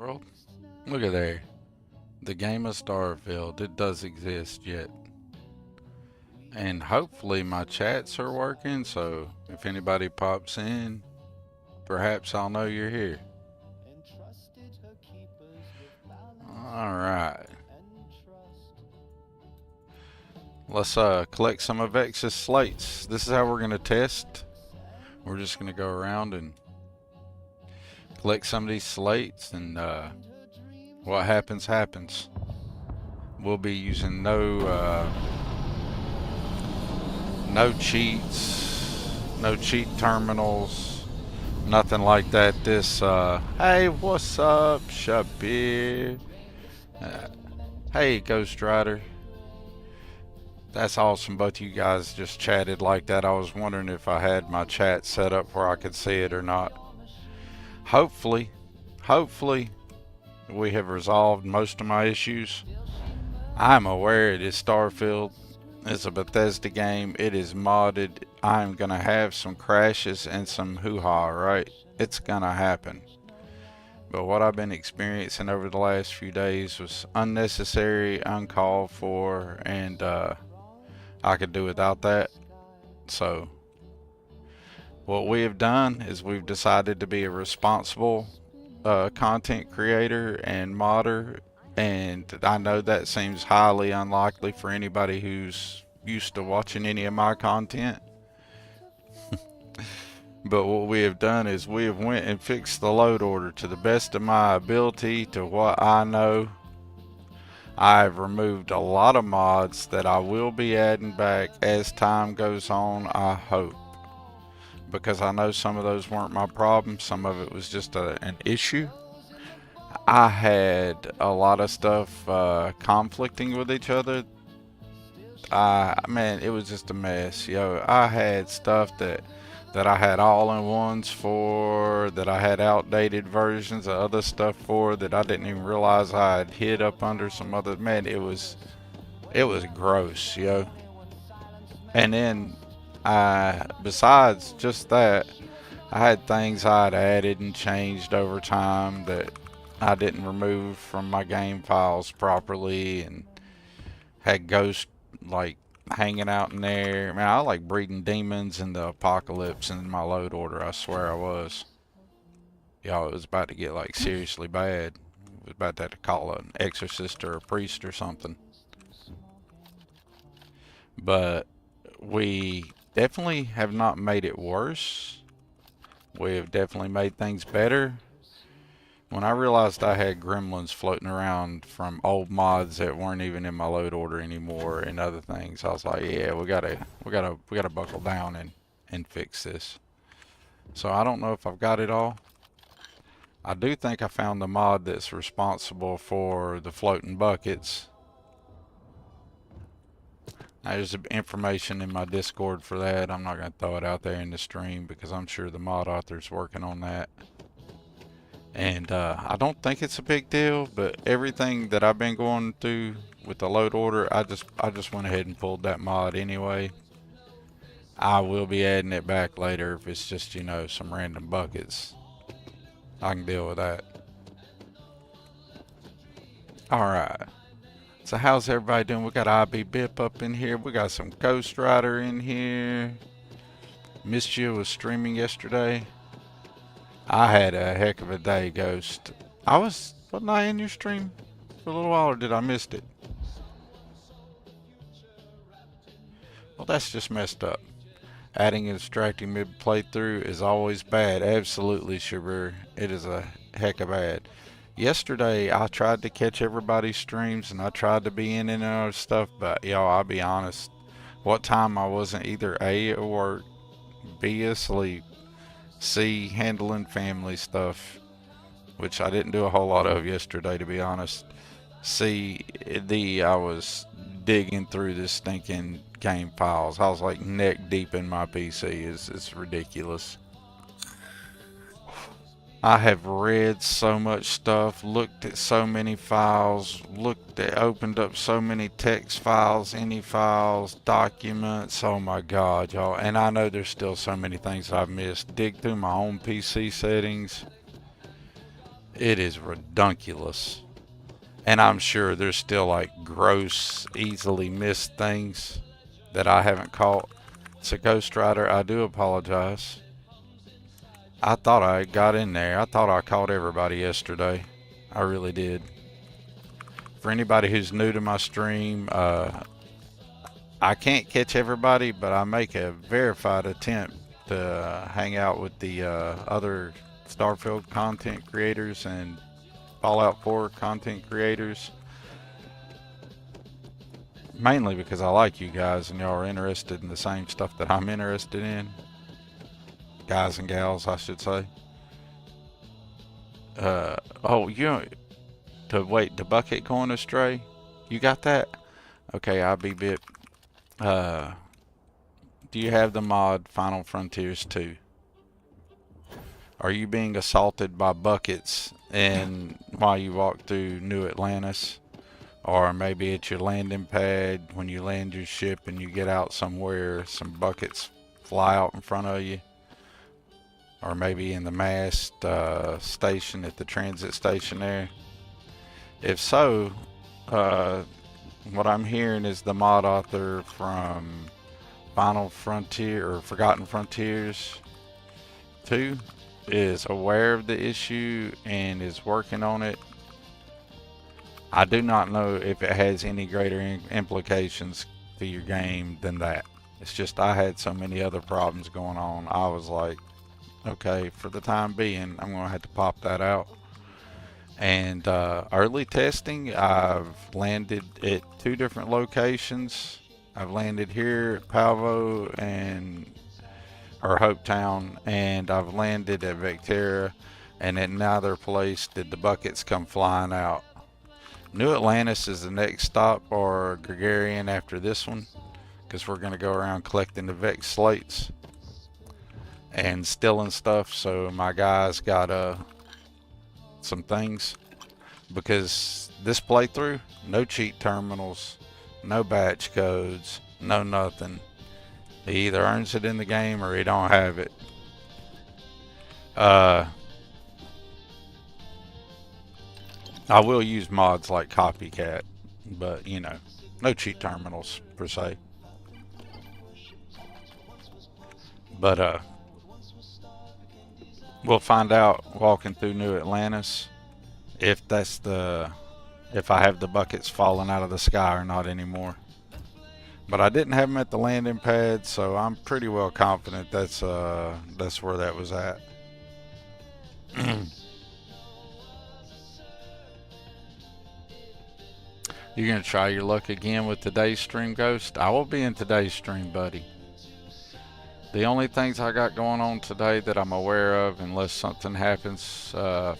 World. Look at there. The game of Starfield. It does exist yet. And hopefully my chats are working, so if anybody pops in, perhaps I'll know you're here. Alright. Let's collect some of X's slates. This is how we're going to test. We're just going to go around and collect some of these slates, and what happens, happens. We'll be using no cheats, no cheat terminals, nothing like that. This, hey, what's up, Shabir? Hey, Ghost Rider. That's awesome. Both of you guys just chatted like that. I was wondering if I had my chat set up where I could see it or not. Hopefully, we have resolved most of my issues. I'm aware it is Starfield. It's a Bethesda game. It is modded. I'm going to have some crashes and some hoo-ha, right? It's going to happen. But what I've been experiencing over the last few days was unnecessary, uncalled for, and I could do without that. So what we have done is we've decided to be a responsible content creator and modder, and I know that seems highly unlikely for anybody who's used to watching any of my content. But what we have done is we have went and fixed the load order to the best of my ability, to what I know. I've removed a lot of mods that I will be adding back as time goes on, I hope. Because I know some of those weren't my problem. Some of it was just an issue. I had a lot of stuff conflicting with each other. Man, it was just a mess. Yo, I had stuff that I had all-in-ones for, that I had outdated versions of other stuff for, that I didn't even realize I had hid up under some other. Man, it was gross, yo. And then besides just that, I had things I'd added and changed over time that I didn't remove from my game files properly, and had ghosts like hanging out in there. Man, I like breeding demons in the apocalypse in my load order. I swear I was. Y'all, it was about to get like seriously bad. It was about to have to call an exorcist or a priest or something. But we definitely have not made it worse. We have definitely made things better. When I realized I had gremlins floating around from old mods that weren't even in my load order anymore and other things, I was like, yeah, we gotta buckle down and fix this. So I don't know if I've got it all. I do think I found the mod that's responsible for the floating buckets. There's information in my Discord for that. I'm not going to throw it out there in the stream because I'm sure the mod author's working on that. And I don't think it's a big deal, but everything that I've been going through with the load order, I just went ahead and pulled that mod anyway. I will be adding it back later if it's just, you know, some random buckets. I can deal with that. Alright. So how's everybody doing? We got IB Bip up in here. We got some Ghost Rider in here. Missed you was streaming yesterday. I had a heck of a day, Ghost. Wasn't I in your stream for a little while, or did I miss it? Well, that's just messed up. Adding and distracting mid playthrough is always bad. Absolutely, Shabir. It is a heck of bad. Yesterday, I tried to catch everybody's streams, and I tried to be in and out of stuff, but y'all, I'll be honest. What time I wasn't either A, at work, B, asleep, C, handling family stuff, which I didn't do a whole lot of yesterday, to be honest. C, D, I was digging through this stinking game files. I was like neck deep in my PC. It's ridiculous. I have read so much stuff, looked at so many files, opened up so many text files, any files, documents. Oh my God, y'all. And I know there's still so many things I've missed. Dig through my own PC settings. It is redunculous. And I'm sure there's still like gross, easily missed things that I haven't caught. So Ghost Rider, I do apologize. I thought I got in there. I thought I caught everybody yesterday. I really did. For anybody who's new to my stream, I can't catch everybody, but I make a verified attempt to hang out with the other Starfield content creators and Fallout 4 content creators. Mainly because I like you guys and y'all are interested in the same stuff that I'm interested in. Guys and gals, I should say. Oh, you know, the bucket going astray? You got that? Okay, I'll be bit. Do you have the mod Final Frontiers 2? Are you being assaulted by buckets and while you walk through New Atlantis? Or maybe at your landing pad when you land your ship and you get out somewhere, some buckets fly out in front of you? Or maybe in the mast station at the transit station there? If so, what I'm hearing is the mod author from Final Frontier or Forgotten Frontiers 2 is aware of the issue and is working on it. I do not know if it has any greater implications to your game than that. It's just I had so many other problems going on. I was like, okay, for the time being, I'm going to have to pop that out. And early testing, I've landed at 2 different locations. I've landed here at Palvo or Hopetown, and I've landed at Vectera, and at neither place did the buckets come flying out. New Atlantis is the next stop, or Gregarian after this one, because we're going to go around collecting the Vex slates and stealing stuff. So my guys got some things, because this playthrough, no cheat terminals, no batch codes, no nothing. He either earns it in the game or he don't have it. I will use mods like Copycat, but you know, no cheat terminals per se. But we'll find out walking through New Atlantis if if I have the buckets falling out of the sky or not anymore. But I didn't have them at the landing pad, so I'm pretty well confident that's where that was at. You're gonna try your luck again with today's stream, Ghost? I will be in today's stream, buddy. The only things I got going on today that I'm aware of, unless something happens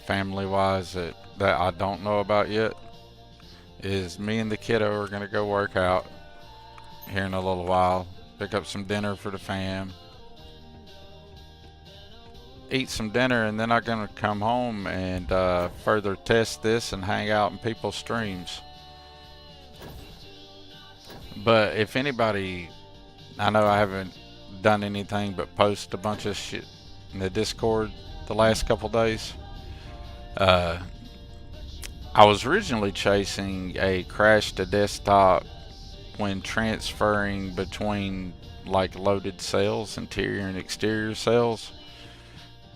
family-wise that I don't know about yet, is me and the kiddo are gonna go work out here in a little while, pick up some dinner for the fam, eat some dinner, and then I'm gonna come home and further test this and hang out in people's streams. But if anybody, I know I haven't done anything but post a bunch of shit in the Discord the last couple days. I was originally chasing a crash to desktop when transferring between like loaded cells, interior and exterior cells.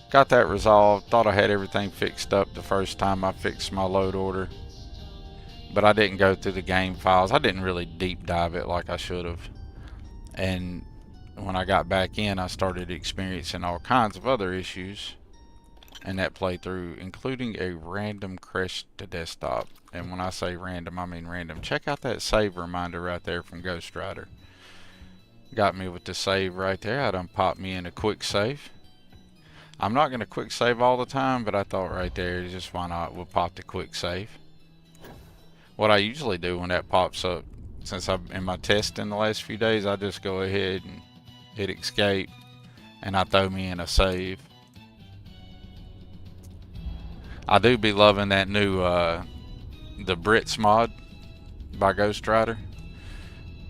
Got that resolved. Thought I had everything fixed up the first time I fixed my load order, but I didn't go through the game files. I didn't really deep dive it like I should have. And when I got back in, I started experiencing all kinds of other issues in that playthrough, including a random crash to desktop. And when I say random, I mean random. Check out that save reminder right there from Ghost Rider. Got me with the save right there. I done popped me in a quick save. I'm not going to quick save all the time, but I thought right there, just why not? We'll pop the quick save. What I usually do when that pops up, since I'm in my testing the last few days, I just go ahead and hit escape and I throw me in a save. I do be loving that new the Brits mod by Ghost Rider.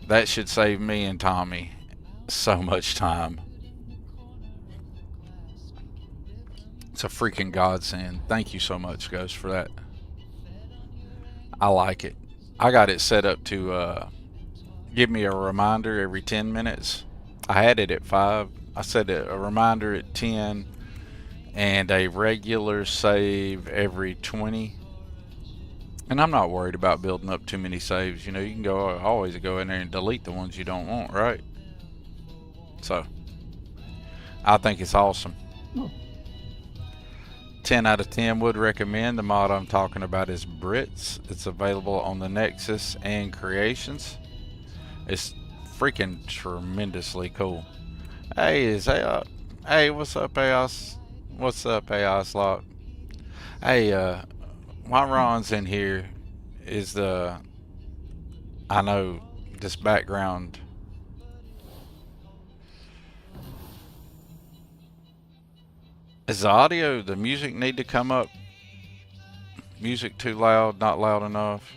That should save me and Tommy so much time. It's a freaking godsend. Thank you so much, Ghost, for that. I like it. I got it set up to give me a reminder every 10 minutes. I had it at 5. I set a reminder at 10 and a regular save every 20. And I'm not worried about building up too many saves. You know, you can always go in there and delete the ones you don't want, right? So, I think it's awesome. 10 out of 10 would recommend. The mod I'm talking about is Brits. It's available on the Nexus and Creations. It's freaking tremendously cool. Hey, hey, what's up, Aos? What's up, Aos Lock? Hey, while Ron's in here, I know this background. Is the music need to come up? Music too loud, not loud enough?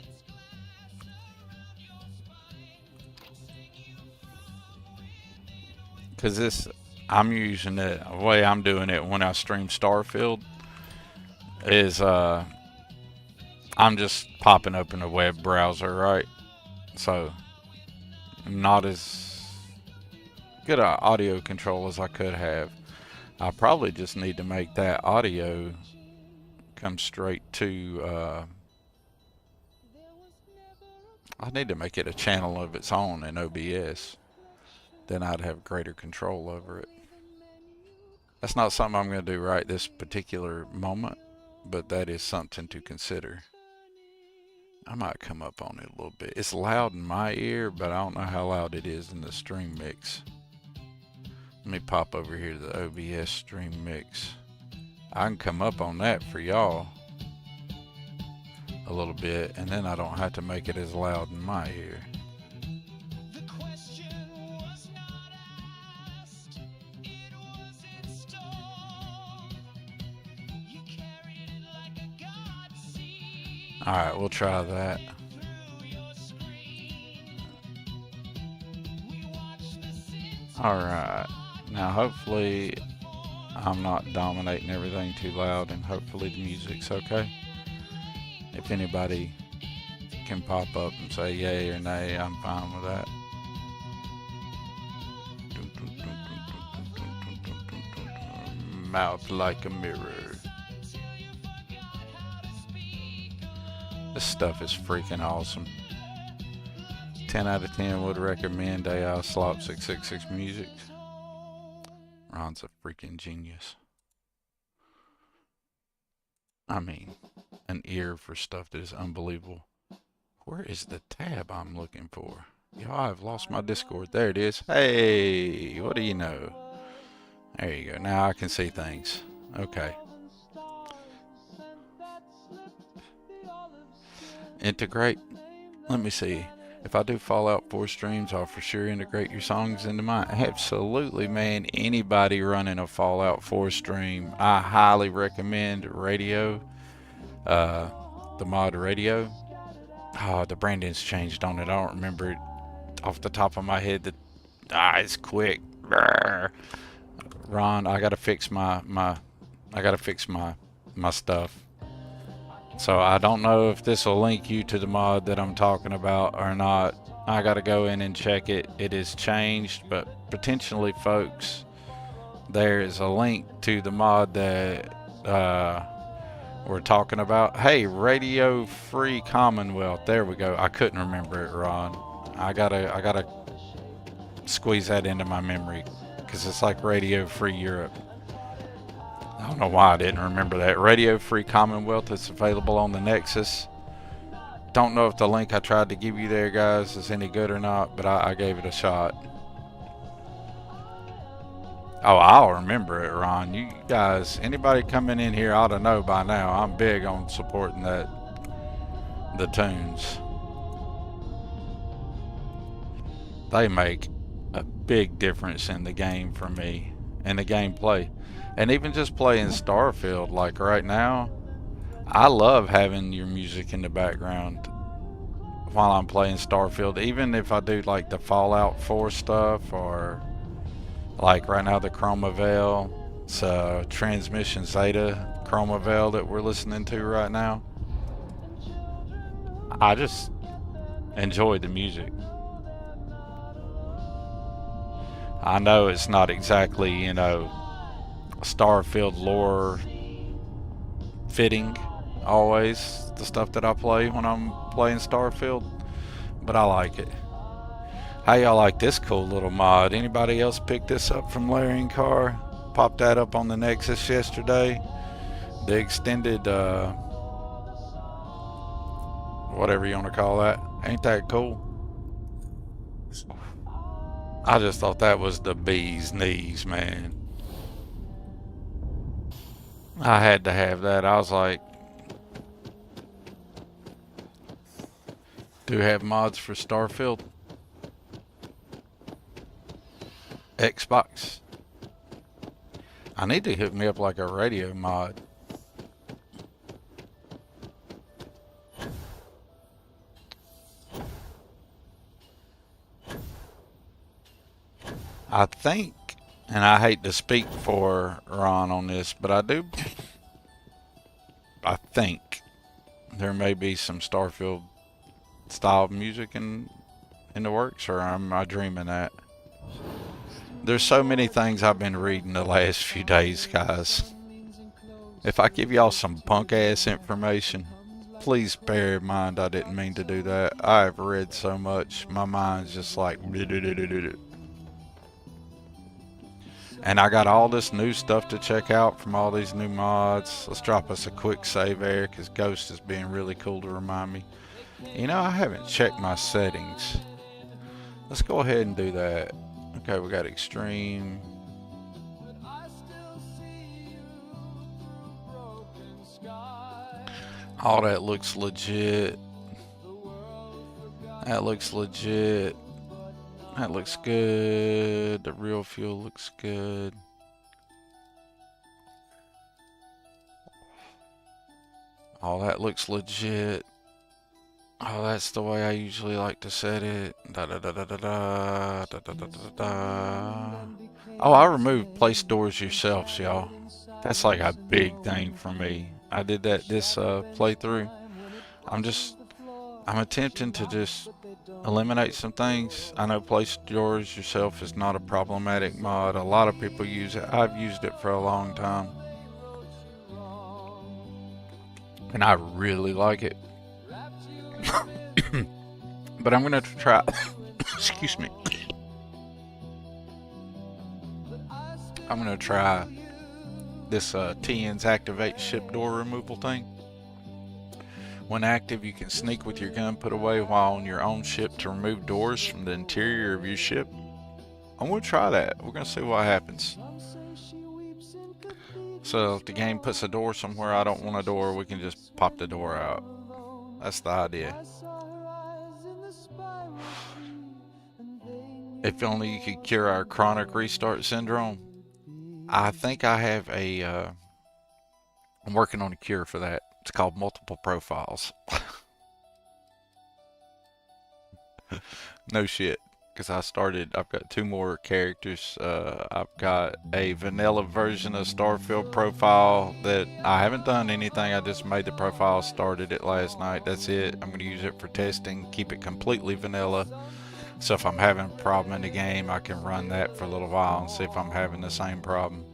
Because I'm using it, the way I'm doing it when I stream Starfield is, I'm just popping open a web browser, right? So, not as good an audio control as I could have. I probably just need to make that audio come straight to, I need to make it a channel of its own in OBS. Then I'd have greater control over it. That's not something I'm going to do right this particular moment, but that is something to consider. I might come up on it a little bit. It's loud in my ear, but I don't know how loud it is in the stream mix. Let me pop over here to the OBS stream mix. I can come up on that for y'all a little bit, and then I don't have to make it as loud in my ear. Alright, we'll try that. Alright, now hopefully I'm not dominating everything too loud, and hopefully the music's okay. If anybody can pop up and say yay or nay, I'm fine with that. Mouth like a mirror. This stuff is freaking awesome. 10 out of 10 would recommend AI Slop 666 Music. Ron's a freaking genius. I mean, an ear for stuff that is unbelievable. Where is the tab I'm looking for? Y'all, I've lost my Discord. There it is. Hey, what do you know? There you go. Now I can see things. Okay. Integrate. Let me see. If I do Fallout 4 streams, I'll for sure integrate your songs into mine. Absolutely, man. Anybody running a Fallout 4 stream, I highly recommend Radio. The mod Radio. Oh, the branding's changed on it. I don't remember it off the top of my head. It's quick. Ron, I gotta fix my stuff. So I don't know if this will link you to the mod that I'm talking about or not. I gotta go in and check it. It is changed, but potentially, folks, there is a link to the mod that we're talking about. Hey, Radio Free Commonwealth. There we go. I couldn't remember it, Ron. I gotta squeeze that into my memory because it's like Radio Free Europe. I don't know why I didn't remember that. Radio Free Commonwealth is available on the Nexus. Don't know if the link I tried to give you there, guys, is any good or not, but I gave it a shot. Oh, I'll remember it, Ron. You guys, anybody coming in here ought to know by now. I'm big on supporting the tunes. They make a big difference in the game for me, and the gameplay. And even just playing Starfield, like right now, I love having your music in the background while I'm playing Starfield. Even if I do like the Fallout 4 stuff, or like right now the Chroma Veil, It's Transmission Zeta Chroma Veil that we're listening to right now. I just enjoy the music. I know it's not exactly, you know, Starfield lore fitting always, the stuff that I play when I'm playing Starfield, but I like it. How y'all like this cool little mod? Anybody else pick this up from Larry and Carr? Popped that up on the Nexus yesterday. The extended, whatever you want to call that. Ain't that cool? I just thought that was the bee's knees, man. I had to have that. I was like, do have mods for Starfield? Xbox. I need to hook me up like a radio mod. I think, and I hate to speak for Ron on this, but I think there may be some Starfield style music in the works, or am I dreaming that? There's so many things I've been reading the last few days, guys. If I give y'all some punk ass information, please bear in mind I didn't mean to do that. I've read so much, my mind's just like. And I got all this new stuff to check out from all these new mods. Let's drop us a quick save there, because Ghost is being really cool to remind me. You know, I haven't checked my settings. Let's go ahead and do that. Okay, we got extreme. All that looks legit. That looks legit. That looks good. The real fuel looks good. All that looks legit. Oh, that's the way I usually like to set it. Da da da da da da da da da da da. Oh, I removed place doors yourselves, y'all. That's like a big thing for me. I did that this playthrough. I'm attempting to just eliminate some things. I know place doors yourself is not a problematic mod. A lot of people use it. I've used it for a long time, and I really like it. But I'm gonna try. Excuse me. I'm gonna try this TN's activate ship door removal thing. When active, you can sneak with your gun put away while on your own ship to remove doors from the interior of your ship. I'm gonna try that. We're gonna see what happens. So if the game puts a door somewhere I don't want a door, we can just pop the door out. That's the idea. If only you could cure our chronic restart syndrome. I think I have I'm working on a cure for that. It's called multiple profiles. No shit. Because I've got 2 more characters. I've got a vanilla version of Starfield profile that I haven't done anything. I just made the profile, started it last night. That's it. I'm going to use it for testing, keep it completely vanilla. So if I'm having a problem in the game, I can run that for a little while and see if I'm having the same problem.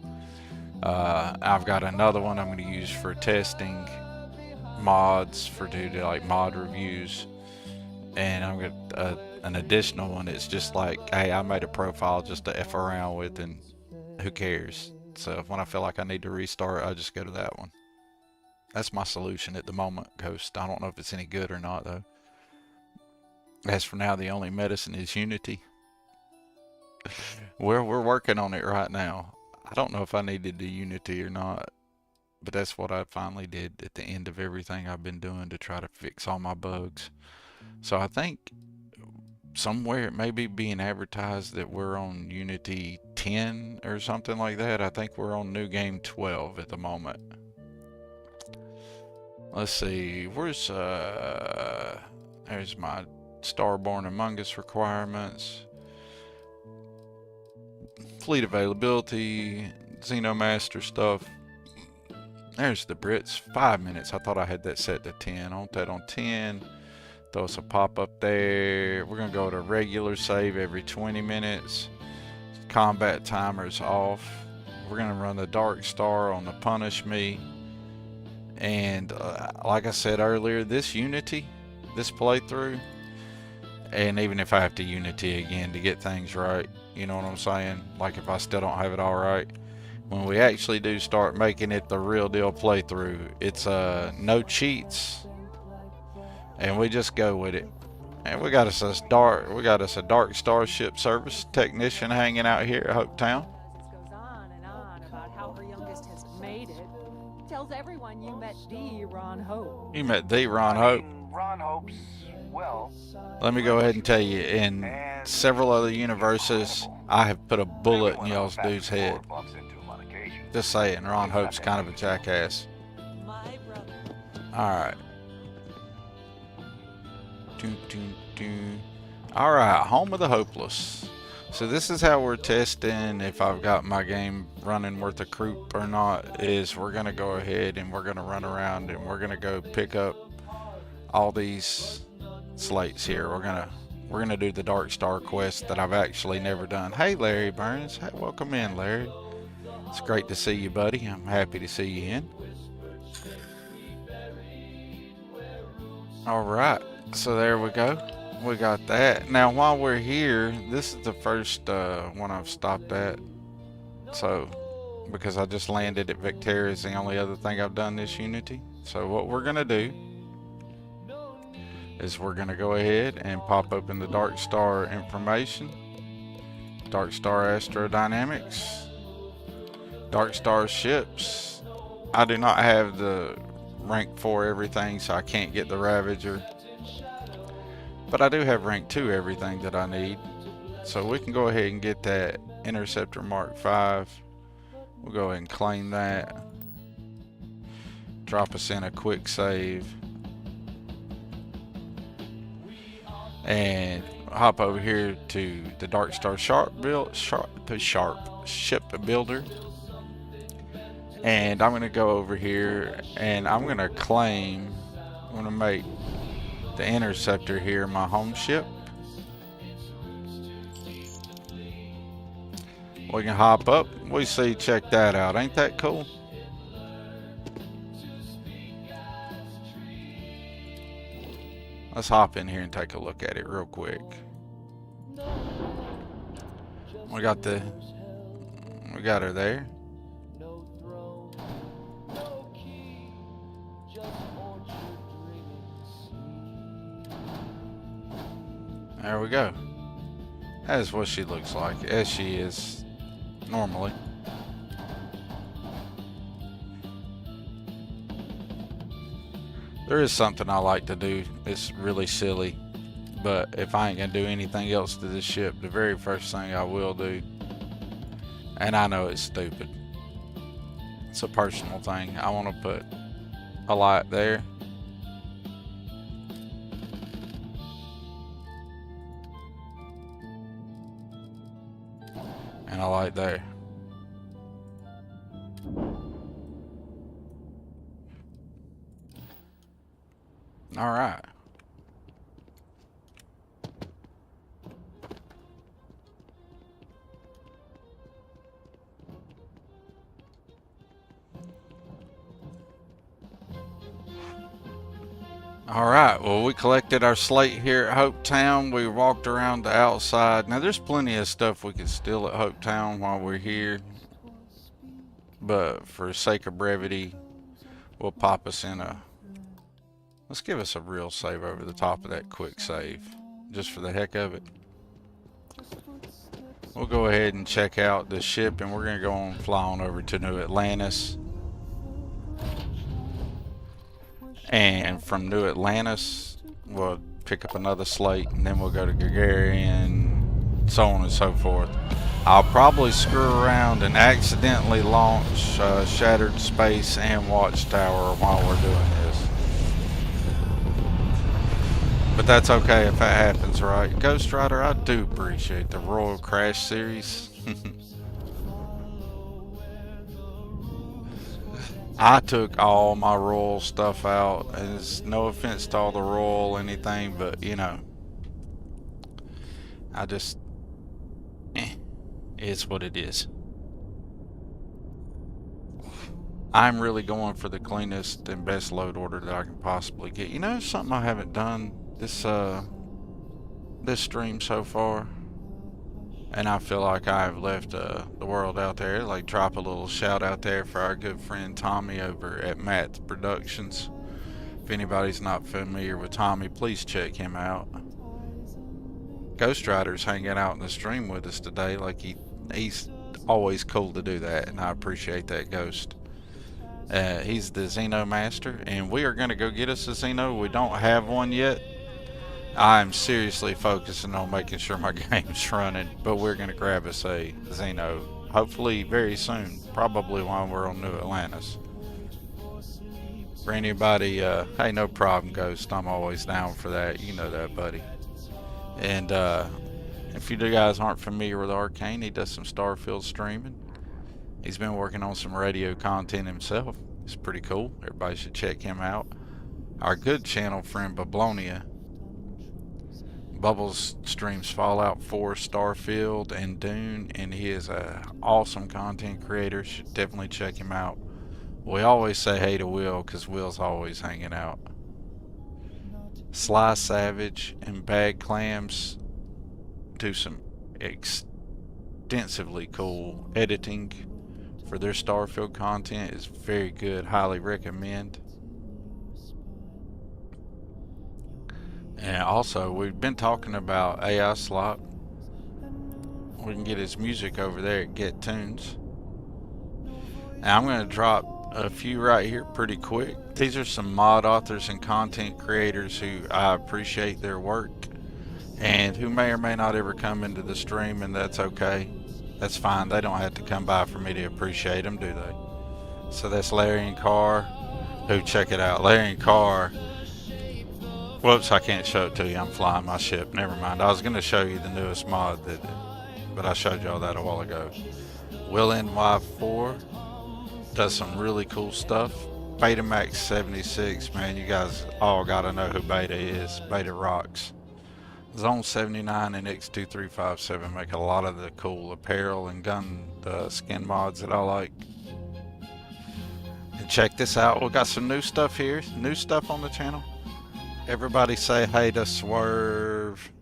I've got another one I'm going to use for testing mods, for like mod reviews. And I'm going an additional one. It's just like, hey, I made a profile just to F around with, and who cares? So when I feel like I need to restart, I just go to that one. That's my solution at the moment, Ghost. I don't know if it's any good or not, though. As for now, the only medicine is Unity. We're working on it right now. I don't know if I needed the Unity or not, but that's what I finally did at the end of everything I've been doing to try to fix all my bugs. So I think somewhere it may be being advertised that we're on Unity 10 or something like that. I think we're on New Game 12 at the moment. Let's see, there's my Starborn Among Us requirements. Fleet availability, Xenomaster stuff. There's the Brits. 5 minutes. I thought I had that set to 10. I want that on 10. Throw us a pop-up there. We're going to go to regular save every 20 minutes. Combat timer's off. We're going to run the Dark Star on the Punish Me. And like I said earlier, this Unity, this playthrough, and even if I have to Unity again to get things right, you know what I'm saying? Like if I still don't have it all right, when we actually do start making it the real deal playthrough, it's no cheats, and we just go with it. And we got us a Dark Starship Service technician hanging out here at Hopetown. Goes on and on about how her youngest has made it. Tells everyone you met the Ron Hope. You met the Ron Hope. Ron Hope's, well... Let me go ahead and tell you, in several other universes, I have put a bullet in y'all's dude's head. Just saying, Ron Hope's kind of a jackass. My brother. Alright. Alright, Home of the Hopeless. So this is how we're testing if I've got my game running worth a croup or not, is we're going to go ahead and we're going to run around and we're going to go pick up all these slates here. We're gonna do the Dark Star quest that I've actually never done. Hey Larry Burns, hey, welcome in Larry. It's great to see you, buddy. I'm happy to see you in. Alright, so there we go. We got that. Now while we're here, this is the first one I've stopped at. So, because I just landed at Vectera is the only other thing I've done this Unity. So what we're gonna do is we're gonna go ahead and pop open the Dark Star information. Dark Star Astrodynamics. Dark Star ships. I do not have the rank 4 everything, so I can't get the Ravager. But I do have rank 2 everything that I need. So we can go ahead and get that Interceptor Mark 5. We'll go ahead and claim that. Drop us in a quick save. And hop over here to the Dark Star Ship Builder. And I'm going to go over here and I'm going to claim, I'm going to make the Interceptor here my home ship. We can hop up. We see, check that out. Ain't that cool? Let's hop in here and take a look at it real quick. We got her there. There we go. That is what she looks like, as she is normally. There is something I like to do. It's really silly, but if I ain't gonna do anything else to this ship, the very first thing I will do, and I know it's stupid, it's a personal thing, I want to put a light there. And a light there. All right. All right, well, we collected our slate here at Hopetown. We walked around the outside. Now, there's plenty of stuff we can steal at Hopetown while we're here, but for sake of brevity, we'll pop us in a... Let's give us a real save over the top of that quick save, just for the heck of it. We'll go ahead and check out the ship, and we're going to go on fly on over to New Atlantis. And from New Atlantis, we'll pick up another slate, and then we'll go to Gagarin, so on and so forth. I'll probably screw around and accidentally launch Shattered Space and Watchtower while we're doing this. But that's okay if that happens, right? Ghost Rider, I do appreciate the Royal Crash series. I took all my royal stuff out. And it's no offense to all the royal anything, but you know, I just, it's what it is. I'm really going for the cleanest and best load order that I can possibly get. You know, something I haven't done this stream so far, and I feel like I've left the world out there. Like, drop a little shout out there for our good friend Tommy over at Matt's Productions. If anybody's not familiar with Tommy, please check him out. Ghost Rider's hanging out in the stream with us today. Like, he's always cool to do that, and I appreciate that, Ghost. He's the Xeno Master, and we are going to go get us a Xeno. We don't have one yet. I'm seriously focusing on making sure my game's running, but we're going to grab us a Xeno, hopefully very soon, probably while we're on New Atlantis. For anybody, hey, no problem, Ghost. I'm always down for that. You know that, buddy. And if you guys aren't familiar with Arcane, he does some Starfield streaming. He's been working on some radio content himself. It's pretty cool. Everybody should check him out. Our good channel friend Bablonia. Bubbles streams Fallout 4, Starfield, and Dune, and he is an awesome content creator. Should definitely check him out. We always say hey to Will because Will's always hanging out. Sly Savage and Bag Clams do some extensively cool editing for their Starfield content. Is very good. Highly recommend. And also, we've been talking about AI Slop. We can get his music over there at Get Tunes. And I'm going to drop a few right here pretty quick. These are some mod authors and content creators who I appreciate their work, and who may or may not ever come into the stream, and that's okay. That's fine. They don't have to come by for me to appreciate them, do they? So that's Larry and Carr, who, check it out. Larry and Carr. Whoops, I can't show it to you. I'm flying my ship. Never mind. I was going to show you the newest mod, but I showed y'all that a while ago. Will NY4 does some really cool stuff. Betamax 76, man, you guys all got to know who Beta is. Beta rocks. Zone 79 and X2357 make a lot of the cool apparel and gun skin mods that I like. And check this out. We got some new stuff here. New stuff on the channel. Everybody say hey to Swerve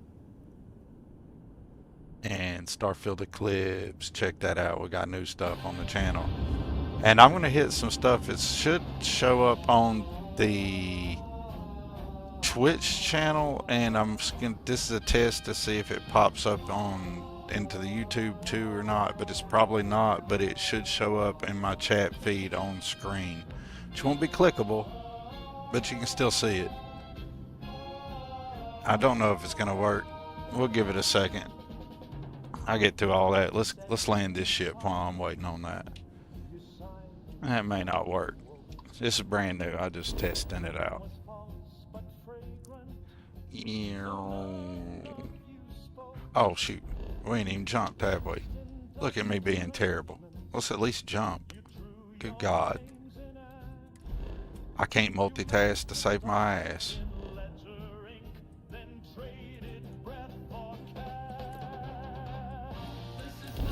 and Starfield Eclipse. Check that out. We got new stuff on the channel. And I'm going to hit some stuff. It should show up on the Twitch channel, and this is a test to see if it pops up into the YouTube too or not, but it's probably not, but it should show up in my chat feed on screen, which won't be clickable, but you can still see it. I don't know if it's going to work. We'll give it a second. I'll get through all that. Let's land this ship while I'm waiting on that. That may not work. This is brand new. I'm just testing it out. Oh shoot, we ain't even jumped, have we? Look at me being terrible. Let's at least jump. Good God. I can't multitask to save my ass.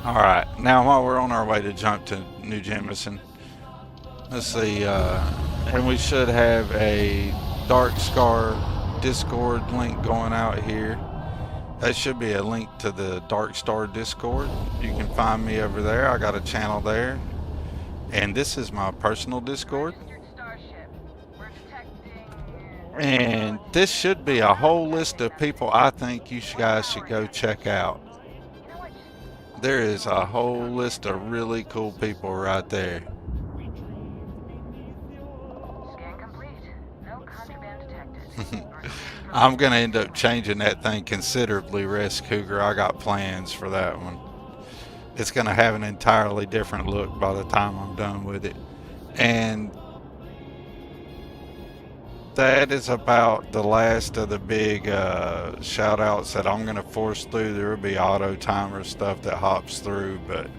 Alright, now while we're on our way to jump to New Jemison, let's see, and we should have a Dark Scar Discord link going out here. That should be a link to the Dark Star Discord. You can find me over there. I got a channel there. And this is my personal Discord. And this should be a whole list of people I think you guys should go check out. There is a whole list of really cool people right there. I'm going to end up changing that thing considerably, Rest Cougar. I got plans for that one. It's going to have an entirely different look by the time I'm done with it. And that is about the last of the big shout outs that I'm going to force through. There will be auto timer stuff that hops through, but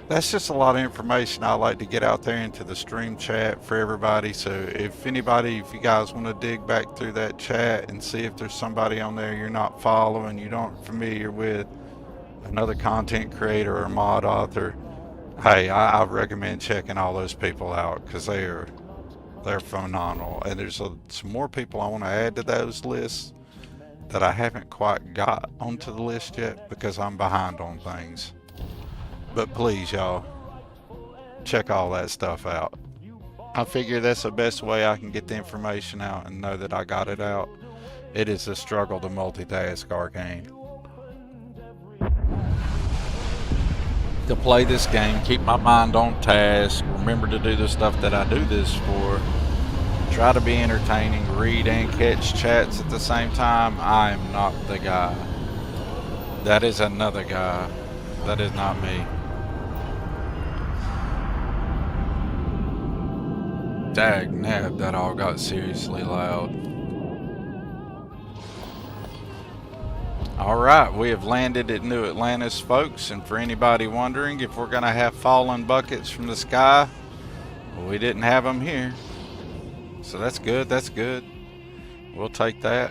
That's just a lot of information I like to get out there into the stream chat for everybody. So if you guys want to dig back through that chat and see if there's somebody on there you're not following, you don't familiar with, another content creator or mod author, hey, I recommend checking all those people out because they're phenomenal. And there's some more people I want to add to those lists that I haven't quite got onto the list yet because I'm behind on things. But please, y'all, check all that stuff out. I figure that's the best way I can get the information out and know that I got it out. It is a struggle to multitask Arcane. To play this game, keep my mind on task, remember to do the stuff that I do this for, try to be entertaining, read and catch chats at the same time. I am not the guy. That is another guy. That is not me. Dag nab, that all got seriously loud. Alright, we have landed at New Atlantis, folks, and for anybody wondering if we're going to have fallen buckets from the sky, well, we didn't have them here. So that's good, that's good. We'll take that.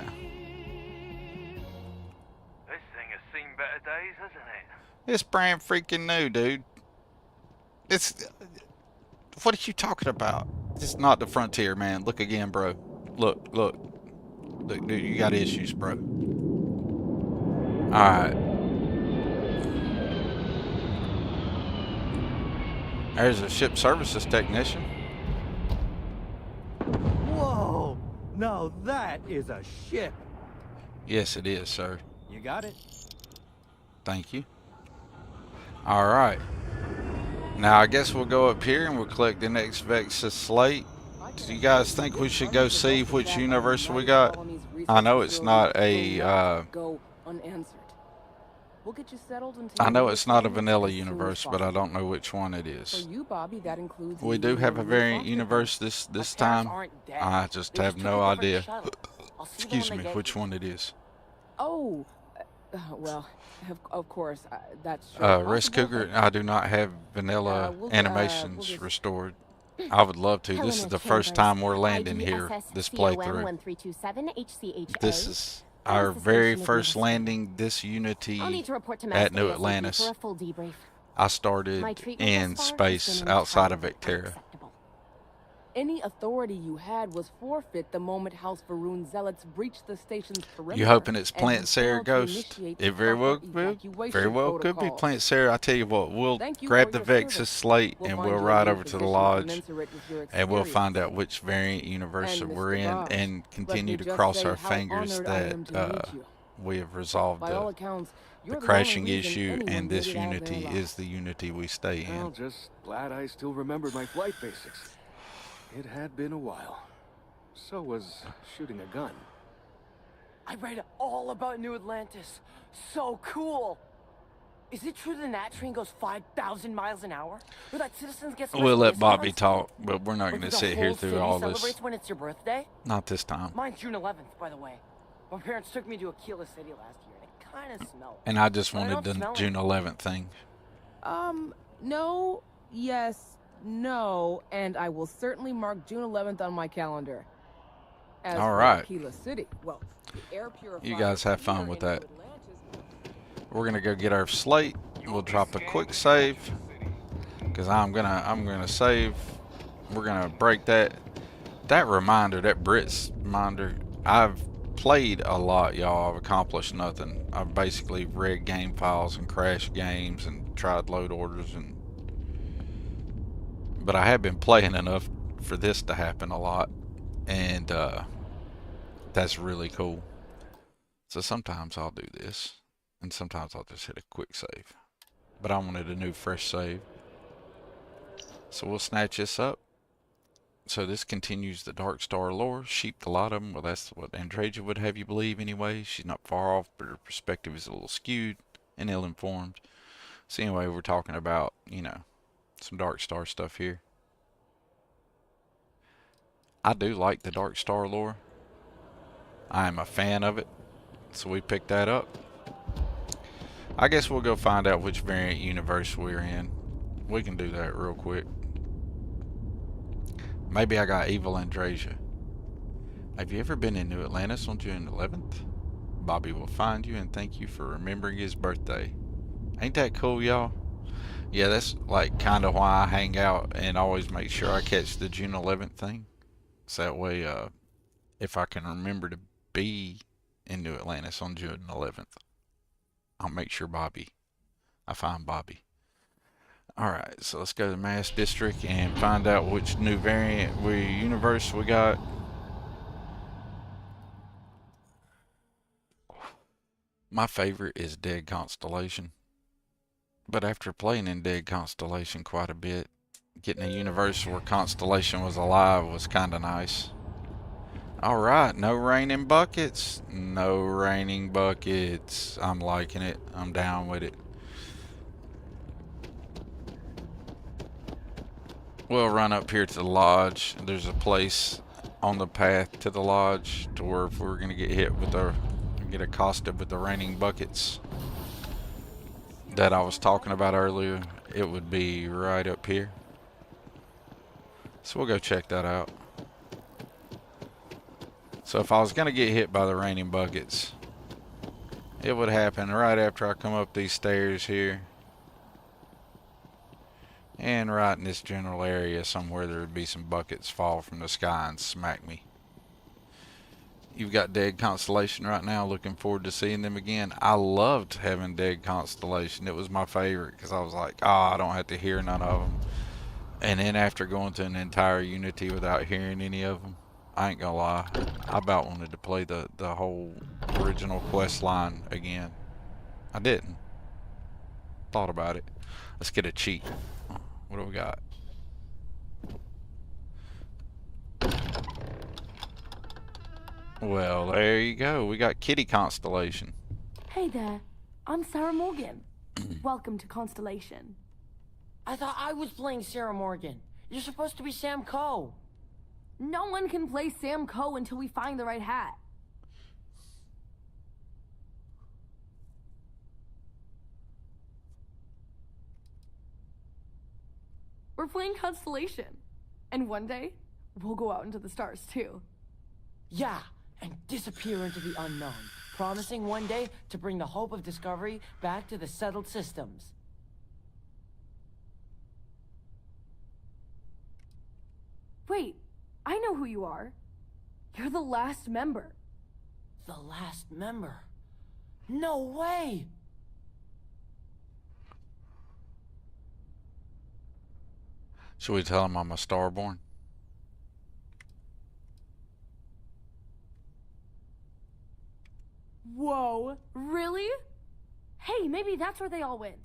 This thing has seen better days, hasn't it? It's brand freaking new, dude. It's... What are you talking about? It's not the Frontier, man. Look again, bro. Look. Look, dude, you got issues, bro. Alright. There's a ship services technician. Whoa! Now that is a ship. Yes, it is, sir. You got it. Thank you. Alright. Now, I guess we'll go up here and we'll collect the next Vexus slate. Do you guys think we should go see which universe we got? I know it's not a, Go unanswered. We'll get you settled until I know it's not a vanilla universe, but I don't know which one it For is. you, Bobby, that includes We do have a variant universe this time. I just have no idea. Excuse me, which one it is. Oh, well, of course, that's true. Rest Cougar, I do not have vanilla animations restored. I would love to. This is the first time we're landing here, this playthrough. This is our very first landing this Unity at New Atlantis. I started in space outside of Vectera. Any authority you had was forfeit the moment House Varun zealots breached the station's perimeter. You hoping it's Plant and Sarah failed to Ghost? initiate It very well could be Plant Sarah. I tell you what, we'll grab the Vexus slate and we'll ride over to the lodge and we'll find out which variant universe that we're in and continue to cross our fingers that we have resolved the crashing issue and this Unity is the Unity we stay Well, in. just glad I still remembered my flight basics. It had been a while. So was shooting a gun. I read all about New Atlantis. So cool. Is it true the Nat train goes 5,000 miles an hour? Or that citizens get We'll let special Bobby discounts? talk, but we're not Or going to the sit whole here through city all this. celebrates when it's your birthday? Not this time. Mine's June 11th, by the way. My parents took me to Aquila City last year, and it kind of smelled. And I just But I wanted don't the smell it. June 11th thing. No, yes, no, and I will certainly mark June 11th on my calendar. As All for right. Aquila City, well, the air purifier You guys have fun here with in that. New Atlantis- We're gonna go get our slate. We'll drop a quick save because I'm gonna save. We're gonna break that reminder, that Brits reminder. I've played a lot, y'all. I've accomplished nothing. I've basically read game files and crashed games and tried load orders but I have been playing enough for this to happen a lot, and that's really cool. So sometimes I'll do this, and sometimes I'll just hit a quick save. But I wanted a new fresh save. So we'll snatch this up. So this continues the Dark Star lore. Sheeped a lot of them. Well, that's what Andreja would have you believe anyway. She's not far off, but her perspective is a little skewed and ill-informed. So anyway, we're talking about, you know, some Dark Star stuff here. I do like the Dark Star lore. I am a fan of it. So we picked that up. I guess we'll go find out which variant universe we're in. We can do that real quick. Maybe I got evil Andrasia. Have you ever been in New Atlantis on June 11th? Bobby will find you and thank you for remembering his birthday. Ain't that cool, y'all? Yeah, that's like kind of why I hang out and always make sure I catch the June 11th thing. So that way, if I can remember to be in New Atlantis on June 11th, I'll make sure I find Bobby. Alright, so let's go to the Mass District and find out which new universe we got. My favorite is Dead Constellation. But after playing in Dead Constellation quite a bit, getting a universe where Constellation was alive was kinda nice. Alright, no raining buckets. No raining buckets. I'm liking it. I'm down with it. We'll run up here to the lodge. There's a place on the path to the lodge to where if we're gonna get get accosted with the raining buckets that I was talking about earlier, it would be right up here. So we'll go check that out. So if I was gonna get hit by the raining buckets, it would happen right after I come up these stairs here. And right in this general area somewhere there would be some buckets fall from the sky and smack me. You've got Dead Constellation right now. Looking forward to seeing them again. I loved having Dead Constellation. It was my favorite because I was like, I don't have to hear none of them. And then after going to an entire Unity without hearing any of them, I ain't gonna lie, I about wanted to play the whole original quest line again. I didn't. Thought about it. Let's get a cheat. What do we got? Well, there you go. We got Kitty Constellation. Hey there, I'm Sarah Morgan. Welcome to Constellation. I thought I was playing Sarah Morgan. You're supposed to be Sam Coe. No one can play Sam Coe until we find the right hat. We're playing Constellation. And one day, we'll go out into the stars too. Yeah, and disappear into the unknown, promising one day to bring the hope of discovery back to the settled systems. Wait, I know who you are. You're the last member. The last member? No way! Should we tell him I'm a Starborn? Whoa, really? Hey, maybe that's where they all went.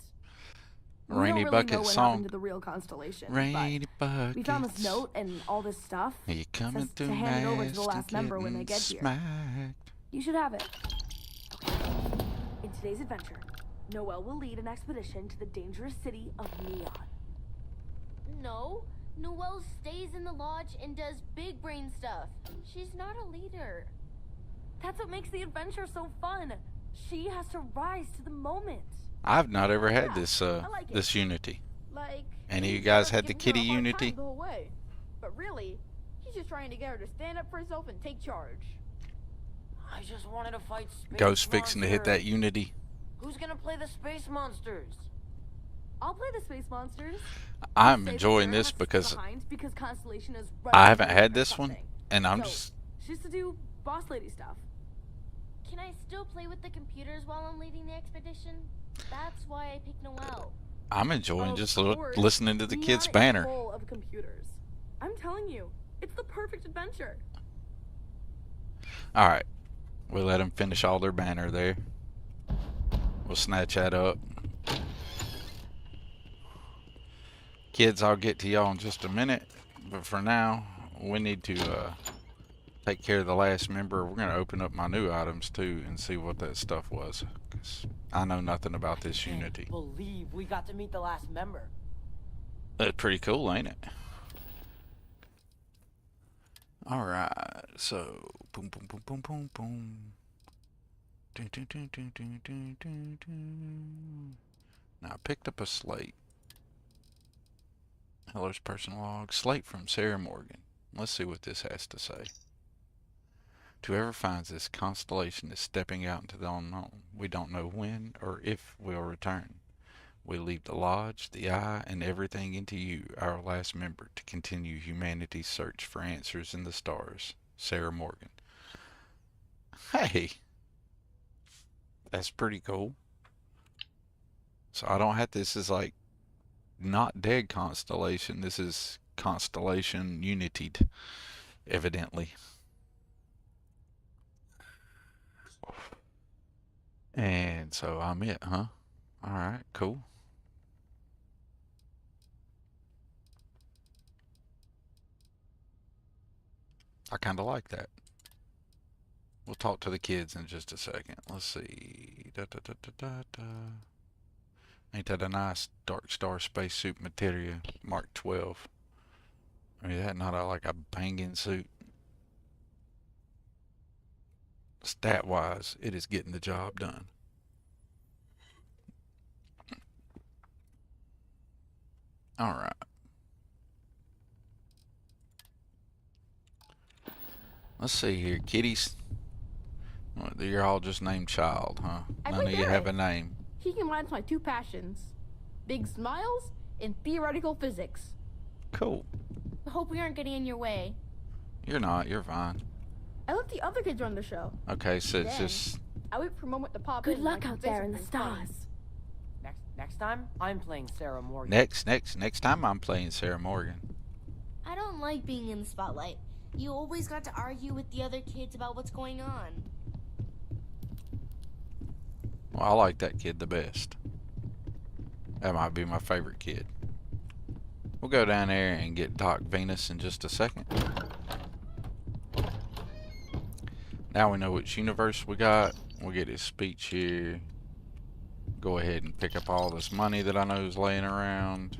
Rainy we don't really Bucket know what song. happened to the real Constellation. Rainy but buckets. we found this note and all this stuff. Are you coming Says through to hand it over to the Mass last member when they getting get here. smacked? You should have it. Okay. In today's adventure, Noelle will lead an expedition to the dangerous city of Neon. No, Noelle stays in the lodge and does big brain stuff. She's not a leader. That's what makes the adventure so fun. She has to rise to the moment. I've not ever had Yeah, this I like it. this Unity. Like, Any of you he's guys just had the giving her Kitty a hard Unity? time the whole way. But really, he's just trying to get her to stand up for herself and take charge. I just wanted to fight space Ghost fixing to hit that monsters. Unity. Who's gonna play the space monsters? I'll play the Space Monsters. I'm Say that enjoying Sarah this has to stay because behind because Constellation is I running haven't away had or this one, something. and I'm So, just she has to do boss lady stuff. Can I still play with the computers while I'm leading the expedition? That's why I picked Noelle. I'm enjoying Of just course, listening to the Neon kids' is banner. full of computers. I'm telling you, it's the perfect adventure. All right, we'll let them finish all their banner there. We'll snatch that up. Kids, I'll get to y'all in just a minute, but for now, we need to take care of the last member. We're gonna open up my new items too and see what that stuff was, 'cause I know nothing about this Unity. Can't believe we got to meet the last member. That's pretty cool, ain't it? Alright, so boom boom boom boom boom boom. Dun, dun, dun, dun, dun, dun, dun, dun. Now I picked up a slate. Hello's personal log. Slate from Sarah Morgan. Let's see what this has to say. To whoever finds this, constellation is stepping out into the unknown. We don't know when or if we'll return. We leave the lodge, the eye, and everything into you, our last member, to continue humanity's search for answers in the stars. Sarah Morgan. Hey, that's pretty cool. So I don't have, this is like not dead constellation. This is constellation unitied, evidently. And so I'm it, huh? Alright, cool. I kind of like that. We'll talk to the kids in just a second. Let's see. Da, da, da, da, da, da. Ain't that a nice dark star spacesuit material? Mark 12. I mean, that not like a banging suit. Stat-wise, it is getting the job done. Alright. Let's see here, kitties. Well, you're all just named Child, huh? None of you have a name. He combines my two passions: big smiles and theoretical physics. Cool. I hope we aren't getting in your way. You're not. You're fine. I let the other kids run the show. Okay, so it's Then, just... I wait for a moment to pop Good in. luck out there in the stars. Next time, I'm playing Sarah Morgan. Next time I'm playing Sarah Morgan. I don't like being in the spotlight. You always got to argue with the other kids about what's going on. Well, I like that kid the best. That might be my favorite kid. We'll go down there and get Doc Venus in just a second. Now we know which universe we got. We'll get his speech here. Go ahead and pick up all this money that I know is laying around.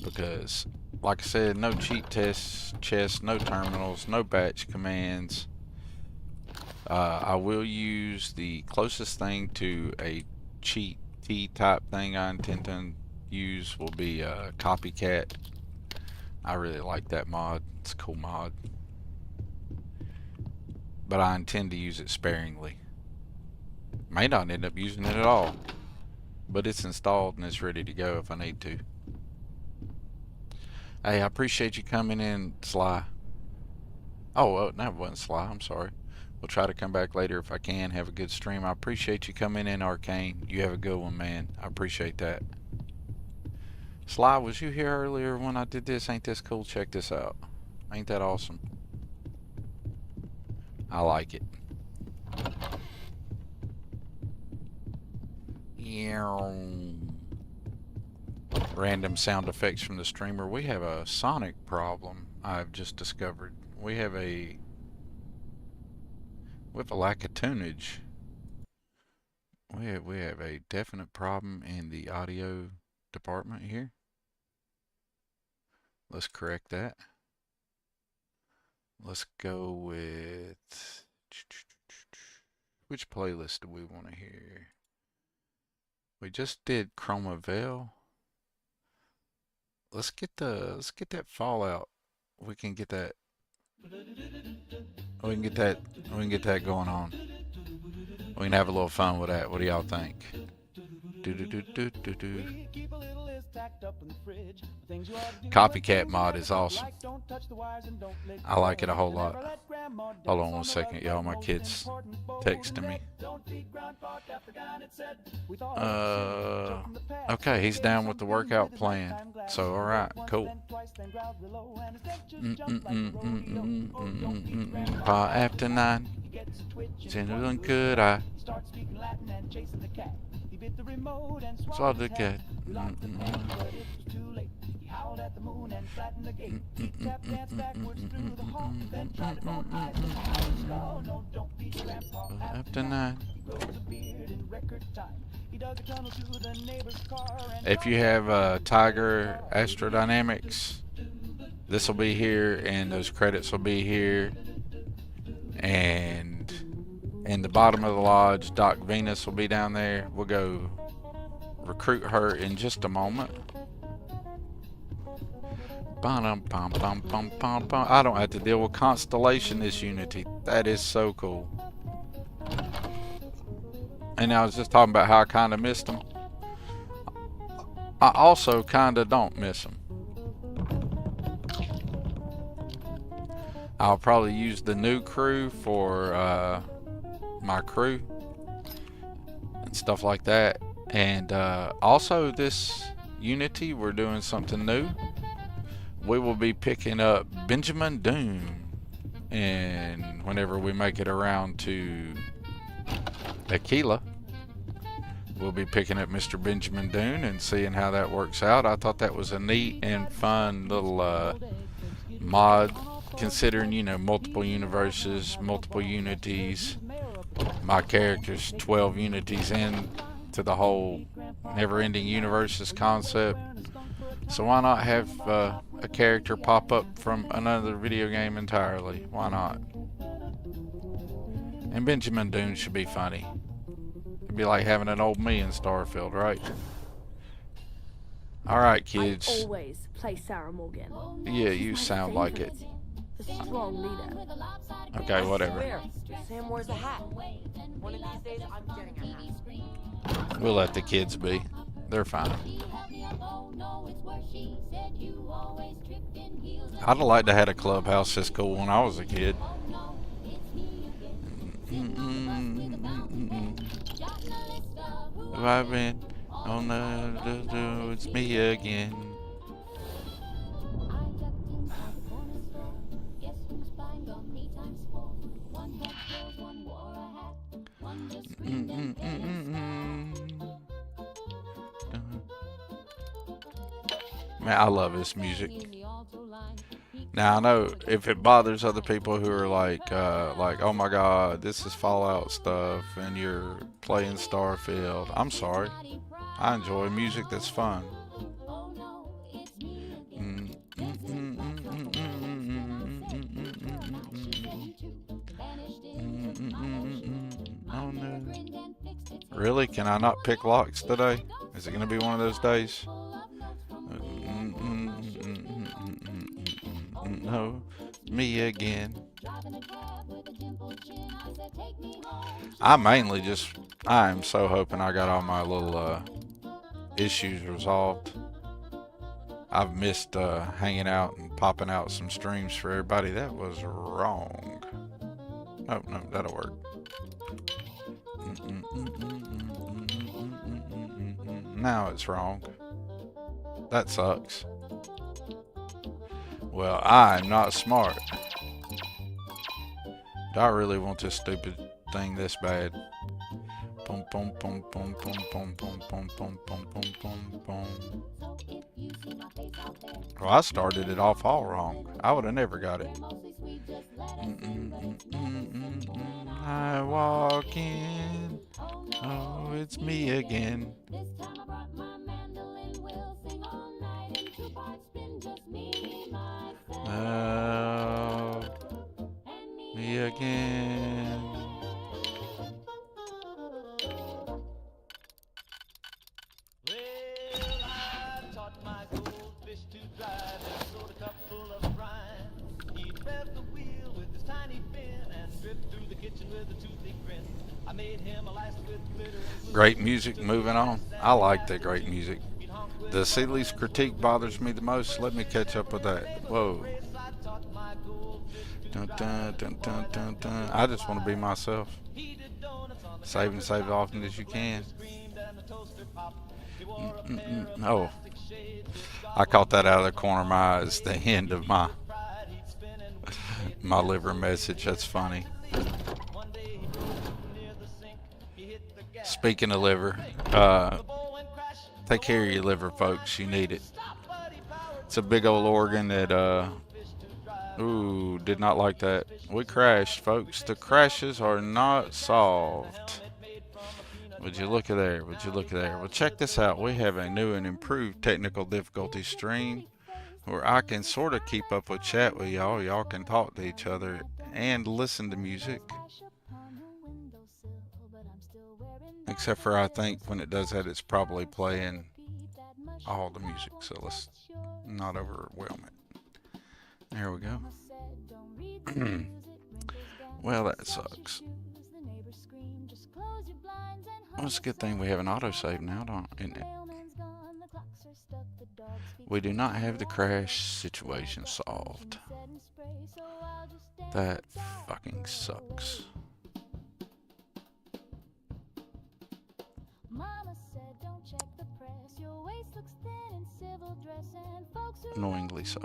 Because, like I said, no cheat tests, chests, no terminals, no batch commands. I will use the closest thing to a cheat T type thing I intend to use will be Copycat. I really like that mod. It's a cool mod. But I intend to use it sparingly. May not end up using it at all. But it's installed and it's ready to go if I need to. Hey, I appreciate you coming in, Sly. Oh, that wasn't Sly. I'm sorry. We'll try to come back later if I can. Have a good stream. I appreciate you coming in, Arcane. You have a good one, man. I appreciate that. Sly, was you here earlier when I did this? Ain't this cool? Check this out. Ain't that awesome? I like it. Random sound effects from the streamer. We have a sonic problem I've just discovered. We have a lack of tunage. We have a definite problem in the audio department here. Let's correct that. Let's go with, which playlist do we want to hear? We just did Chroma Veil. Let's get that Fallout. We can get that. We can get that going on. We can have a little fun with that. What do y'all think? Copycat mod is awesome. I like it a whole lot. Hold on 1 second, y'all. My kid's texting me. Okay, he's down with the workout plan. So, alright, cool. After 9. Doing good, so I'll look at. After 9. If you have Tiger Astrodynamics, this will be here, and those credits will be here. And in the bottom of the lodge, Doc Venus will be down there. We'll go recruit her in just a moment. I don't have to deal with Constellation this Unity. That is so cool. And I was just talking about how I kind of missed them. I also kind of don't miss them. I'll probably use the new crew for my crew and stuff like that. And also this Unity, we're doing something new. We will be picking up Benjamin Doom, and whenever we make it around to Aquila, we'll be picking up Mr. Benjamin Doom and seeing how that works out. I thought that was a neat and fun little mod, considering, you know, multiple universes, multiple unities. My character's 12 unities into the whole never-ending universes concept. So why not have a character pop up from another video game entirely? Why not? And Benjamin Doom should be funny. It'd be like having an old me in Starfield, right? Alright, kids. I always play Sarah Morgan. Yeah, you sound like it. The strong leader. Okay, whatever. Where? Sam wears a hat. One of these days, I'm getting a hat. We'll let the kids be. They're fine. I'd like to have a clubhouse this cool when I was a kid. I've been on the it's me again. Man, I love this music. Now I know if it bothers other people who are like, oh my God, this is Fallout stuff, and you're playing Starfield. I'm sorry. I enjoy music that's fun. Oh no. Really? Can I not pick locks today? Is it going to be one of those days? No, me again. I am so hoping I got all my little issues resolved. I've missed hanging out and popping out some streams for everybody. That was wrong. No, that'll work. Now it's wrong. That sucks. Well, I'm not smart. Do I really want this stupid thing this bad? Boom, boom, boom, boom, boom, boom, boom, boom, boom, boom, boom, boom, boom. Well, I started it off all wrong. I would have never got it. I walk in. Oh, it's me again. Oh, me again. Great music, moving on. I like the great music. The Seeley's critique bothers me the most. Let me catch up with that. Whoa. Dun, dun, dun, dun, dun, dun. I just want to be myself. Save and save as often as you can. Oh. I caught that out of the corner of my eye. It's the end of my liver message. That's funny. Speaking of liver, take care of your liver, folks. You need it. It's a big old organ that, ooh, did not like that. We crashed, folks. The crashes are not solved. Would you look at there? Would you look at there? Well, check this out. We have a new and improved technical difficulty stream where I can sort of keep up with chat with y'all. Y'all can talk to each other and listen to music. Except for, I think, when it does that, it's probably playing all the music. So let's not overwhelm it. There we go. Well, that sucks. Well, it's a good thing we have an autosave now, isn't it? We do not have the crash situation solved. That fucking sucks. Annoyingly so.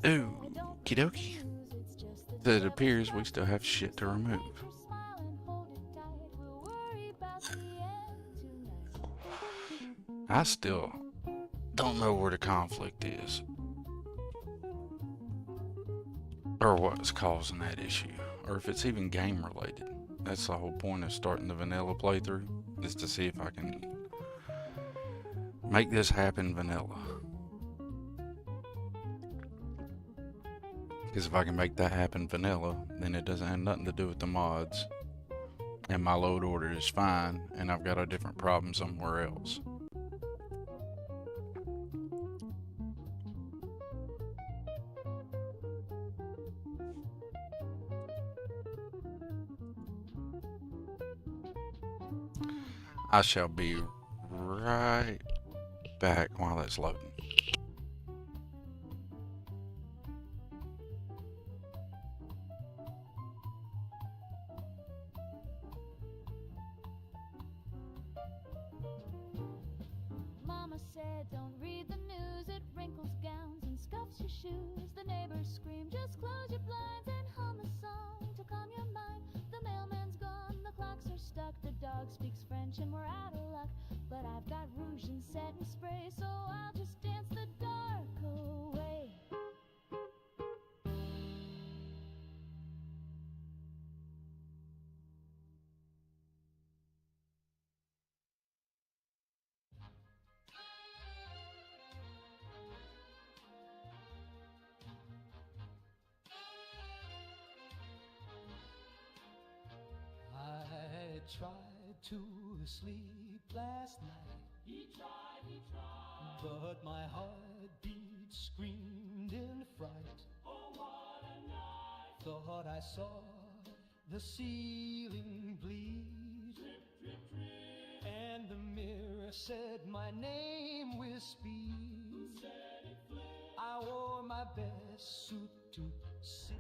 Ooh, okie dokie. It appears we still have shit to remove. I still don't know where the conflict is, or what's causing that issue, or if it's even game related. That's the whole point of starting the vanilla playthrough, is to see if I can make this happen vanilla. Because if I can make that happen vanilla, then it doesn't have nothing to do with the mods, and my load order is fine, and I've got a different problem somewhere else. I shall be right back while that's loading. Mama said, don't read the news, it wrinkles gowns and scuffs your shoes. The neighbors scream, just close your blinds and hum a song to calm your mind. The mailman's gone, the clocks are stuck, the dog speaks French and we're out of luck. But I've got rouge and set and spray, so I'll just dance the dark away. I tried to sleep last night. He tried. But my heartbeat screamed in fright. Oh, what a night. Thought I saw the ceiling bleed. Drip, drip, drip. And the mirror said my name with speed. Who said it flipped? I wore my best suit to see.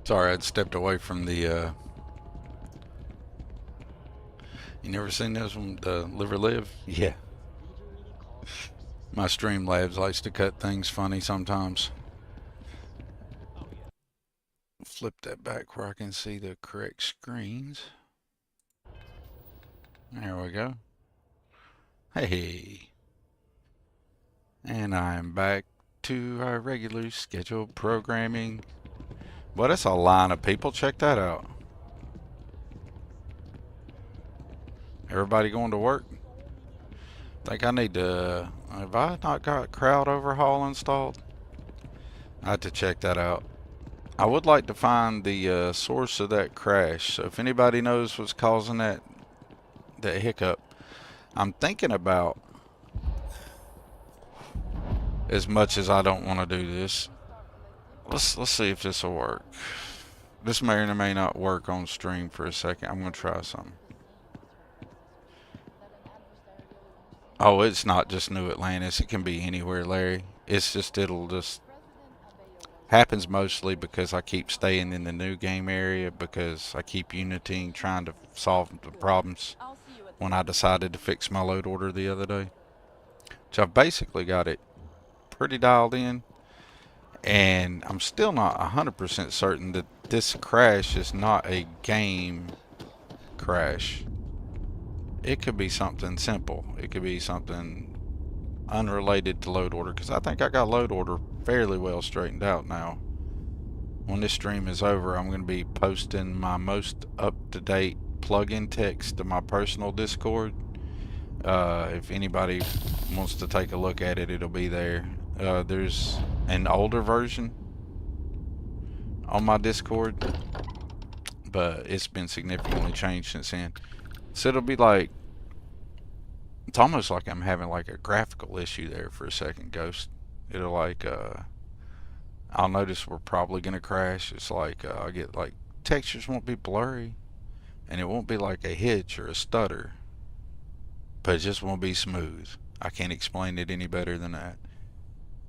Sorry, I'd stepped away from the, you never seen this one, the Live or Live? Yeah. My Streamlabs likes to cut things funny sometimes. Flip that back where I can see the correct screens. There we go. Hey. And I'm back to our regular scheduled programming. Well, that's a line of people. Check that out. Everybody going to work? Think I need to... Have I not got crowd overhaul installed? I have to check that out. I would like to find the source of that crash. So if anybody knows what's causing that hiccup, I'm thinking about, as much as I don't want to do this, let's see if this will work. This may or may not work on stream for a second. I'm going to try something. Oh, it's not just New Atlantis. It can be anywhere, Larry. It's just, it'll just... happens mostly because I keep staying in the new game area, because I keep unitying, trying to solve the problems when I decided to fix my load order the other day. So I've basically got it pretty dialed in. And I'm still not 100% certain that this crash is not a game crash. It could be something simple. It could be something unrelated to load order, because I think I got load order fairly well straightened out now. When this stream is over, I'm going to be posting my most up-to-date plugin text to my personal Discord. If anybody wants to take a look at it, it'll be there. There's an older version on my Discord, but it's been significantly changed since then. So it'll be like, it's almost like I'm having like a graphical issue there for a second, Ghost. It'll like, I'll notice we're probably gonna crash. It's like, I'll get like, textures won't be blurry, and it won't be like a hitch or a stutter, but it just won't be smooth. I can't explain it any better than that.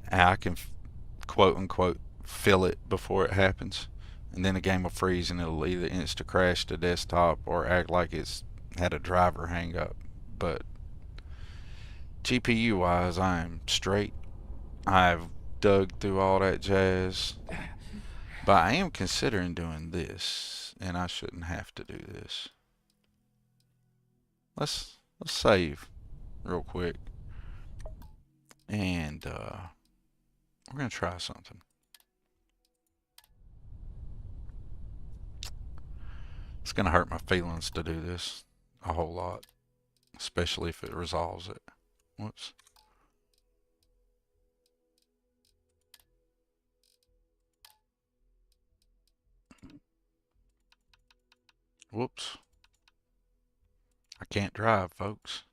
And I can, quote unquote, feel it before it happens, and then the game will freeze and it'll either insta crash the desktop or act like it's had a driver hang up. But GPU wise, I am straight. I've dug through all that jazz, but I am considering doing this, and I shouldn't have to do this. Let's save real quick, and we're gonna try something. It's gonna hurt my feelings to do this a whole lot, especially if it resolves it. Whoops. Whoops. I can't drive, folks.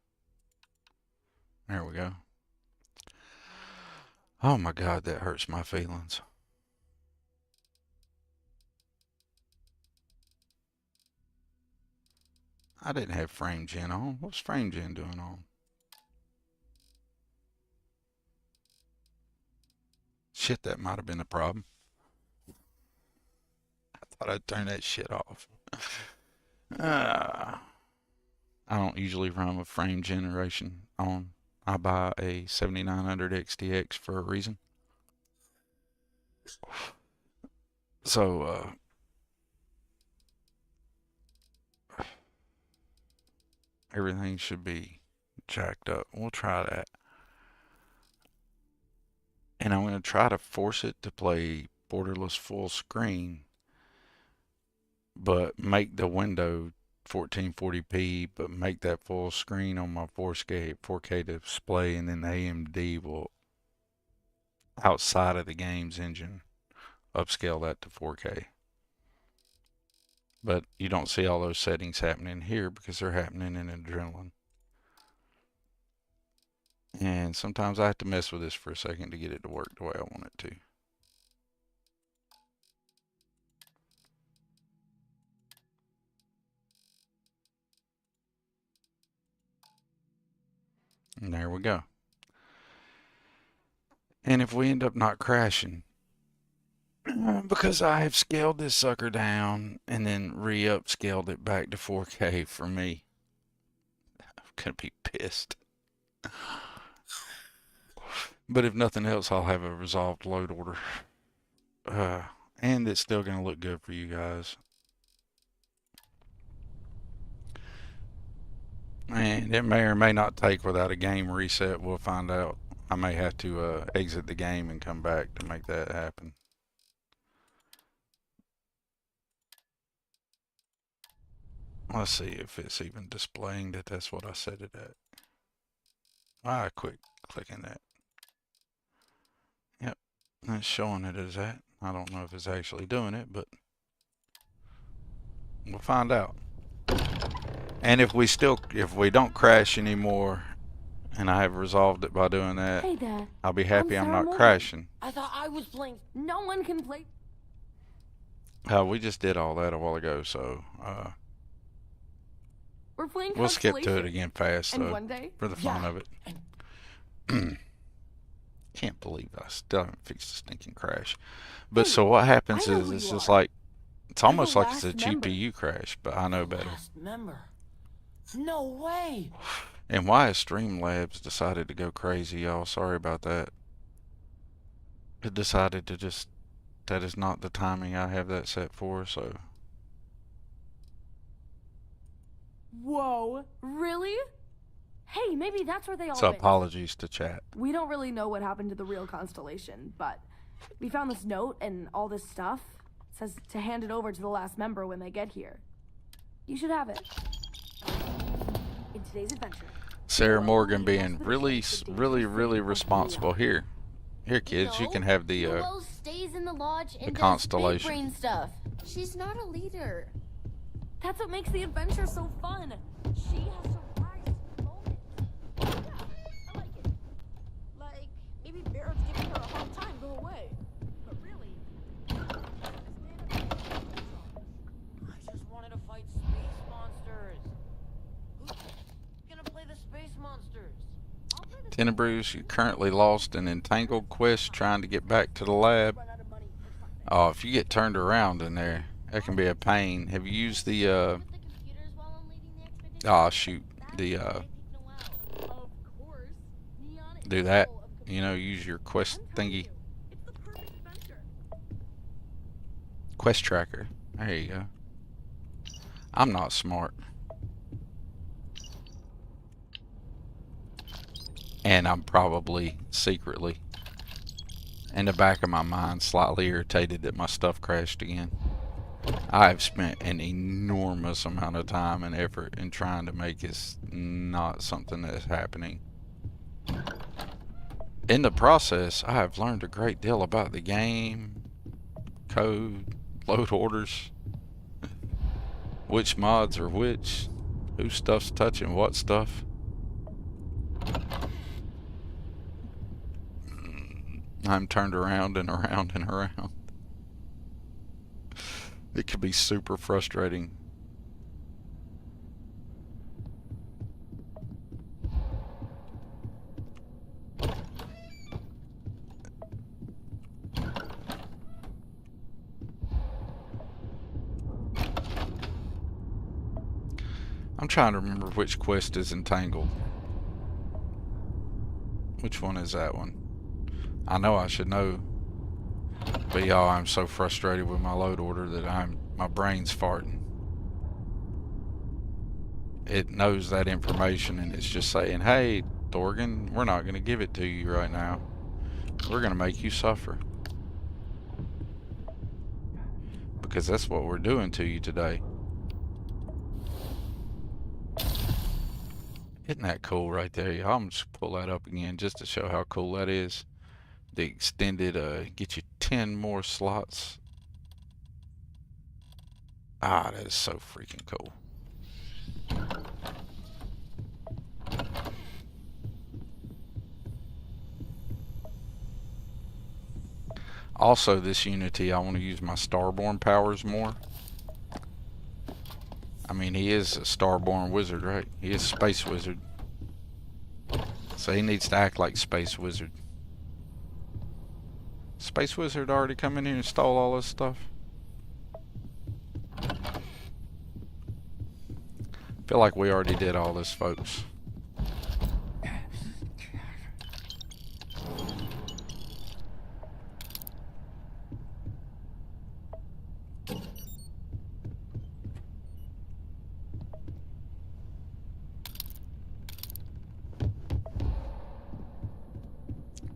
There we go. Oh my God, that hurts my feelings. I didn't have frame gen on. What's frame gen doing on? Shit, that might have been a problem. I thought I'd turn that shit off. I don't usually run with frame generation on. I buy a 7900 XTX for a reason. So, everything should be jacked up. We'll try that. And I'm going to try to force it to play borderless full screen, but make the window 1440p, but make that full screen on my 4K display, and then AMD will, outside of the game's engine, upscale that to 4K. But you don't see all those settings happening here because they're happening in Adrenaline. And sometimes I have to mess with this for a second to get it to work the way I want it to. And there we go. And if we end up not crashing, because I have scaled this sucker down and then re-upscaled it back to 4K for me, I'm gonna be pissed. But if nothing else, I'll have a resolved load order. And it's still gonna look good for you guys. And it may or may not take without a game reset. We'll find out. I may have to exit the game and come back to make that happen. Let's see if it's even displaying that that's what I set it at. I quit clicking that. Yep, it's showing it as that. I don't know if it's actually doing it, but we'll find out. And if we don't crash anymore, and I have resolved it by doing that, Hey, Dad. I'll be happy I'm not Morgan. crashing. I thought I was playing. No one can play. We just did all that a while ago, so We're playing we'll skip to it Constellation. again fast, And though, one day, for the fun of it. Can't believe I still haven't fixed the stinking crash. But so what happens I know is who it's you just are. like, it's almost You're the like it's a last member. GPU crash, but I know better. Last member. No way. And why has Streamlabs decided to go crazy, y'all? Sorry about that. It decided to just, that is not the timing I have that set for, so. Whoa, really? Hey, maybe that's where they all So went. apologies to chat. We don't really know what happened to the real Constellation, but we found this note and all this stuff. It says to hand it over to the last member when they get here. You should have it. In today's adventure, Sarah Morgan being really responsible here. Here, kids, you No, can have the Noelle stays in the lodge and does big constellation. brain stuff. She's not a leader. That's what makes the adventure so fun. She has to rise to the moment. Yeah, I like it. Like, maybe Barrett's giving her a hard time the whole way. But really, I just wanted to fight space monsters. Who's gonna play the space monsters? Tenebrews, you're currently lost in entangled quest trying to get back to the lab. Oh, if you get turned around in there, that can be a pain. Have you used the oh shoot, the do that, you know, use your quest thingy, quest tracker. There you go. I'm not smart, and I'm probably secretly in the back of my mind slightly irritated that my stuff crashed again. I have spent an enormous amount of time and effort in trying to make this not something that's happening. In the process, I have learned a great deal about the game, code, load orders, which mods are which, whose stuff's touching what stuff. I'm turned around and around and around. It can be super frustrating. I'm trying to remember which quest is entangled. Which one is that one? I know I should know. But y'all, I'm so frustrated with my load order that my brain's farting. It knows that information and it's just saying, hey, Thorgan, we're not going to give it to you right now. We're going to make you suffer. Because that's what we're doing to you today. Isn't that cool right there, y'all? I'm just pull that up again just to show how cool that is. The extended, get you 10 more slots. Ah, that is so freaking cool. Also, this Unity, I want to use my Starborn powers more. I mean, he is a Starborn wizard, right? He is a space wizard. So he needs to act like Space Wizard. Space Wizard already come in here and stole all this stuff? Feel like we already did all this, folks.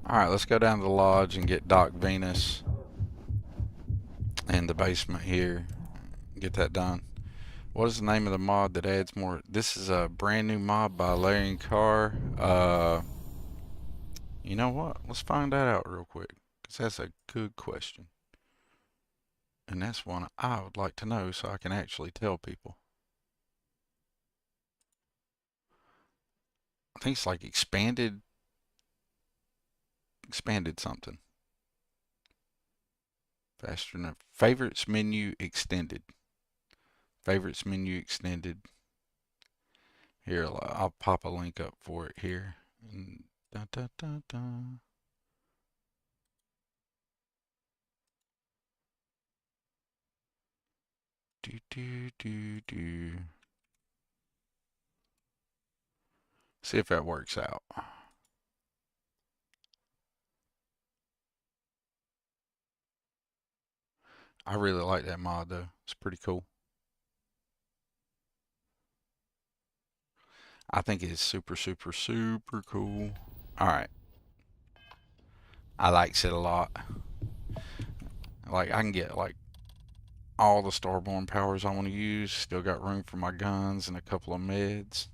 Alright, let's go down to the lodge and get Doc Venus in the basement here. Get that done. What is the name of the mod that adds more? This is a brand new mod by Larry Carr. You know what? Let's find that out real quick, because that's a good question. And that's one I would like to know so I can actually tell people. I think it's like expanded something. Faster than favorites menu extended. Favorites menu extended. Here, I'll pop a link up for it here. Da, da, da, da. Do, do, do, do. See if that works out. I really like that mod though. It's pretty cool. I think it's super, super, super cool. Alright. I likes it a lot. Like, I can get like all the Starborn powers I want to use. Still got room for my guns and a couple of meds.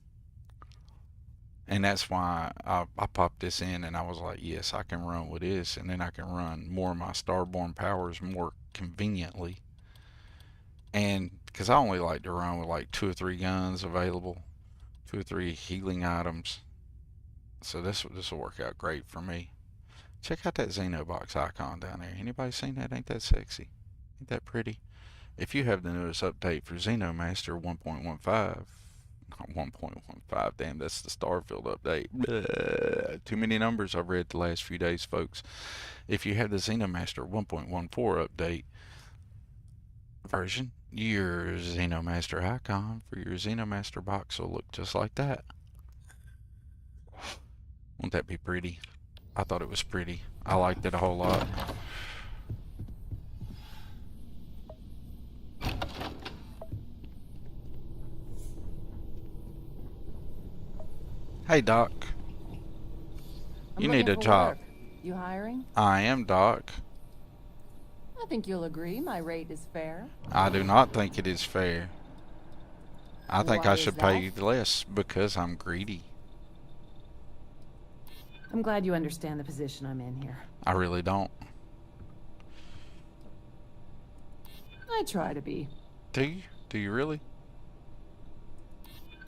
And that's why I popped this in and I was like, yes, I can run with this, and then I can run more of my Starborn powers more conveniently. And because I only like to run with like 2 or 3 guns available, 2 or 3 healing items. So this will work out great for me. Check out that Xenobox icon down there. Anybody seen that? Ain't that sexy? Ain't that pretty? If you have the newest update for Xenomaster 1.15, 1.15, damn, that's the Starfield update. Blah, too many numbers I've read the last few days, folks. If you have the Xenomaster 1.14 update version, your Xenomaster icon for your Xenomaster box will look just like that. Won't that be pretty? I thought it was pretty. I liked it a whole lot. Hey, Doc. You need a job. You hiring? I am, Doc. I think you'll agree my rate is fair. I do not think it is fair. I think Why I is should that? pay you less because I'm greedy. I'm glad you understand the position I'm in here. I really don't. I try to be. Do you? Do you really?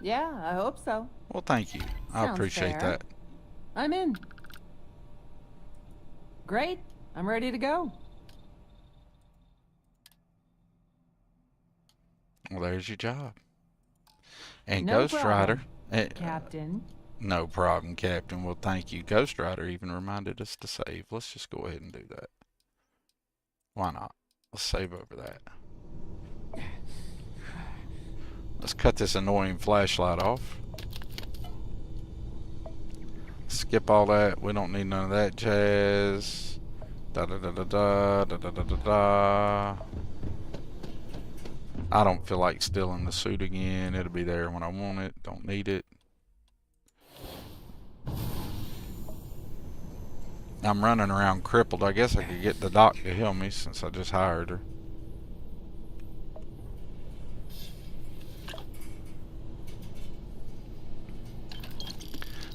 Yeah, I hope so. Well, thank you. I Sounds appreciate fair. that. I'm in. Great. I'm ready to go. Well, there's your job. And No Ghost Rider. problem, Captain. No problem, Captain. Well, thank you. Ghost Rider even reminded us to save. Let's just go ahead and do that. Why not? Let's save over that. Let's cut this annoying flashlight off. Skip all that. We don't need none of that jazz. Da da da da da da da da da da. I don't feel like stealing the suit again. It'll be there when I want it. Don't need it. I'm running around crippled. I guess I could get the doc to heal me since I just hired her.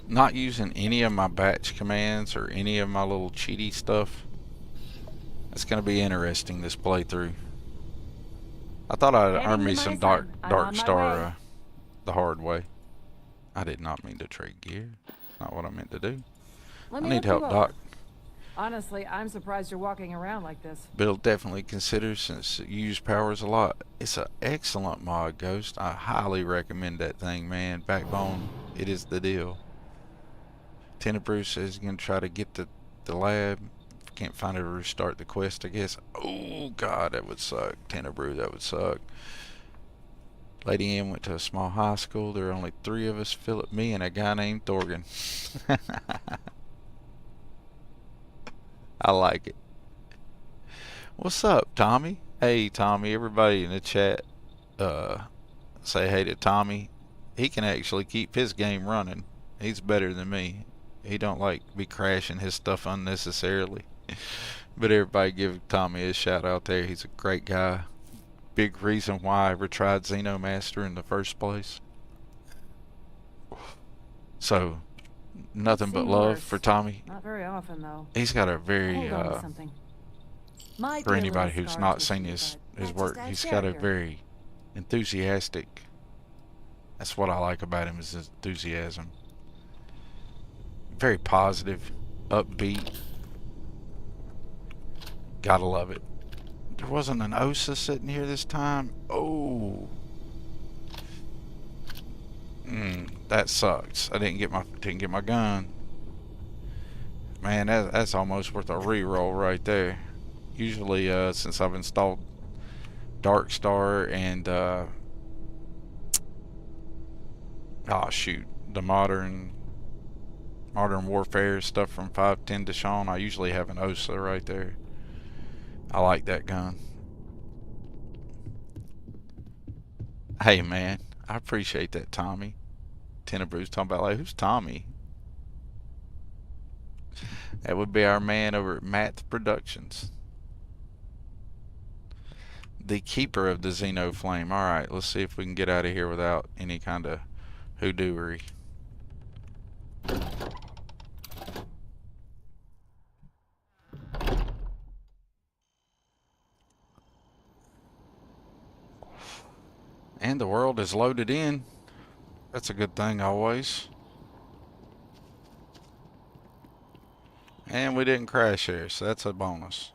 Not using any of my batch commands or any of my little cheaty stuff. It's going to be interesting, this playthrough. I thought I'd earn me some Dark Star the hard way. I did not mean to trade gear. Not what I meant to do. I need help, Doc. Honestly, I'm surprised you're walking around like this. Bill definitely considers, since you use powers a lot. It's an excellent mod, Ghost. I highly recommend that thing, man. Backbone, it is the deal. Tenebrew says he's going to try to get the lab. If can't find it, to restart the quest, I guess. Oh, God, that would suck. Tenebrew, that would suck. Lady M went to a small high school. There are only 3 of us, Philip, me, and a guy named Thorgan. I like it. What's up, Tommy? Hey, Tommy. Everybody in the chat, say hey to Tommy. He can actually keep his game running. He's better than me. He don't like be crashing his stuff unnecessarily. But everybody give Tommy a shout out there. He's a great guy. Big reason why I ever tried Xenomaster in the first place. So, nothing but love for Tommy. Not very often, though. He's got a very Hold on to something. for anybody who's not seen his work, he's got a very enthusiastic. That's what I like about him, is his enthusiasm. Very positive, upbeat. Gotta love it. There wasn't an OSA sitting here this time. Oh, that sucks. I didn't get my gun. Man, that's almost worth a reroll right there. Usually, since I've installed Dark Star and oh shoot, the modern warfare stuff from 510 Deshawn, I usually have an OSA right there. I like that gun. Hey man, I appreciate that, Tommy. Tenebrew's talking about, like, who's Tommy? That would be our man over at Math Productions. The keeper of the Xeno Flame. Alright, let's see if we can get out of here without any kind of hoodooery. And the world is loaded in. That's a good thing always. And we didn't crash here, so that's a bonus.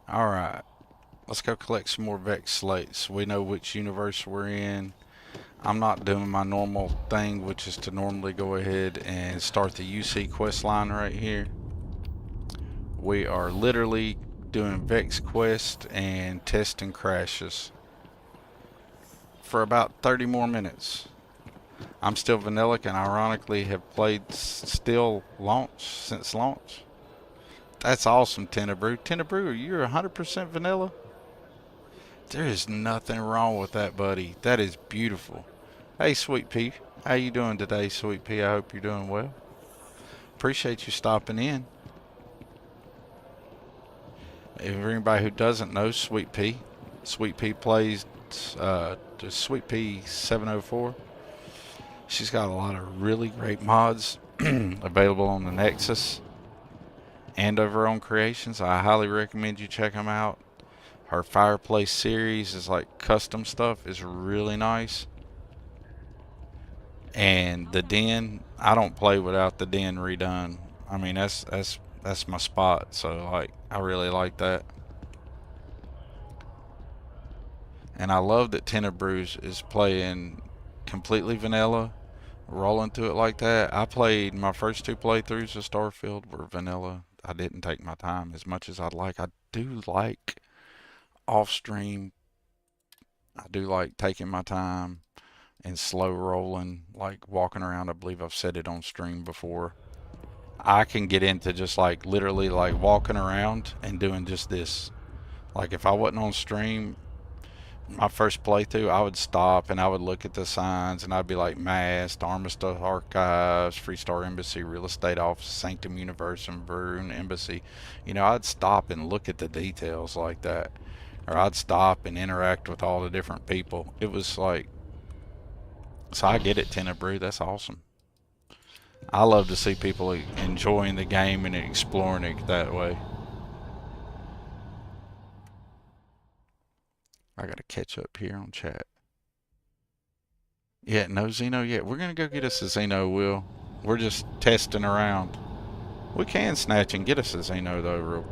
Alright. Let's go collect some more Vex slates. We know which universe we're in. I'm not doing my normal thing, which is to normally go ahead and start the UC quest line right here. We are literally doing Vex quest and testing crashes for about 30 more minutes. I'm still vanilla and ironically have played since launch. That's awesome, Tenebrew. Tenebrew, you're 100% vanilla? There is nothing wrong with that, buddy. That is beautiful. Hey, Sweet Pea. How you doing today, Sweet Pea? I hope you're doing well. Appreciate you stopping in. If anybody who doesn't know Sweet Pea plays Sweet Pea 704. She's got a lot of really great mods available on the Nexus and of her own creations. I highly recommend you check them out. Her Fireplace series is like custom stuff, is really nice. And the Den, I don't play without the Den redone. I mean, that's my spot. So like, I really like that. And I love that Tenebrews is playing completely vanilla, rolling through it like that. I played my first 2 playthroughs of Starfield were vanilla. I didn't take my time as much as I'd like. I do like off stream. I do like taking my time and slow rolling, like walking around. I believe I've said it on stream before. I can get into just like literally like walking around and doing just this. Like if I wasn't on stream, my first playthrough, I would stop and I would look at the signs and I'd be like Mast, Armistice Archives, Freestar Embassy, Real Estate Office, Sanctum Universum, Varun Embassy. You know, I'd stop and look at the details like that. Or I'd stop and interact with all the different people. It was like, so I get it, Tenebrew. That's awesome. I love to see people enjoying the game and exploring it that way. I gotta catch up here on chat. Yeah, no Xeno yet. We're gonna go get us a Xeno, Will. We're just testing around. We can snatch and get us a Xeno though.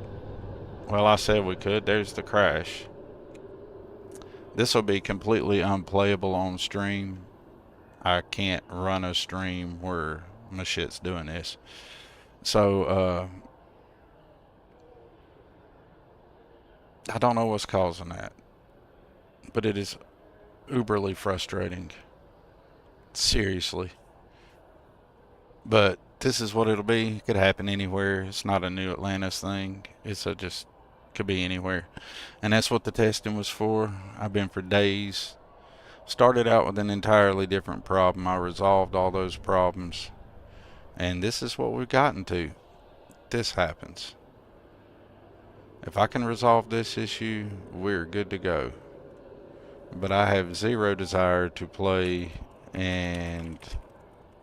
Well, I said we could. There's the crash. This will be completely unplayable on stream. I can't run a stream where my shit's doing this. So, I don't know what's causing that. But it is uberly frustrating. Seriously. But this is what it'll be. It could happen anywhere. It's not a New Atlantis thing. It's just could be anywhere. And that's what the testing was for. I've been for days. Started out with an entirely different problem. I resolved all those problems. And this is what we've gotten to. This happens. If I can resolve this issue, we're good to go. But I have zero desire to play and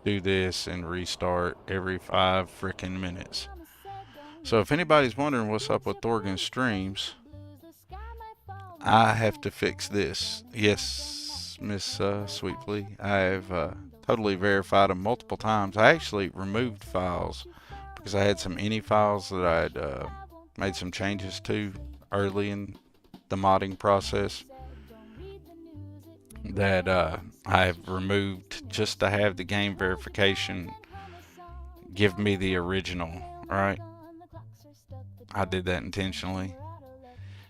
do this and restart every 5 freaking minutes. So if anybody's wondering what's up with Thorgan streams, I have to fix this. Yes, Miss Sweetly, I have totally verified them multiple times. I actually removed files because I had some ini files that I had made some changes to early in the modding process that I have removed just to have the game verification give me the original, right? I did that intentionally.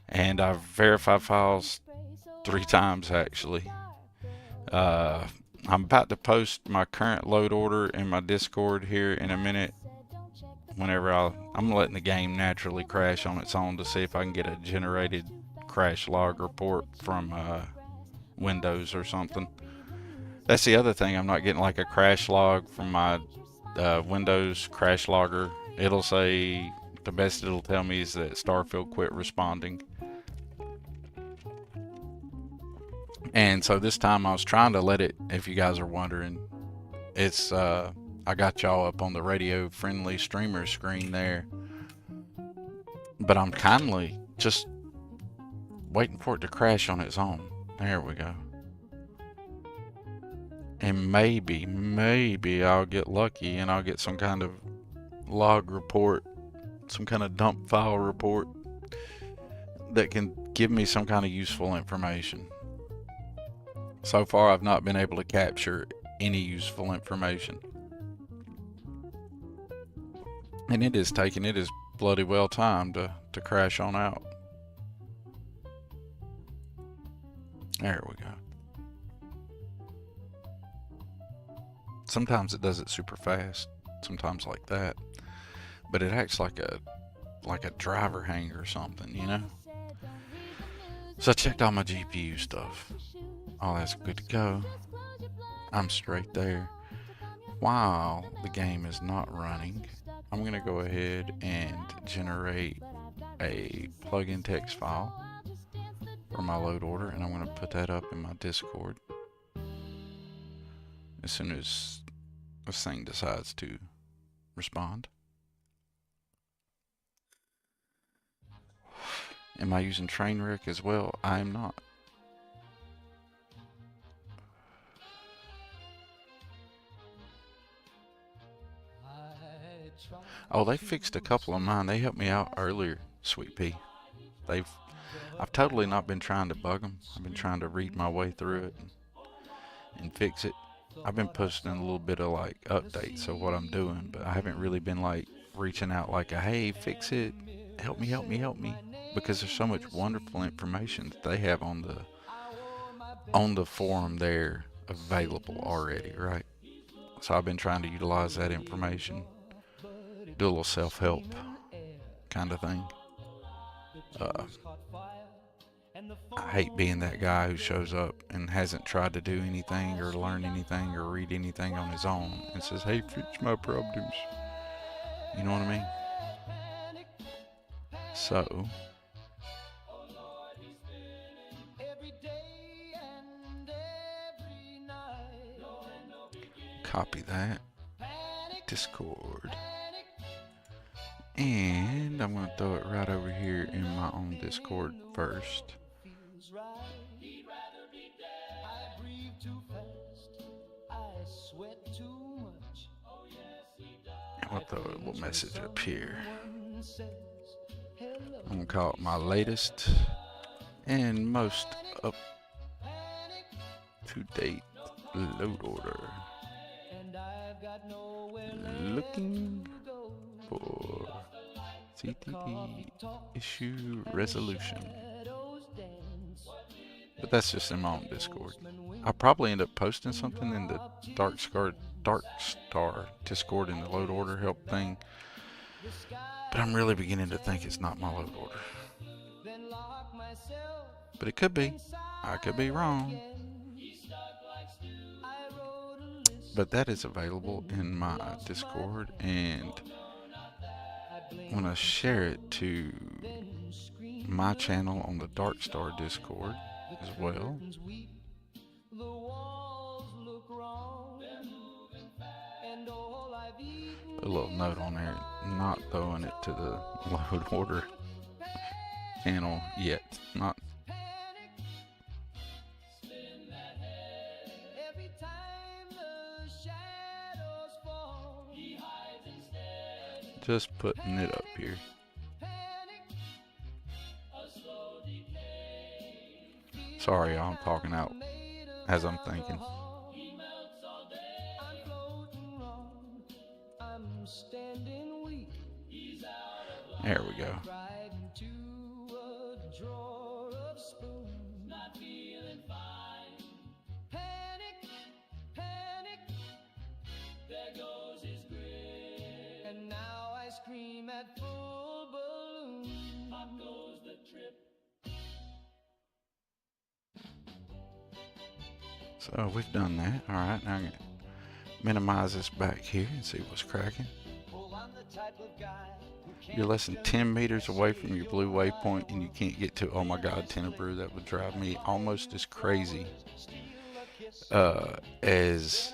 And I've verified files 3 times actually. I'm about to post my current load order in my Discord here in a minute. Whenever I'm letting the game naturally crash on its own to see if I can get a generated crash log report from Windows or something. That's the other thing. I'm not getting like a crash log from my Windows crash logger. It'll say, the best it'll tell me is that Starfield quit responding. And so this time I was trying to let it, if you guys are wondering, it's I got y'all up on the radio friendly streamer screen there, but I'm kindly just waiting for it to crash on its own. There we go. And maybe I'll get lucky and I'll get some kind of log report, some kind of dump file report that can give me some kind of useful information. So far, I've not been able to capture any useful information. And it is bloody well timed to crash on out. There we go. Sometimes it does it super fast, sometimes like that. But it acts like a driver hanger or something, you know? So I checked all my GPU stuff. All that's good to go. I'm straight there. While the game is not running, I'm going to go ahead and generate a plugin text file for my load order, and I'm going to put that up in my Discord as soon as this thing decides to respond. Am I using Trainwreck as well? I am not. Oh, they fixed a couple of mine. They helped me out earlier, Sweet Pea. I've totally not been trying to bug them. I've been trying to read my way through it and fix it. I've been posting a little bit of like updates of what I'm doing, but I haven't really been like reaching out like, hey, fix it, help me, because there's so much wonderful information that they have on the forum there available already, right? So I've been trying to utilize that information, do a little self-help kind of thing. I hate being that guy who shows up and hasn't tried to do anything or learn anything or read anything on his own and says, hey, fix my problems. You know what I mean? So copy that, Discord, and I'm going to throw it right over here in my own Discord first. I'll throw a little message up here. I'm going to call it my latest and most up-to-date load order. Looking for CTD issue resolution. But that's just in my own Discord. I'll probably end up posting something in the Dark Star Discord in the load order help thing. But I'm really beginning to think it's not my load order. But it could be. I could be wrong. But that is available in my Discord, and when I share it to my channel on the Dark Star Discord as well. A little note on there, not throwing it to the load order channel yet. Not. Just putting it up here. Sorry, I'm talking out as I'm thinking. There we go. At full balloon. Pop goes the trip. So we've done that. Alright, now I'm going to minimize this back here and see what's cracking. You're less than 10 meters away from your blue waypoint and you can't get to, oh my god, Tenebrew, that would drive me almost as crazy as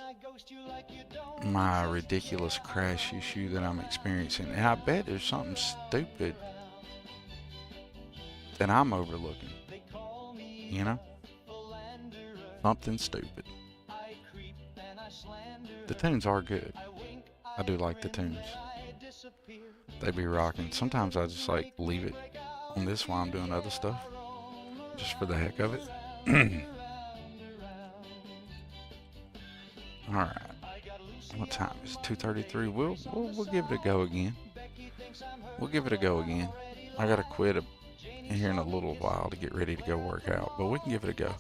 my ridiculous crash issue that I'm experiencing. And I bet there's something stupid that I'm overlooking. you know? Something stupid. The tunes are good. I do like the tunes. They be rocking. Sometimes I just like leave it on this while I'm doing other stuff, just for the heck of it. All right. What time is it? 2:33. We'll give it a go again. We'll give it a go again. I gotta quit here in a little while to get ready to go work out, but we can give it a go.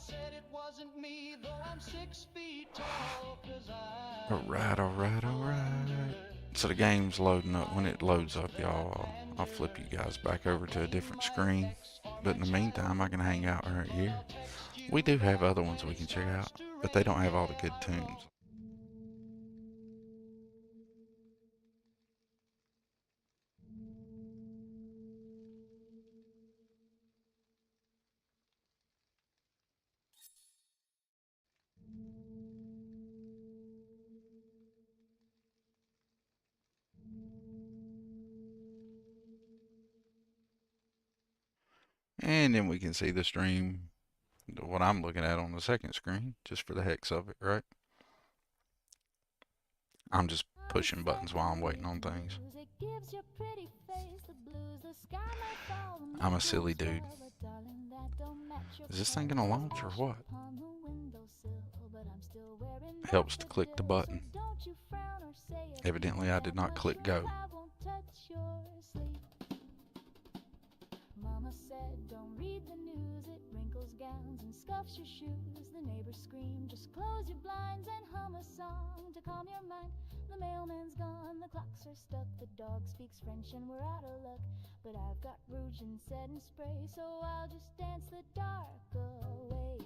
All right. So the game's loading up. When it loads up, y'all, I'll flip you guys back over to a different screen. But in the meantime, I can hang out right here. We do have other ones we can check out, but they don't have all the good tunes. And then we can see the stream, what I'm looking at on the second screen, just for the heck of it, right? I'm just pushing buttons while I'm waiting on things. I'm a silly dude. Is this thing gonna launch or what? Helps to click the button. Evidently I did not click go. Mama said, don't read the news, it wrinkles gowns and scuffs your shoes. The neighbors scream, just close your blinds and hum a song to calm your mind. The mailman's gone, the clocks are stuck, the dog speaks French and we're out of luck. But I've got rouge and setting spray, so I'll just dance the dark away.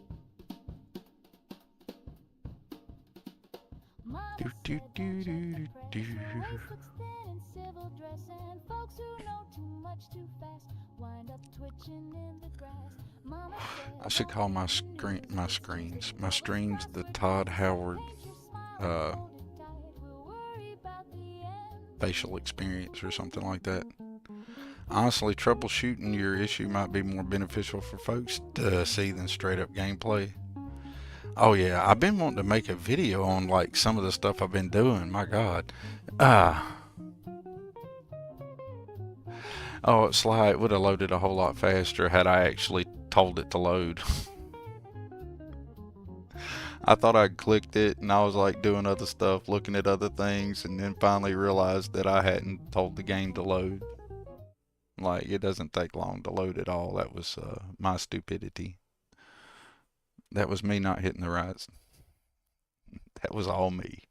Mama said, don't check the press, her waist looks thin in civil dress, and folks who know too much too fast wind up twitching in the grass. Mama said, I should call my streams the Todd Howard facial experience or something like that. Honestly, troubleshooting your issue might be more beneficial for folks to see than straight up gameplay. Oh yeah, I've been wanting to make a video on like some of the stuff I've been doing. My God. Oh, it's like it would have loaded a whole lot faster had I actually told it to load. I thought I clicked it and I was like doing other stuff, looking at other things, and then finally realized that I hadn't told the game to load. Like, it doesn't take long to load at all. That was my stupidity. That was me not hitting the right. That was all me.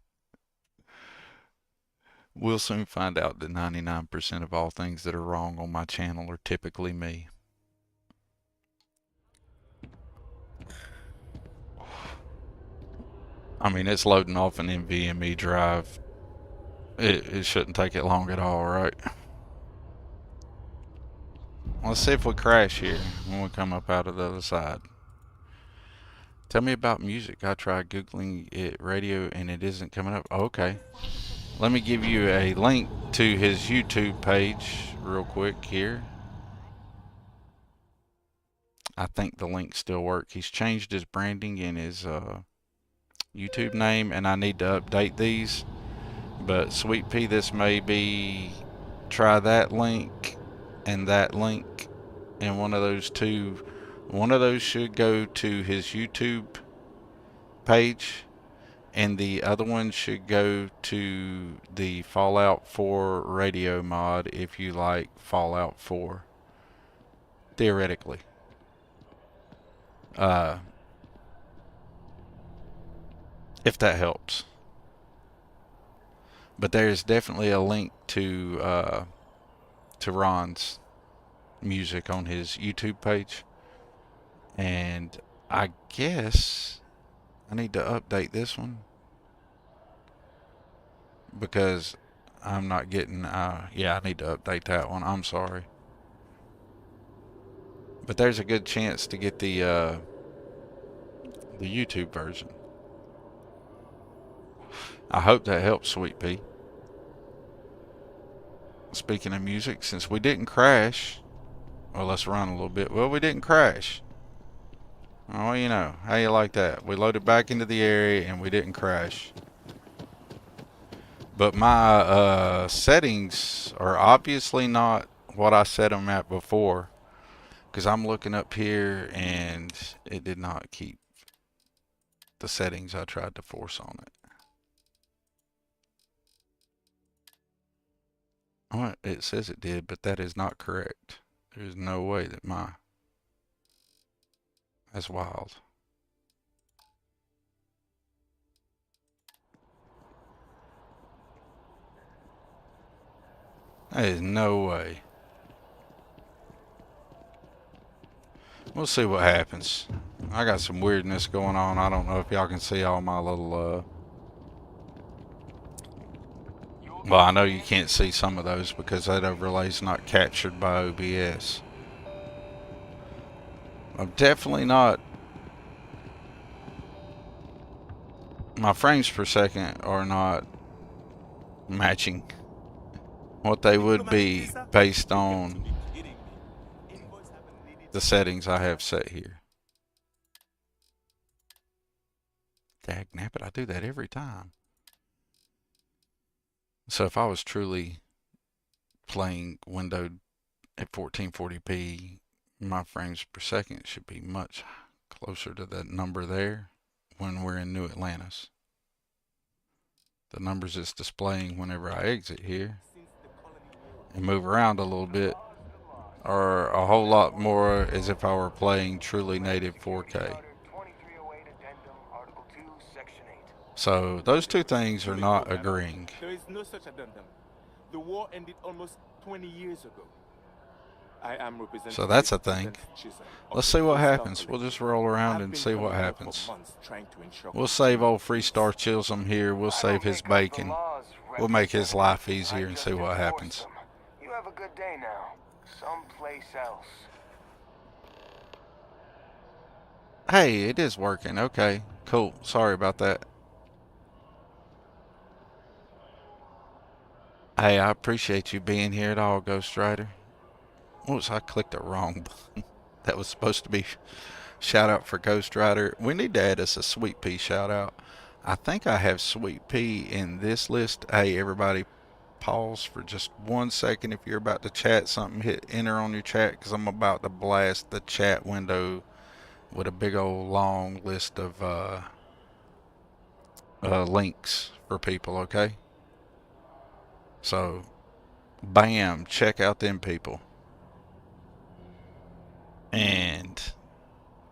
We'll soon find out that 99% of all things that are wrong on my channel are typically me. I mean, it's loading off an NVMe drive. It shouldn't take it long at all, right? Let's see if we crash here when we come up out of the other side. Tell me about music. I tried Googling it radio and it isn't coming up. Oh, okay. Let me give you a link to his YouTube page real quick here. I think the links still work. He's changed his branding and his YouTube name, and I need to update these. But Sweet Pea, this may be, try that link and that link, and one of those two. One of those should go to his YouTube page, and the other one should go to the Fallout 4 radio mod if you like Fallout 4. Theoretically. If that helps. But there's definitely a link to Ron's music on his YouTube page. And I guess I need to update this one because I'm not getting, yeah, I need to update that one. I'm sorry. But there's a good chance to get the YouTube version. I hope that helps, Sweet Pea. Speaking of music, since we didn't crash, well, let's run a little bit. Well, we didn't crash. Oh, you know, how you like that? We loaded back into the area and we didn't crash. But my settings are obviously not what I set them at before. Because I'm looking up here and it did not keep the settings I tried to force on it. Oh, it says it did, but that is not correct. There's no way that my... That's wild. There is no way. We'll see what happens. I got some weirdness going on. I don't know if y'all can see all my little, well, I know you can't see some of those because that overlay's not captured by OBS. I'm definitely not... My frames per second are not matching what they would be based on the settings I have set here. Dagnabbit, I do that every time. So if I was truly playing windowed at 1440p, my frames per second should be much closer to that number there when we're in New Atlantis. The numbers it's displaying whenever I exit here and move around a little bit are a whole lot more as if I were playing truly native 4K. So those two things are not agreeing. There is no such addendum. The war ended almost 20 years ago. I am representing... So that's a thing. Let's see what happens. We'll just roll around and see what happens. We'll save old Freestar Chisholm here. We'll save his bacon. We'll make his life easier and see what happens. You have a good day now. Someplace else. Hey, it is working. Okay, cool. Sorry about that. Hey, I appreciate you being here at all, Ghost Rider. Oops, I clicked the wrong button. That was supposed to be shout out for Ghost Rider. We need to add us a Sweet Pea shout out. I think I have Sweet Pea in this list. Hey, everybody, pause for just 1 second. If you're about to chat something, hit enter on your chat because I'm about to blast the chat window with a big old long list of links for people, okay? So, bam, check out them people. And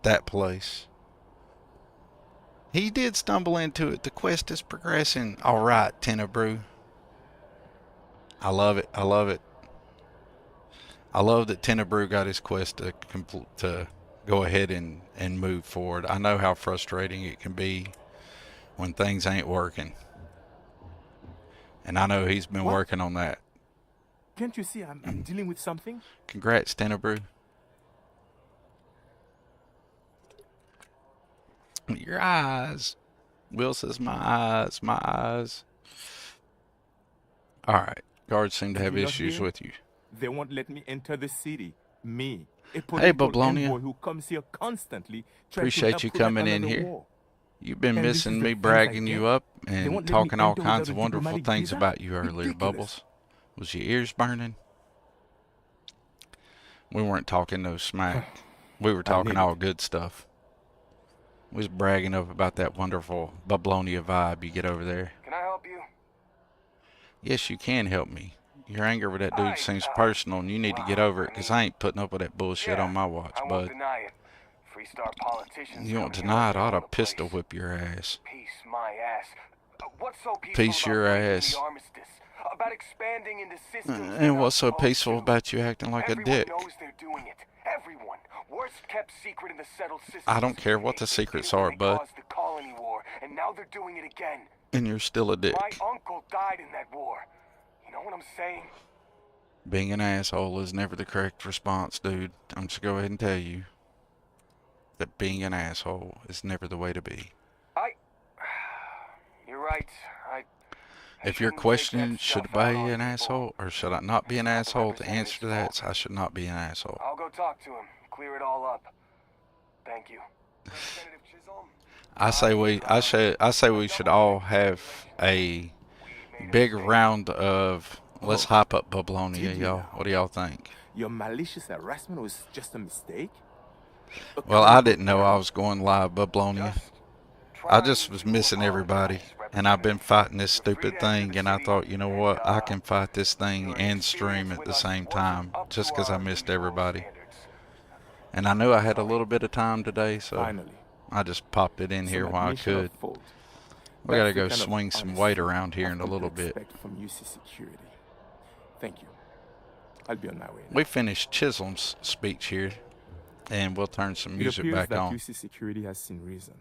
that place. He did stumble into it. The quest is progressing. All right, Tenebrew. I love it. I love it. I love that Tenebrew got his quest to go ahead and move forward. I know how frustrating it can be when things ain't working. And I know he's been working on that. Can't you see I'm dealing with something? Congrats, Tenebrew. Your eyes. Will says my eyes, my eyes. Alright. Guards seem to have issues with you. They won't let me enter the city. Me. A Hey, Bablonia. envoy who comes here constantly Appreciate you coming in here. You've been missing me bragging you up and talking all kinds of wonderful things about you earlier, Bubbles. Was your ears burning? We weren't talking no smack. We were talking all good stuff. We was bragging up about that wonderful Bablonia vibe you get over there. Can I help you? Yes, you can help me. Your anger with that dude seems personal, and you need to get over it, because I ain't putting up with that bullshit on my watch, I bud. won't deny it. Freestar politicians. You won't deny it, I ought to pistol whip your ass. Peace my ass. What's so peaceful Peace your about breaking ass. the armistice? About expanding into systems And what's so peaceful about you acting like a dick? Everyone knows they're doing it. Everyone. Worst kept secret in the settled system. I don't care what the secrets are, bud. Caused the colony war, and now they're doing it again. And you're still a dick. My uncle died in that war. You know what I'm saying? Being an asshole is never the correct response, dude. I'm just going to go ahead and tell you that being an asshole is never the way to be. You're right. If you're questioning, should I be an asshole or should I not be an asshole, the answer to that is I should not be an asshole. I'll go talk to him. Clear it all up. Thank you. I say we should all have a big round of let's hype up Bablonia, y'all. What do y'all think? Your malicious harassment was just a mistake? Well, I didn't know I was going live, Bablonia. I just was missing everybody, and I've been fighting this stupid thing, and I thought, you know what, I can fight this thing and stream at the same time, just because I missed everybody. And I knew I had a little bit of time today, so I just popped it in here while I could. We gotta go swing some weight around here in a little bit. From UC Security. Thank you. I'll be on my way. We finished Chisholm's speech here, and we'll turn some music back on. UC Security has seen reason.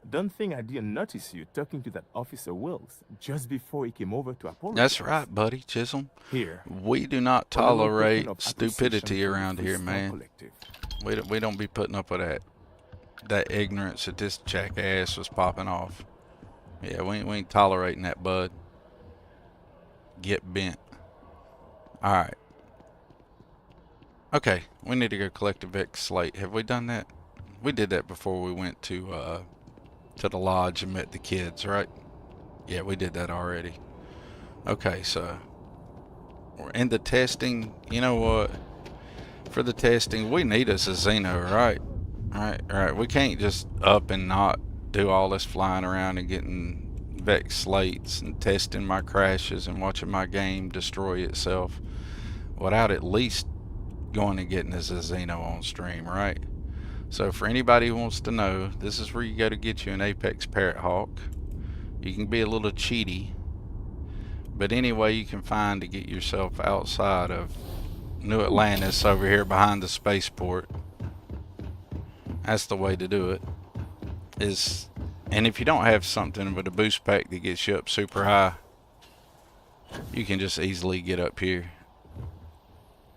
Don't think I didn't notice you talking to that Officer Wills just before he came over to apologize. That's right, buddy, Chisholm. Here. We do not tolerate stupidity around here, man. We don't be putting up with that ignorance that this jackass was popping off. Yeah, we ain't tolerating that, bud. Get bent. Alright. Okay, we need to go collect a Vex slate. Have we done that? We did that before we went to the lodge and met the kids, right? Yeah, we did that already. Okay, so we're in the testing. You know what? For the testing, we need us a Xeno, right? Alright. We can't just up and not do all this flying around and getting Vex slates and testing my crashes and watching my game destroy itself without at least going and getting us a Xeno on stream, right? So for anybody who wants to know, this is where you go to get you an Apex Parrot Hawk. You can be a little cheaty, but any way you can find to get yourself outside of New Atlantis over here behind the spaceport, that's the way to do it. And if you don't have something with a boost pack that gets you up super high, you can just easily get up here.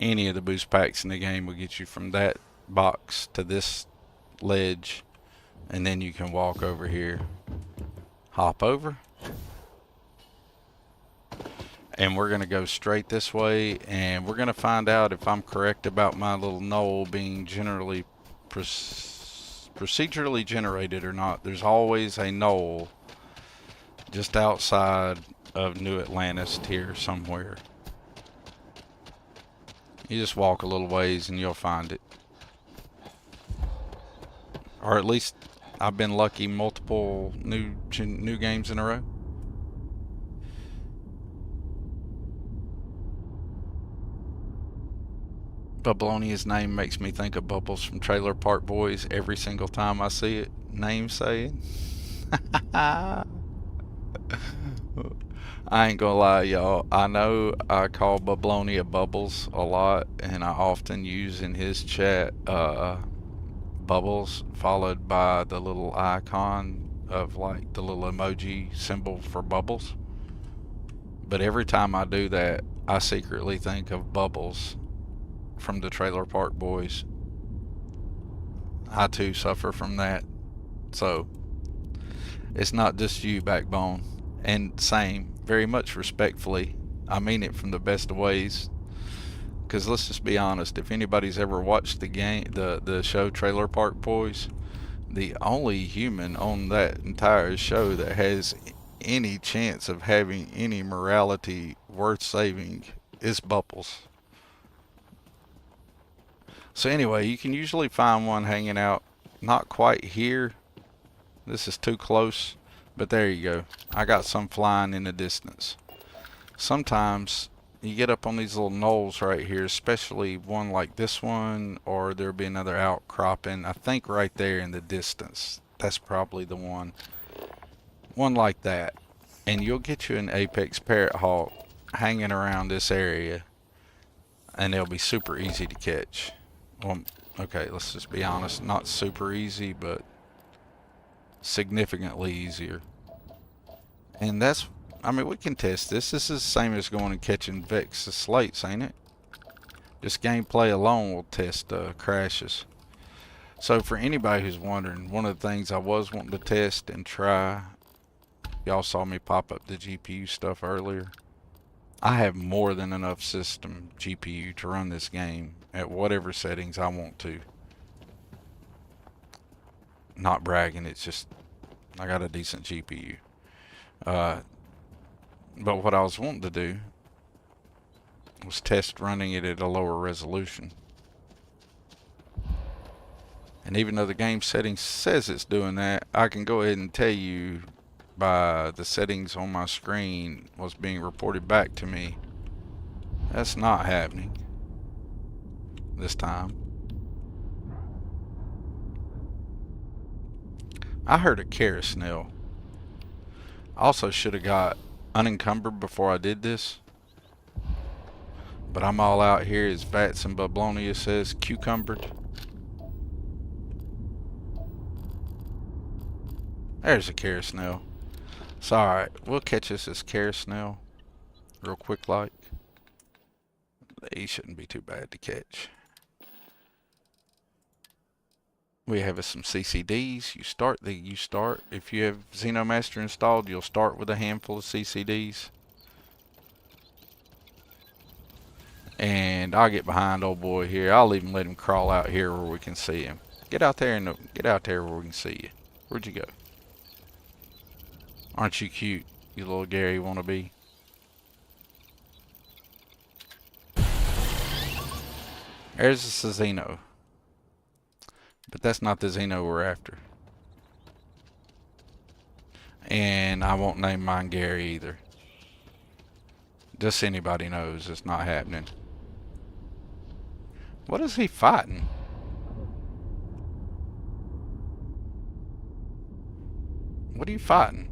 Any of the boost packs in the game will get you from that box to this ledge, and then you can walk over here, hop over, and we're gonna go straight this way, and we're gonna find out if I'm correct about my little knoll being generally procedurally generated or not. There's always a knoll just outside of New Atlantis here somewhere. You just walk a little ways and you'll find it. Or at least I've been lucky multiple new games in a row. Bablonia's name makes me think of Bubbles from Trailer Park Boys every single time I see it. Name saying. I ain't gonna lie, y'all. I know I call Bablonia Bubbles a lot, and I often use in his chat Bubbles followed by the little icon of like the little emoji symbol for Bubbles. But every time I do that, I secretly think of Bubbles from the Trailer Park Boys. I too suffer from that. So it's not just you, Backbone. And same, very much respectfully, I mean it from the best of ways. Because let's just be honest, if anybody's ever watched the show Trailer Park Boys, the only human on that entire show that has any chance of having any morality worth saving is Bubbles. So anyway, you can usually find one hanging out not quite here. This is too close, but there you go. I got some flying in the distance. Sometimes you get up on these little knolls right here, especially one like this one, or there'll be another outcropping. I think right there in the distance, that's probably the one. One like that. And you'll get you an Apex Parrot Hawk hanging around this area, and they'll be super easy to catch. Well, okay, let's just be honest, not super easy, but significantly easier. And that's, I mean, we can test this. This is the same as going and catching Vex slates, ain't it? Just gameplay alone will test crashes. So for anybody who's wondering, one of the things I was wanting to test and try, y'all saw me pop up the GPU stuff earlier. I have more than enough system GPU to run this game at whatever settings I want to. Not bragging, it's just I got a decent GPU. But what I was wanting to do was test running it at a lower resolution. And even though the game settings says it's doing that, I can go ahead and tell you by the settings on my screen what's being reported back to me. That's not happening this time. I heard a carousel. I also should have got unencumbered before I did this. But I'm all out here, as Vats and Bablonia says, cucumbered. There's a carousel. It's alright, we'll catch us this carousel real quick like. They shouldn't be too bad to catch. We have some CCDs. You start. If you have Xenomaster installed, you'll start with a handful of CCDs. And I'll get behind old boy here. I'll even let him crawl out here where we can see him. Get out there where we can see you. Where'd you go? Aren't you cute, you little Gary wannabe? There's the Xeno. But that's not the Xeno we're after. And I won't name mine Gary either. Just so anybody knows it's not happening. What is he fighting? What are you fighting?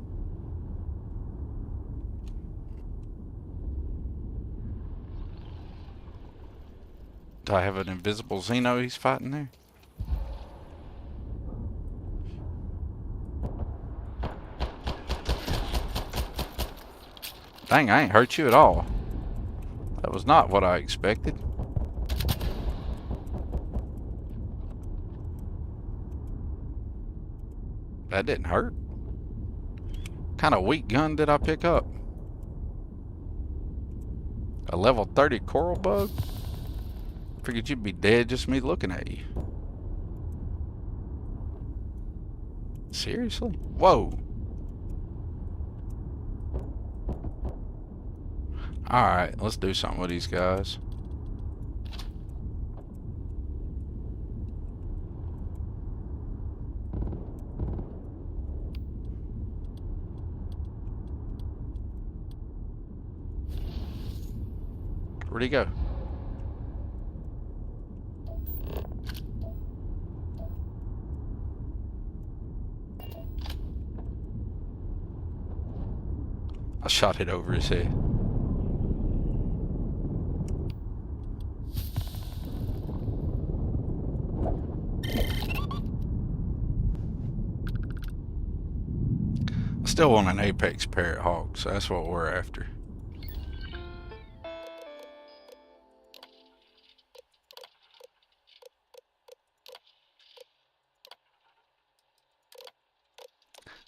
Do I have an invisible Xeno he's fighting there? Dang, I ain't hurt you at all. That was not what I expected. That didn't hurt. What kind of weak gun did I pick up? A level 30 coral bug? Figured you'd be dead just me looking at you. Seriously? Whoa. Alright, let's do something with these guys. Where'd he go? I shot it over his head. I still want an Apex Parrot Hawk, so that's what we're after.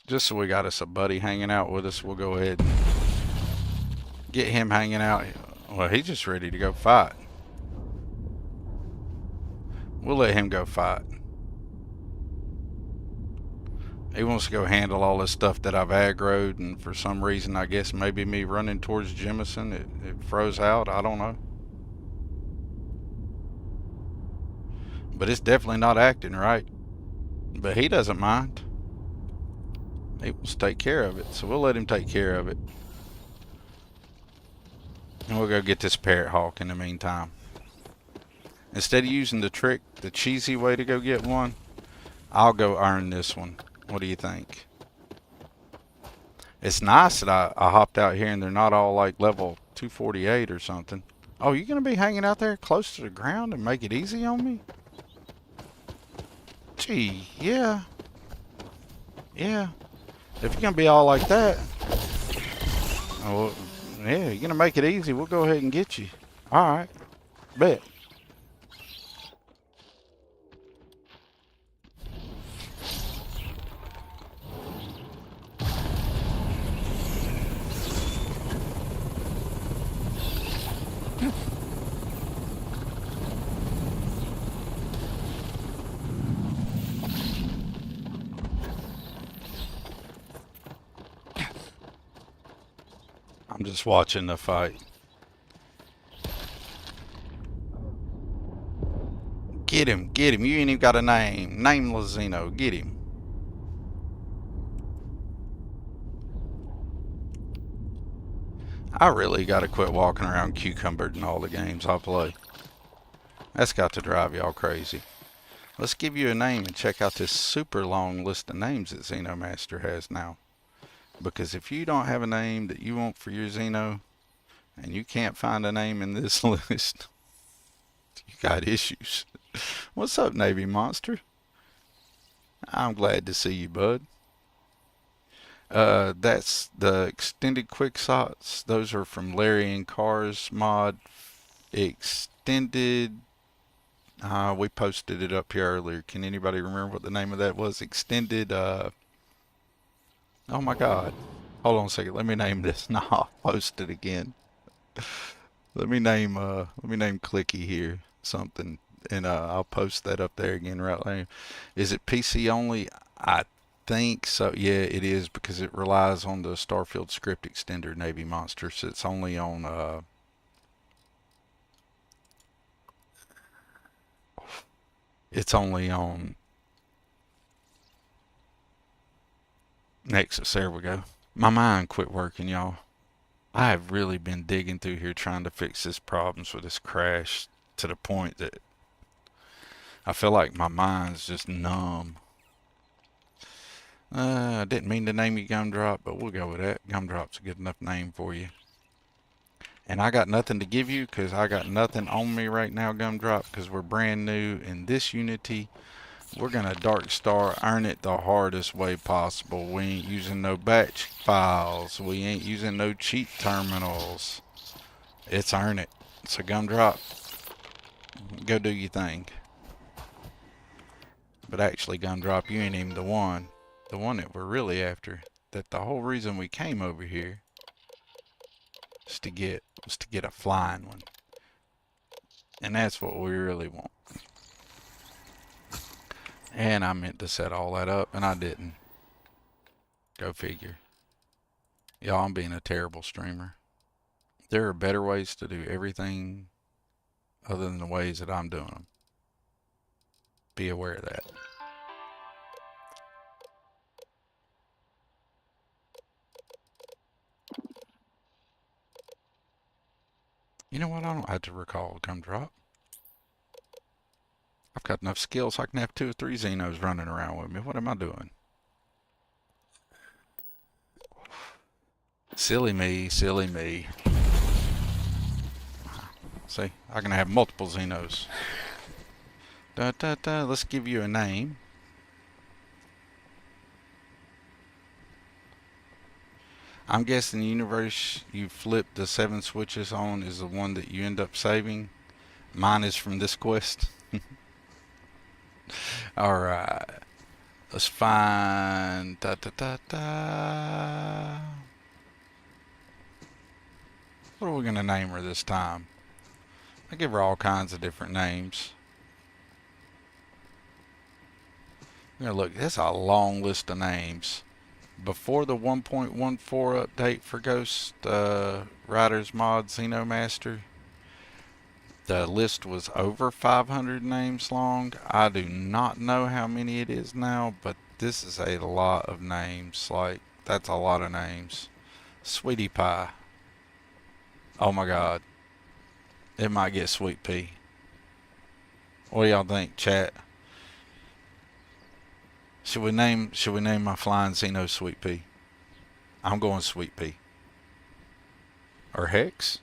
Just so we got us a buddy hanging out with us, we'll go ahead and get him hanging out. Well, he's just ready to go fight. We'll let him go fight. He wants to go handle all this stuff that I've aggroed, and for some reason, I guess maybe me running towards Jemison, it froze out. I don't know. But it's definitely not acting right. But he doesn't mind. He wants to take care of it, so we'll let him take care of it. And we'll go get this Parrot Hawk in the meantime. Instead of using the trick, the cheesy way to go get one, I'll go earn this one. What do you think? It's nice that I hopped out here and they're not all like level 248 or something. Oh, you're going to be hanging out there close to the ground and make it easy on me? Gee, yeah. Yeah. If you're going to be all like that, oh, yeah, you're going to make it easy, we'll go ahead and get you. Alright. Bet. I'm just watching the fight. Get him, get him. You ain't even got a name. Nameless Xeno, get him. I really gotta quit walking around cucumbered in all the games I play. That's got to drive y'all crazy. Let's give you a name and check out this super long list of names that Xenomaster has now. Because if you don't have a name that you want for your Xeno, and you can't find a name in this list, you got issues. What's up, Navy Monster? I'm glad to see you, bud. That's the extended quick shots. Those are from Larry and Cars mod. Extended. We posted it up here earlier. Can anybody remember what the name of that was? Extended. Oh my God. Hold on a second. Let me name this. No, I'll post it again. Let me name Clicky here something, and I'll post that up there again right now. Is it PC only? I think so. Yeah, it is, because it relies on the Starfield script extender, Navy Monster. So it's only on Nexus. There we go. My mind quit working, y'all. I have really been digging through here trying to fix this problems with this crash to the point that I feel like my mind's just numb. I didn't mean to name you Gumdrop, but we'll go with that. Gumdrop's a good enough name for you. And I got nothing to give you because I got nothing on me right now, Gumdrop, because we're brand new in this Unity. We're going to Dark Star earn it the hardest way possible. We ain't using no batch files. We ain't using no cheat terminals. It's earn it. So Gumdrop, go do your thing. But actually, Gumdrop, you ain't even the one. The one that we're really after. That the whole reason we came over here was to get a flying one. And that's what we really want. And I meant to set all that up, and I didn't. Go figure. Y'all, I'm being a terrible streamer. There are better ways to do everything other than the ways that I'm doing them. Be aware of that. You know what? I don't have to recall Gumdrop. I've got enough skills. I can have 2 or 3 Xenos running around with me. What am I doing? Silly me, silly me. See, I can have multiple Xenos. Let's give you a name. I'm guessing the universe you flip the 7 switches on is the one that you end up saving. Mine is from this quest. Alright. Let's find... What are we going to name her this time? I give her all kinds of different names. Look, that's a long list of names. Before the 1.14 update for Ghost Riders Mod Xenomaster, the list was over 500 names long. I do not know how many it is now, but this is a lot of names. Like, that's a lot of names. Sweetie Pie. Oh my God. It might get Sweet Pea. What do y'all think, chat? Should we name my flying Xeno Sweet Pea? I'm going Sweet Pea. Or Hex?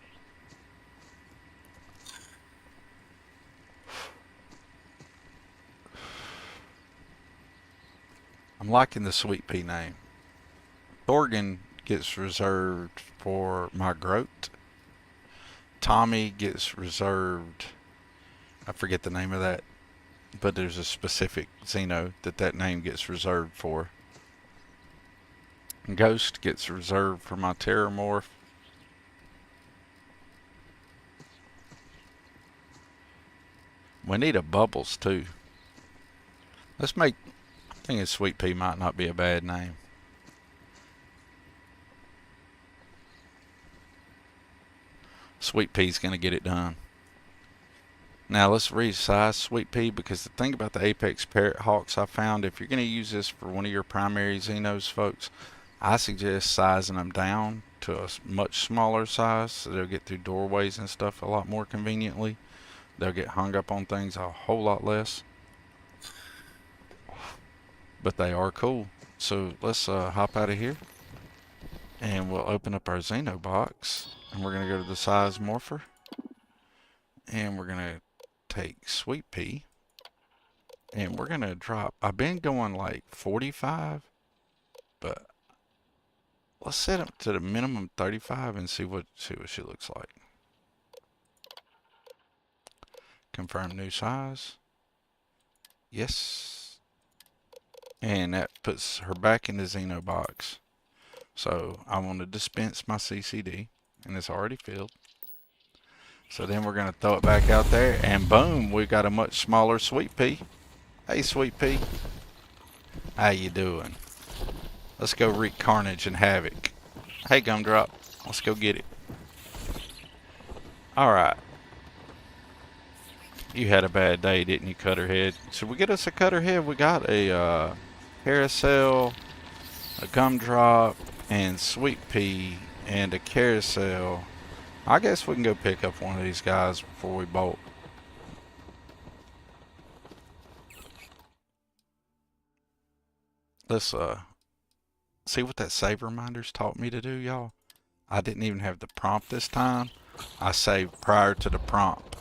I'm liking the Sweet Pea name. Thorgan gets reserved for my Groat. Tommy gets reserved. I forget the name of that. But there's a specific Xeno that name gets reserved for. Ghost gets reserved for my Terramorph. We need a Bubbles too. Let's make... I think a Sweet Pea might not be a bad name. Sweet Pea's going to get it done. Now let's resize Sweet Pea, because the thing about the Apex Parrot Hawks I found, if you're going to use this for one of your primary Xenos, folks, I suggest sizing them down to a much smaller size so they'll get through doorways and stuff a lot more conveniently. They'll get hung up on things a whole lot less. But they are cool. So let's hop out of here. And we'll open up our Xeno box. And we're going to go to the size morpher. And we're going to take Sweet Pea. And we're going to drop. I've been going like 45. But let's set it to the minimum 35 and see what she looks like. Confirm new size. Yes. And that puts her back in the Xeno box. So I want to dispense my CCD, and it's already filled. So then we're going to throw it back out there, and boom, we got a much smaller Sweet Pea. Hey, Sweet Pea. How you doing? Let's go wreak carnage and havoc. Hey, Gumdrop. Let's go get it. Alright. You had a bad day, didn't you, Cutterhead? Should we get us a Cutterhead? We got a Carousel, a Gumdrop, and Sweet Pea, and a Carousel. I guess we can go pick up one of these guys before we bolt. Let's see what that save reminders taught me to do, y'all. I didn't even have the prompt this time. I saved prior to the prompt.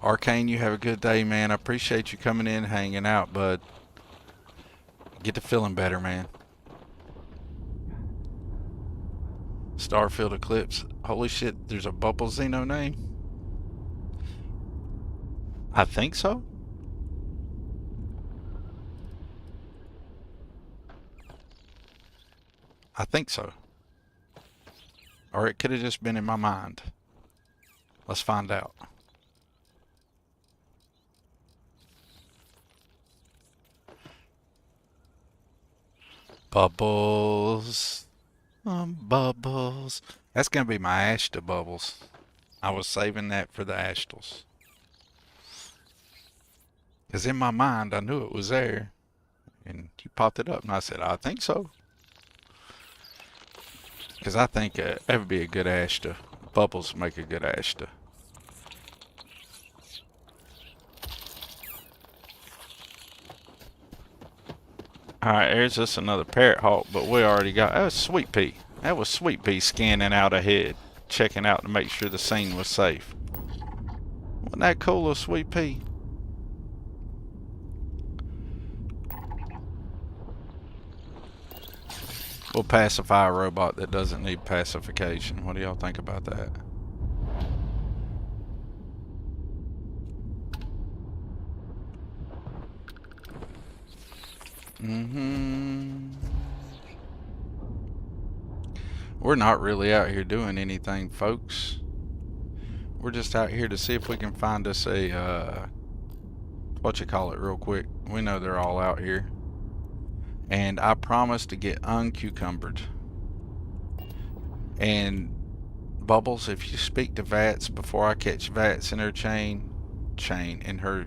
Arcane, you have a good day, man. I appreciate you coming in, hanging out, bud. Get to feeling better, man. Starfield Eclipse. Holy shit, there's a Bubble Xeno name? I think so. I think so. Or it could have just been in my mind. Let's find out. Bubbles. Bubbles. That's going to be my Ashta Bubbles. I was saving that for the Ashtals. Because in my mind, I knew it was there. And you popped it up, and I said, I think so. Because I think that would be a good Ashta. Bubbles make a good Ashta. Alright, there's just another Parrot Hawk, but we already got... That was Sweet Pea. That was Sweet Pea scanning out ahead, checking out to make sure the scene was safe. Wasn't that cool, little Sweet Pea? We'll pacify a robot that doesn't need pacification. What do y'all think about that? We're not really out here doing anything, folks. We're just out here to see if we can find us a, real quick. We know they're all out here. And I promise to get uncucumbered. And Bubbles, if you speak to Vats before I catch Vats in her in her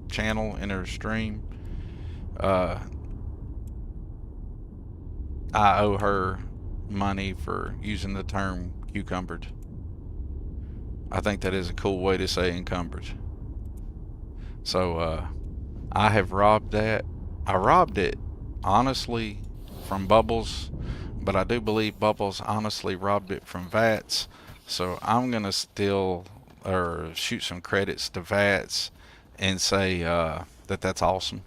channel, in her stream, I owe her money for using the term cucumbered. I think that is a cool way to say encumbered. So I have robbed that. I robbed it honestly from Bubbles, but I do believe Bubbles honestly robbed it from Vats. So I'm gonna steal or shoot some credits to Vats and say that that's awesome.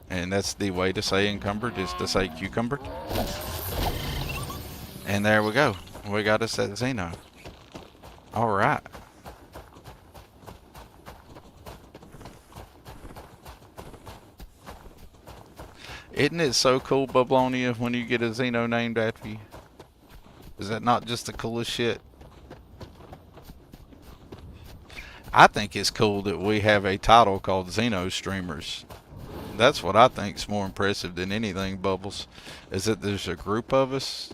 And that's the way to say encumbered, is to say cucumbered. And there we go. We got us that Xeno. Alright. Isn't it so cool, Bublonia, when you get a Xeno named after you? Is that not just the coolest shit? I think it's cool that we have a title called Xeno Streamers. That's what I think is more impressive than anything, Bubbles, is that there's a group of us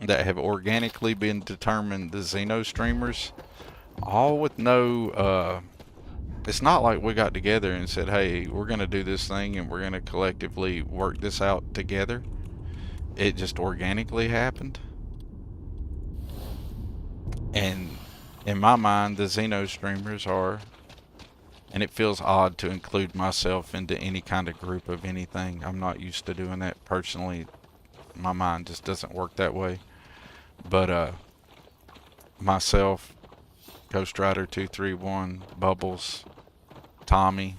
that have organically been determined the Xeno Streamers. All with no, it's not like we got together and said, hey, we're going to do this thing and we're going to collectively work this out together. It just organically happened. And in my mind, the Xeno streamers are, and it feels odd to include myself into any kind of group of anything. I'm not used to doing that personally. My mind just doesn't work that way. But myself, Ghost Rider 231, Bubbles, Tommy,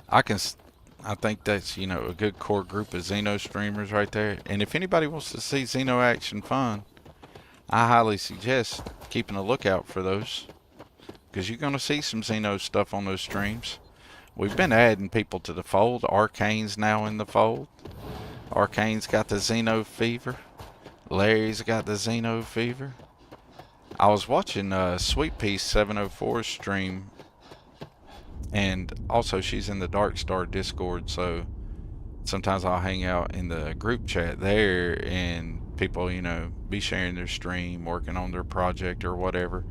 I think that's, you know, a good core group of Xeno streamers right there. And if anybody wants to see Xeno action fun, I highly suggest keeping a lookout for those, because you're going to see some Xeno stuff on those streams. We've been adding people to the fold. Arcane's now in the fold. Arcane's got the Xeno fever. Larry's got the Xeno fever. I was watching Sweet Peace 704 stream, and also she's in the Dark Star Discord, so sometimes I'll hang out in the group chat there, and people, you know, be sharing their stream, working on their project or whatever.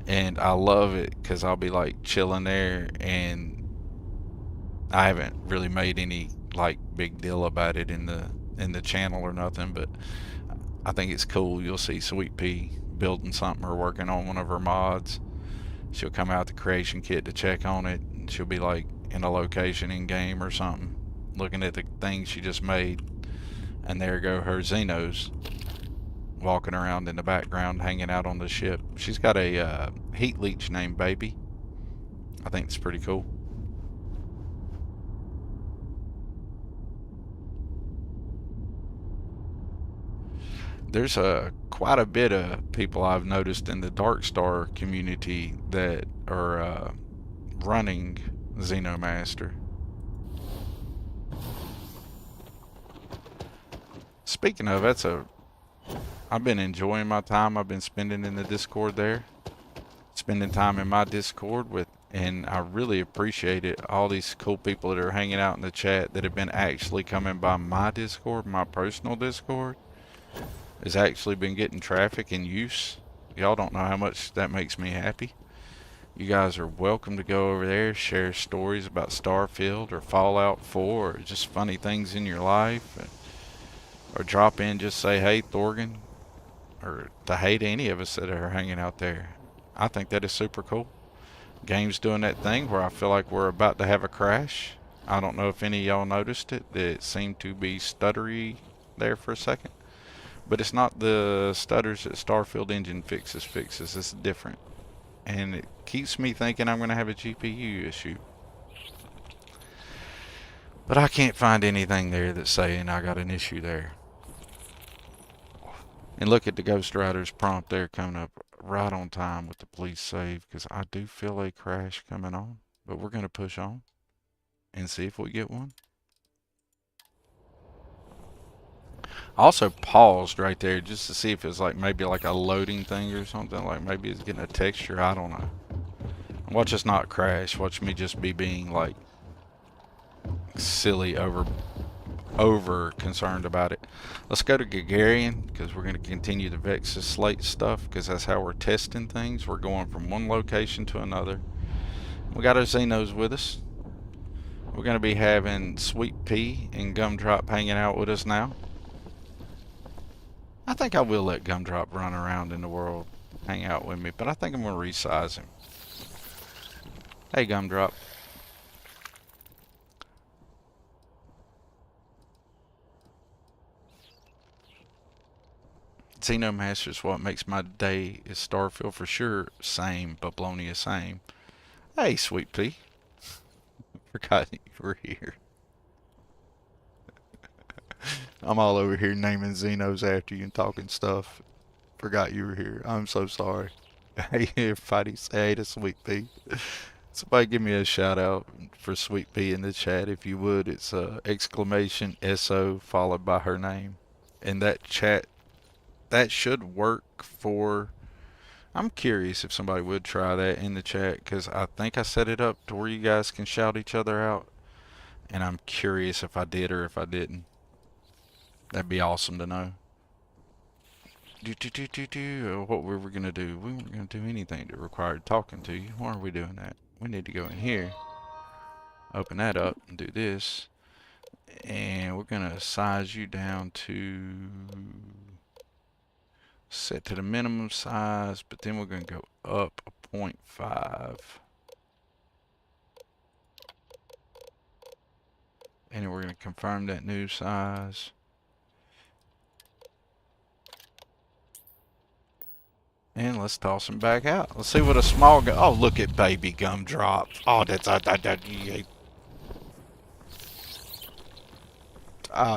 And I love it because I'll be like chilling there, and I haven't really made any like big deal about it in the channel or nothing, but I think it's cool. You'll see Sweet Pea building something or working on one of her mods. She'll come out the creation kit to check on it, and she'll be like in a location in game or something, looking at the things she just made, and there go her Xenos walking around in the background, hanging out on the ship. She's got a heat leech named Baby. I think it's pretty cool. There's quite a bit of people I've noticed in the Dark Star community that are running Xenomaster. Speaking of, I've been enjoying my time I've been spending in the Discord there. Spending time in my Discord with, and I really appreciate it. All these cool people that are hanging out in the chat that have been actually coming by my Discord, my personal Discord, has actually been getting traffic and use. Y'all don't know how much that makes me happy. You guys are welcome to go over there, share stories about Starfield or Fallout 4 or just funny things in your life. Or drop in, just say, hey, Thorgan, or to hey to any of us that are hanging out there. I think that is super cool. Game's doing that thing where I feel like we're about to have a crash. I don't know if any of y'all noticed it. It seemed to be stuttery there for a second. But it's not the stutters that Starfield engine fixes. It's different. And it keeps me thinking I'm going to have a GPU issue. But I can't find anything there that's saying I got an issue there. And look at the Ghost Rider's prompt there coming up right on time with the police save, because I do feel a crash coming on. But we're going to push on and see if we get one. I also paused right there just to see if it's like maybe like a loading thing or something. Like maybe it's getting a texture. I don't know. Watch us not crash. Watch me just be being like silly over concerned about it. Let's go to Gagarian, because we're going to continue the Vexus Slate stuff, because that's how we're testing things. We're going from one location to another. We got our Xenos with us. We're going to be having Sweet Pea and Gumdrop hanging out with us now. I think I will let Gumdrop run around in the world, hang out with me, but I think I'm going to resize him. Hey, Gumdrop. Xenomaster is what makes my day is Starfield for sure. Same, Bablonia, same. Hey, Sweet Pea. Forgot you were here. I'm all over here naming Xenos after you and talking stuff. Forgot you were here. I'm so sorry. Hey, everybody, say hey to Sweet Pea. Somebody give me a shout out for Sweet Pea in the chat if you would. It's exclamation SO followed by her name. In that chat, that should work for... I'm curious if somebody would try that in the chat, because I think I set it up to where you guys can shout each other out. And I'm curious if I did or if I didn't. That'd be awesome to know. What we were gonna do? We weren't gonna do anything that required talking to you. Why are we doing that? We need to go in here, open that up, and do this. And we're gonna size you down to set to the minimum size, but then we're gonna go up a 0.5. And then we're gonna confirm that new size. And let's toss him back out. Let's see what a small guy. Oh, look at baby Gumdrop. Oh,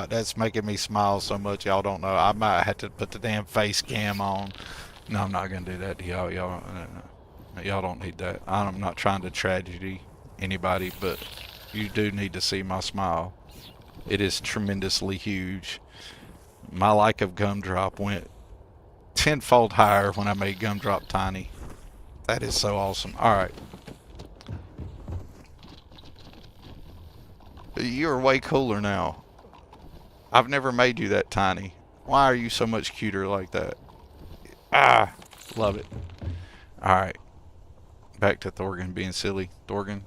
that's making me smile so much. Y'all don't know. I might have to put the damn face cam on. No, I'm not gonna do that to y'all. Y'all don't need that. I'm not trying to tragedy anybody, but you do need to see my smile. It is tremendously huge. My like of Gumdrop went tenfold higher when I made Gumdrop tiny. That is so awesome. Alright. You're way cooler now. I've never made you that tiny. Why are you so much cuter like that? Ah, love it. Alright. Back to Thorgan being silly. Thorgan.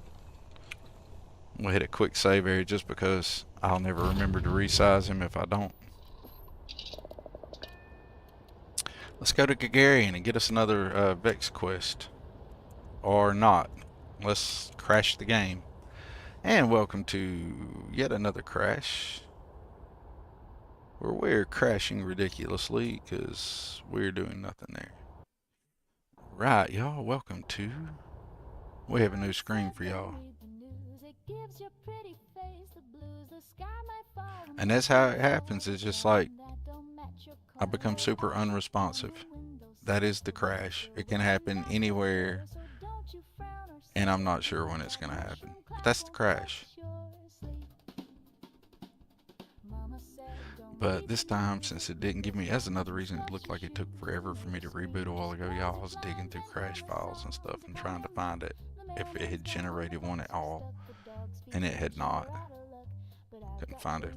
We'll hit a quick save area just because I'll never remember to resize him if I don't. Let's go to Gagarian and get us another Vex quest. Or not. Let's crash the game. And welcome to yet another crash. Where we're crashing ridiculously because we're doing nothing there. Right, y'all. Welcome to... We have a new screen for y'all. And that's how it happens. It's just like I become super unresponsive. That is the crash. It can happen anywhere, and I'm not sure when it's gonna happen. But that's the crash. But this time, since it didn't give me, that's another reason it looked like it took forever for me to reboot a while ago. Y'all, I was digging through crash files and stuff and trying to find it, if it had generated one at all, and it had not. Couldn't find it.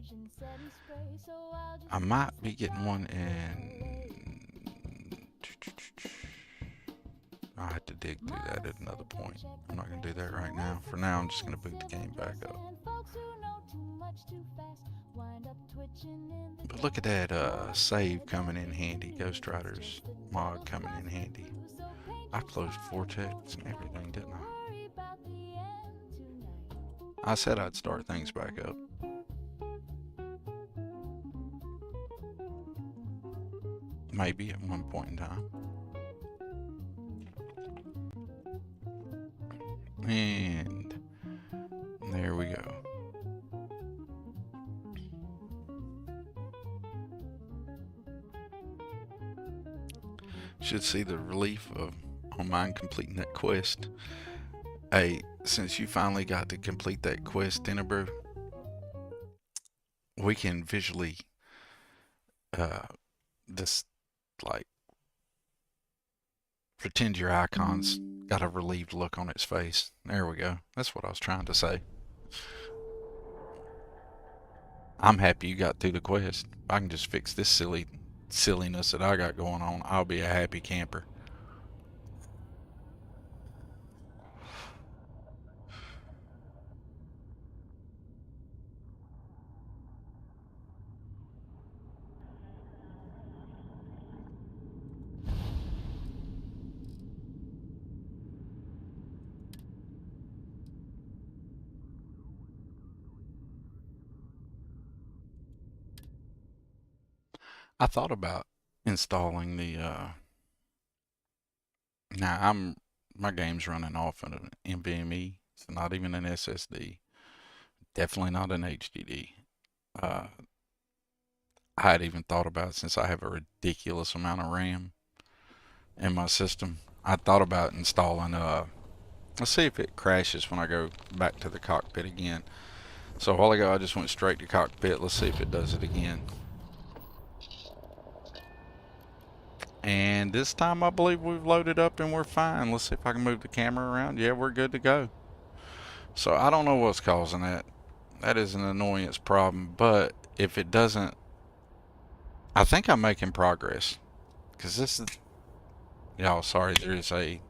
I might be getting one in... I'll have to dig through that at another point. I'm not going to do that right now. For now, I'm just going to boot the game back up. But look at that save coming in handy. Ghost Rider's mod coming in handy. I closed Vortex and everything, didn't I? I said I'd start things back up. Maybe at one point in time. And there we go. Should see the relief of on mine completing that quest. Hey, since you finally got to complete that quest, Dinnerbrew, we can visually this like pretend your icon's got a relieved look on its face. There we go. That's what I was trying to say. I'm happy you got through the quest. If I can just fix this silliness that I got going on, I'll be a happy camper. I thought about installing the now my game's running off of an NVMe, so not even an SSD, definitely not an HDD. I had even thought about, since I have a ridiculous amount of RAM in my system, I thought about installing let's see if it crashes when I go back to the cockpit again. So a while ago I just went straight to cockpit. Let's see if it does it again. And this time I believe we've loaded up and we're fine. Let's see if I can move the camera around. Yeah, we're good to go. So I don't know what's causing that. That is an annoyance problem, but if it doesn't, I think I'm making progress. Because this is... Y'all, sorry, there is a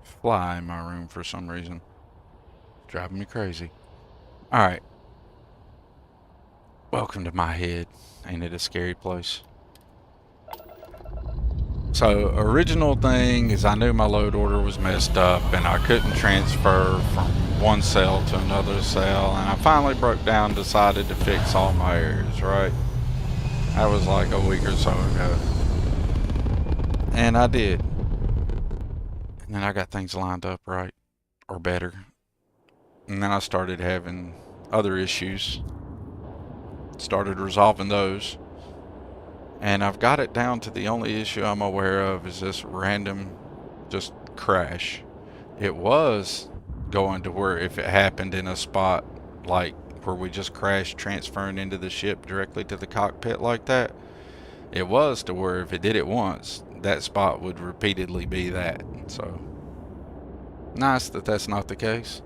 fly in my room for some reason. Driving me crazy. Alright. Welcome to my head. Ain't it a scary place? So, original thing is I knew my load order was messed up and I couldn't transfer from one cell to another cell, and I finally broke down and decided to fix all my errors, right? That was like a week or so ago. And I did. And then I got things lined up right, or better. And then I started having other issues. Started resolving those. And I've got it down to the only issue I'm aware of is this random just crash. It was going to where if it happened in a spot like where we just crashed transferring into the ship directly to the cockpit like that, it was to where if it did it once, that spot would repeatedly be that. So nice that that's not the case.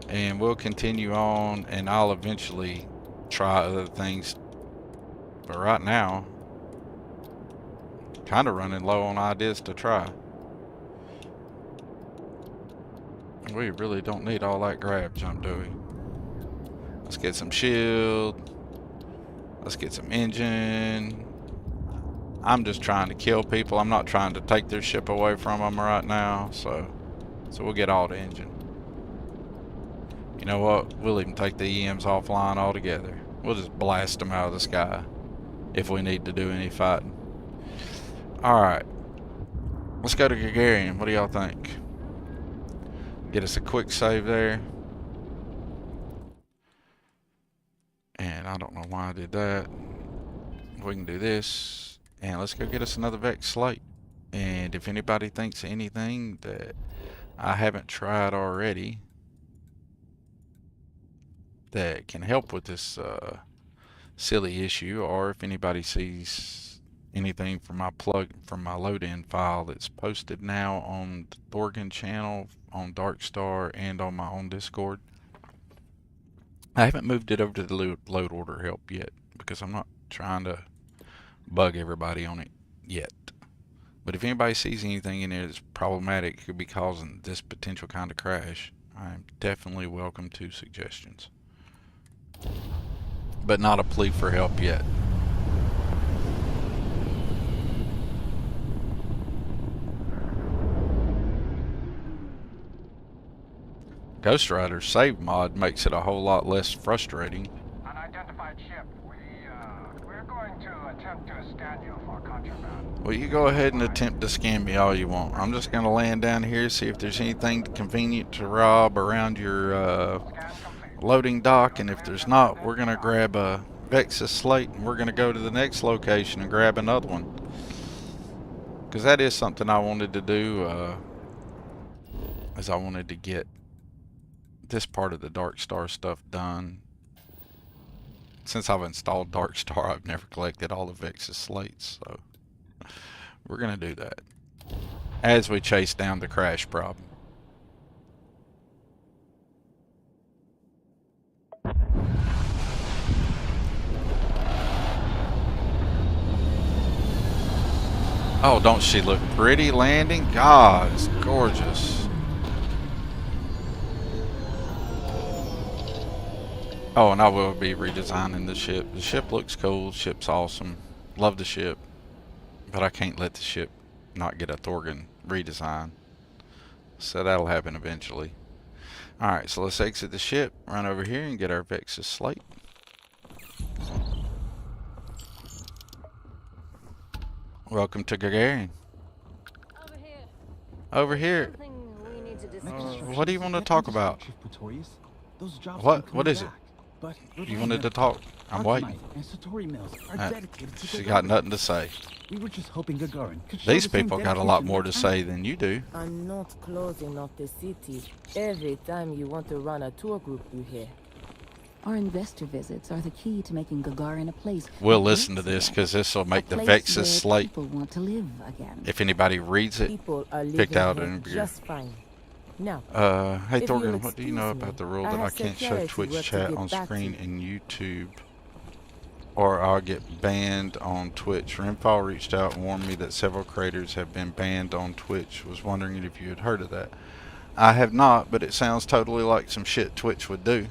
And we'll continue on, and I'll eventually try other things. But right now, kind of running low on ideas to try. We really don't need all that grab jump, do we? Let's get some shield. Let's get some engine. I'm just trying to kill people. I'm not trying to take their ship away from them right now. So we'll get all the engine. You know what? We'll even take the EMs offline altogether. We'll just blast them out of the sky if we need to do any fighting. Alright. Let's go to Gagarin. What do y'all think? Get us a quick save there. And I don't know why I did that. We can do this. And let's go get us another Vex slate. And if anybody thinks anything that I haven't tried already that can help with this silly issue, or if anybody sees anything from my load-in file that's posted now on the Thorgan channel, on Darkstar, and on my own Discord. I haven't moved it over to the load order help yet because I'm not trying to bug everybody on it yet. But if anybody sees anything in there that's problematic, could be causing this potential kind of crash, I'm definitely welcome to suggestions. But not a plea for help yet. Ghost Rider's save mod makes it a whole lot less frustrating. Unidentified ship. We're going to attempt to scan you for contraband. Well, you go ahead and attempt to scan me all you want. I'm just going to land down here, see if there's anything convenient to rob around your loading dock, and if there's not, we're going to grab a Vexus slate and we're going to go to the next location and grab another one. Because that is something I wanted to do, is I wanted to get this part of the Darkstar stuff done. Since I've installed Darkstar, I've never collected all the Vexus slates, so we're going to do that as we chase down the crash problem. Oh, don't she look pretty landing? God, it's gorgeous. Oh, and I will be redesigning the ship. The ship looks cool. The ship's awesome. Love the ship. But I can't let the ship not get a Thorgan redesign. So that'll happen eventually. Alright, so let's exit the ship, run over here, and get our Vexus slate. Welcome to Gagarin. Over here. What do you want to talk about? What is it? You wanted to talk? I'm waiting. She got nothing to say. These people got a lot more to say than you do. I'm not closing off the city. Every time you want to run a tour group, you hear. Our investor visits are the key to making Gagarin a place. We'll listen to this because this will make the Vexus slate. People want to live again. If anybody reads it, picked out an interview. Just fine. Now, hey Thorgan, what do you know about the rule that I can't show Twitch chat on screen in YouTube? or I'll get banned on Twitch. Renfall reached out and warned me that several creators have been banned on Twitch. Was wondering if you had heard of that. I have not, but it sounds totally like some shit Twitch would do.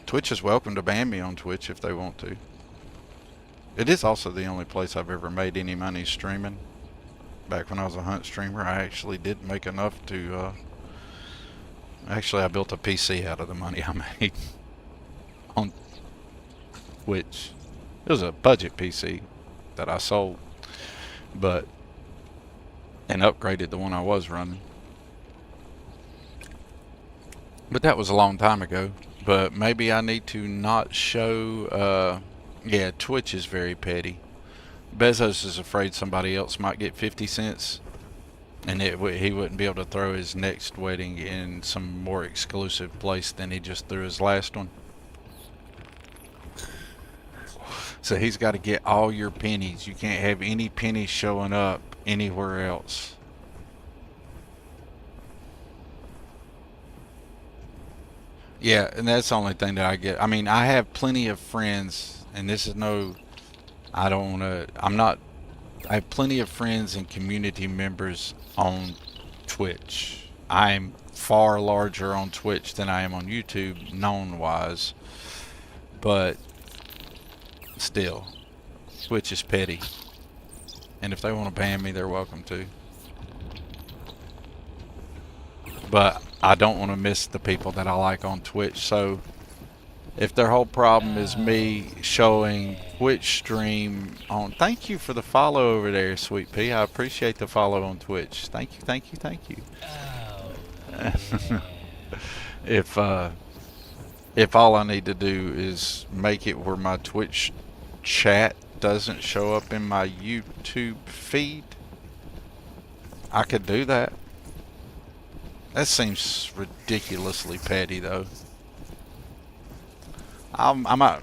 Twitch is welcome to ban me on Twitch if they want to. It is also the only place I've ever made any money streaming. Back when I was a hunt streamer, I actually did make enough to, actually I built a PC out of the money I made on Twitch. It was a budget PC that I sold, but, and upgraded the one I was running. But that was a long time ago. But maybe I need to not show, yeah, Twitch is very petty. Bezos is afraid somebody else might get 50 cents. And he wouldn't be able to throw his next wedding in some more exclusive place than he just threw his last one. So he's got to get all your pennies. You can't have any pennies showing up anywhere else. Yeah, and that's the only thing that I get. I mean, I have plenty of friends, and this is no, I don't want to, I have plenty of friends and community members on Twitch. I'm far larger on Twitch than I am on YouTube, known-wise, but still, Twitch is petty. And if they want to ban me, they're welcome to. But I don't want to miss the people that I like on Twitch. So if their whole problem is me showing Twitch stream on, thank you for the follow over there, Sweet Pea. I appreciate the follow on Twitch. Thank you, thank you, thank you. If all I need to do is make it where my Twitch chat doesn't show up in my YouTube feed, I could do that. That seems ridiculously petty, though. I might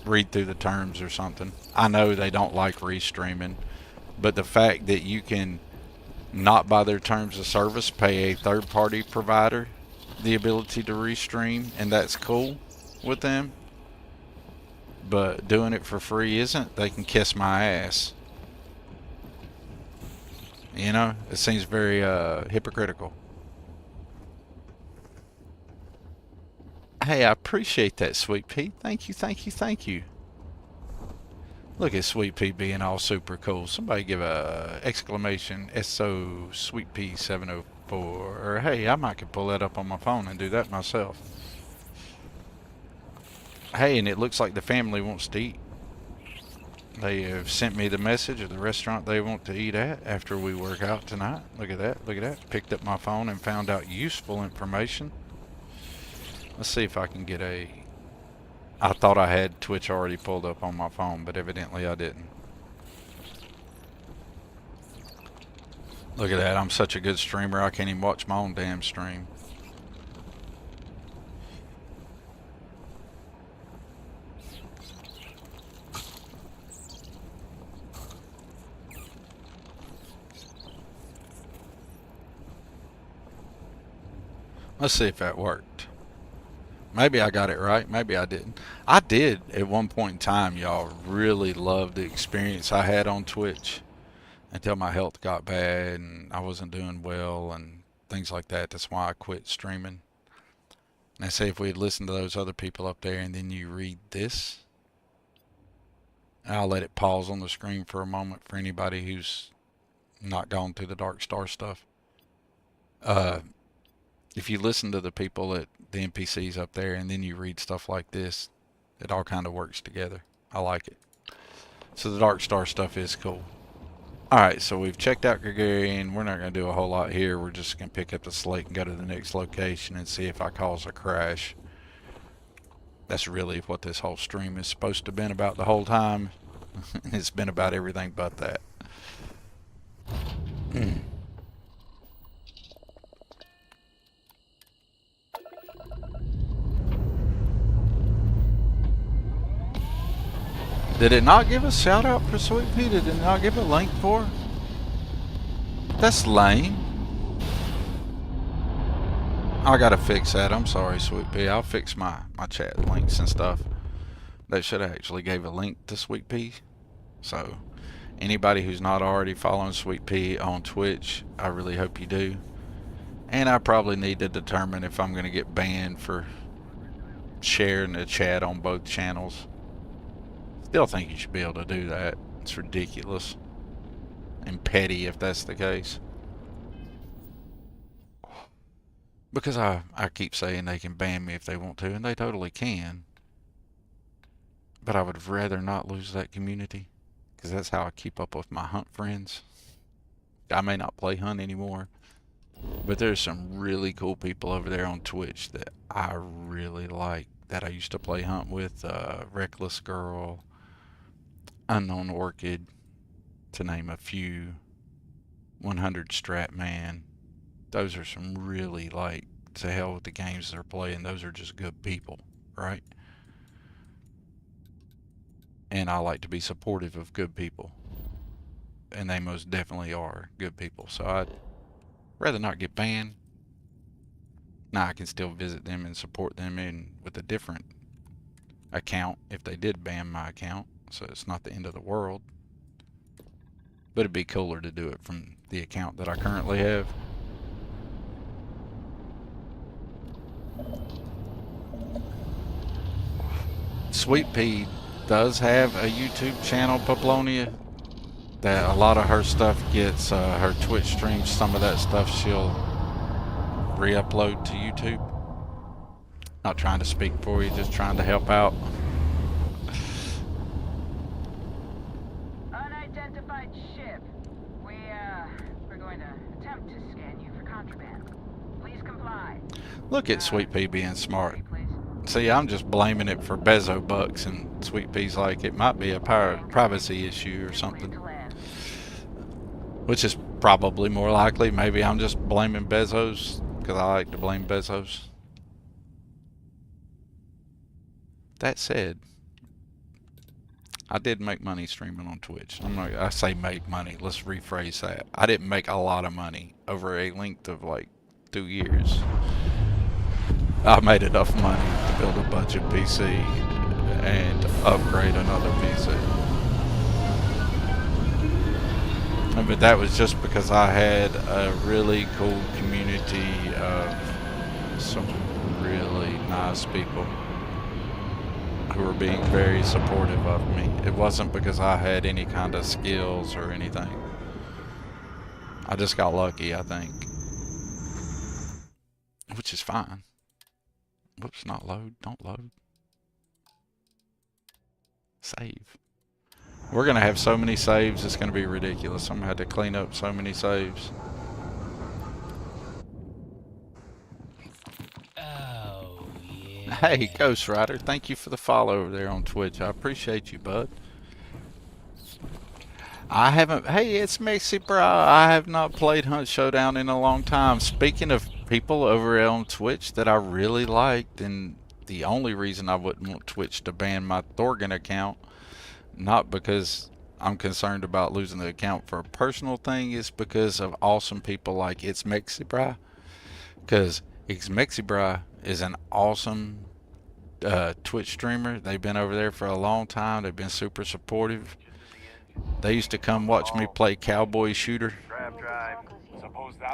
read through the terms or something. I know they don't like restreaming, but the fact that you can not by their terms of service pay a third-party provider the ability to restream, and that's cool with them, but doing it for free isn't, they can kiss my ass. You know, it seems very hypocritical. Hey, I appreciate that, Sweet Pea. Thank you, thank you, thank you. Look at Sweet Pea being all super cool. Somebody give a exclamation SO Sweet Pea 704. Or hey, I might could pull that up on my phone and do that myself. Hey, and it looks like the family wants to eat. They have sent me the message of the restaurant they want to eat at after we work out tonight. Look at that, look at that. Picked up my phone and found out useful information. Let's see if I can get a... I thought I had Twitch already pulled up on my phone, but evidently I didn't. Look at that, I'm such a good streamer I can't even watch my own damn stream. Let's see if that worked. Maybe I got it right. Maybe I didn't. I did at one point in time, y'all, really love the experience I had on Twitch until my health got bad and I wasn't doing well and things like that. That's why I quit streaming. And I say if we had listened to those other people up there and then you read this, I'll let it pause on the screen for a moment for anybody who's not gone through the Dark Star stuff. If you listen to the people at the NPCs up there and then you read stuff like this, it all kind of works together. I like it. So the Dark Star stuff is cool. Alright, so we've checked out Gregarian. We're not going to do a whole lot here. We're just going to pick up the slate and go to the next location and see if I cause a crash. That's really what this whole stream is supposed to have been about the whole time. It's been about everything but that. Did it not give a shout out for Sweet Pea? Did it not give a link for? That's lame. I gotta fix that. I'm sorry, Sweet Pea. I'll fix my chat links and stuff. They should have actually gave a link to Sweet Pea. So, anybody who's not already following Sweet Pea on Twitch, I really hope you do. And I probably need to determine if I'm going to get banned for sharing the chat on both channels. Still think you should be able to do that. It's ridiculous. And petty if that's the case. Because I keep saying they can ban me if they want to, and they totally can. But I would rather not lose that community. Because that's how I keep up with my hunt friends. I may not play hunt anymore. But there's some really cool people over there on Twitch that I really like. That I used to play hunt with. Reckless Girl. Unknown Orchid. To name a few. 100 Strat Man. Those are some really, like, to hell with the games they're playing. Those are just good people, right? And I like to be supportive of good people. And they most definitely are good people. So I'd rather not get banned. Now I can still visit them and support them with a different account if they did ban my account. So it's not the end of the world. But it'd be cooler to do it from the account that I currently have. Sweet Pea does have a YouTube channel, Paplonia, that a lot of her stuff gets, her Twitch streams, some of that stuff she'll re-upload to YouTube. Not trying to speak for you, just trying to help out. Unidentified ship. We're going to attempt to scan you for contraband. Please comply. Look at Sweet Pea being smart. See, I'm just blaming it for Bezo bucks, and Sweet Pea's like, it might be a privacy issue or something. Which is probably more likely. Maybe I'm just blaming Bezos, because I like to blame Bezos. That said, I did make money streaming on Twitch. I say make money, let's rephrase that. I didn't make a lot of money over a length of like 2 years. I made enough money to build a budget PC and upgrade another PC. But that was just because I had a really cool community of some really nice people who were being very supportive of me. It wasn't because I had any kind of skills or anything. I just got lucky, I think. Which is fine. Whoops, not load. Don't load. Save. We're going to have so many saves, it's going to be ridiculous. I'm going to have to clean up so many saves. Oh, yeah. Hey, Ghost Rider, thank you for the follow over there on Twitch. I appreciate you, bud. I haven't... Hey, it's Mixie, bro. I have not played Hunt Showdown in a long time. Speaking of people over on Twitch that I really liked, and the only reason I wouldn't want Twitch to ban my Thorgan account, not because I'm concerned about losing the account for a personal thing, is because of awesome people like It's Mexibra. Because It's Mexibra is an awesome Twitch streamer. They've been over there for a long time. They've been super supportive. They used to come watch me play Cowboy Shooter,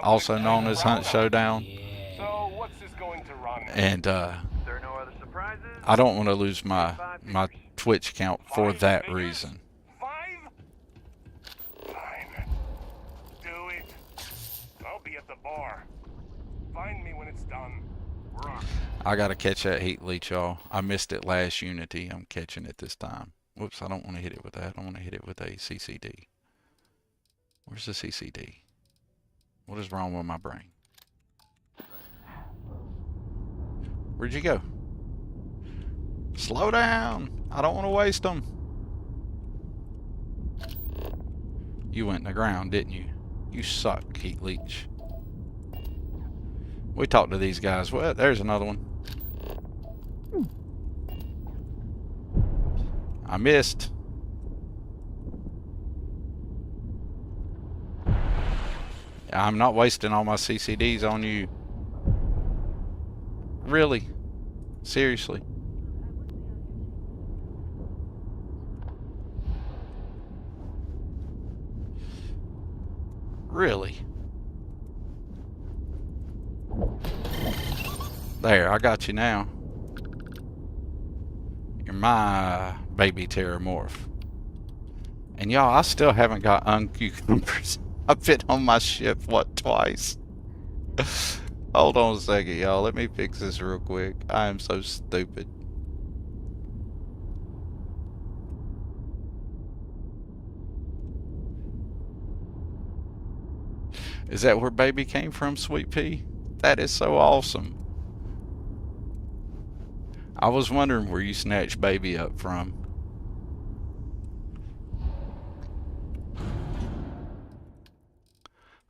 also known as Hunt Showdown. And I don't want to lose my Twitch account for that reason. Fine. Do it. I'll be at the bar. Find me when it's done. Rock. I gotta catch that heat leech, y'all. I missed it last Unity. I'm catching it this time. Whoops, I don't want to hit it with that. I want to hit it with a CCD. Where's the CCD? What is wrong with my brain? Where'd you go? Slow down! I don't want to waste them. You went in the ground, didn't you? You suck, heat leech. We talked to these guys. Well, there's another one. I missed. I'm not wasting all my CCDs on you. Really? Seriously? Really? There, I got you now. You're my baby terramorph. And y'all, I still haven't got uncucumbers. I've been on my ship, what, twice? Hold on a second, y'all. Let me fix this real quick. I am so stupid. Is that where baby came from, Sweet Pea? That is so awesome. I was wondering where you snatched baby up from.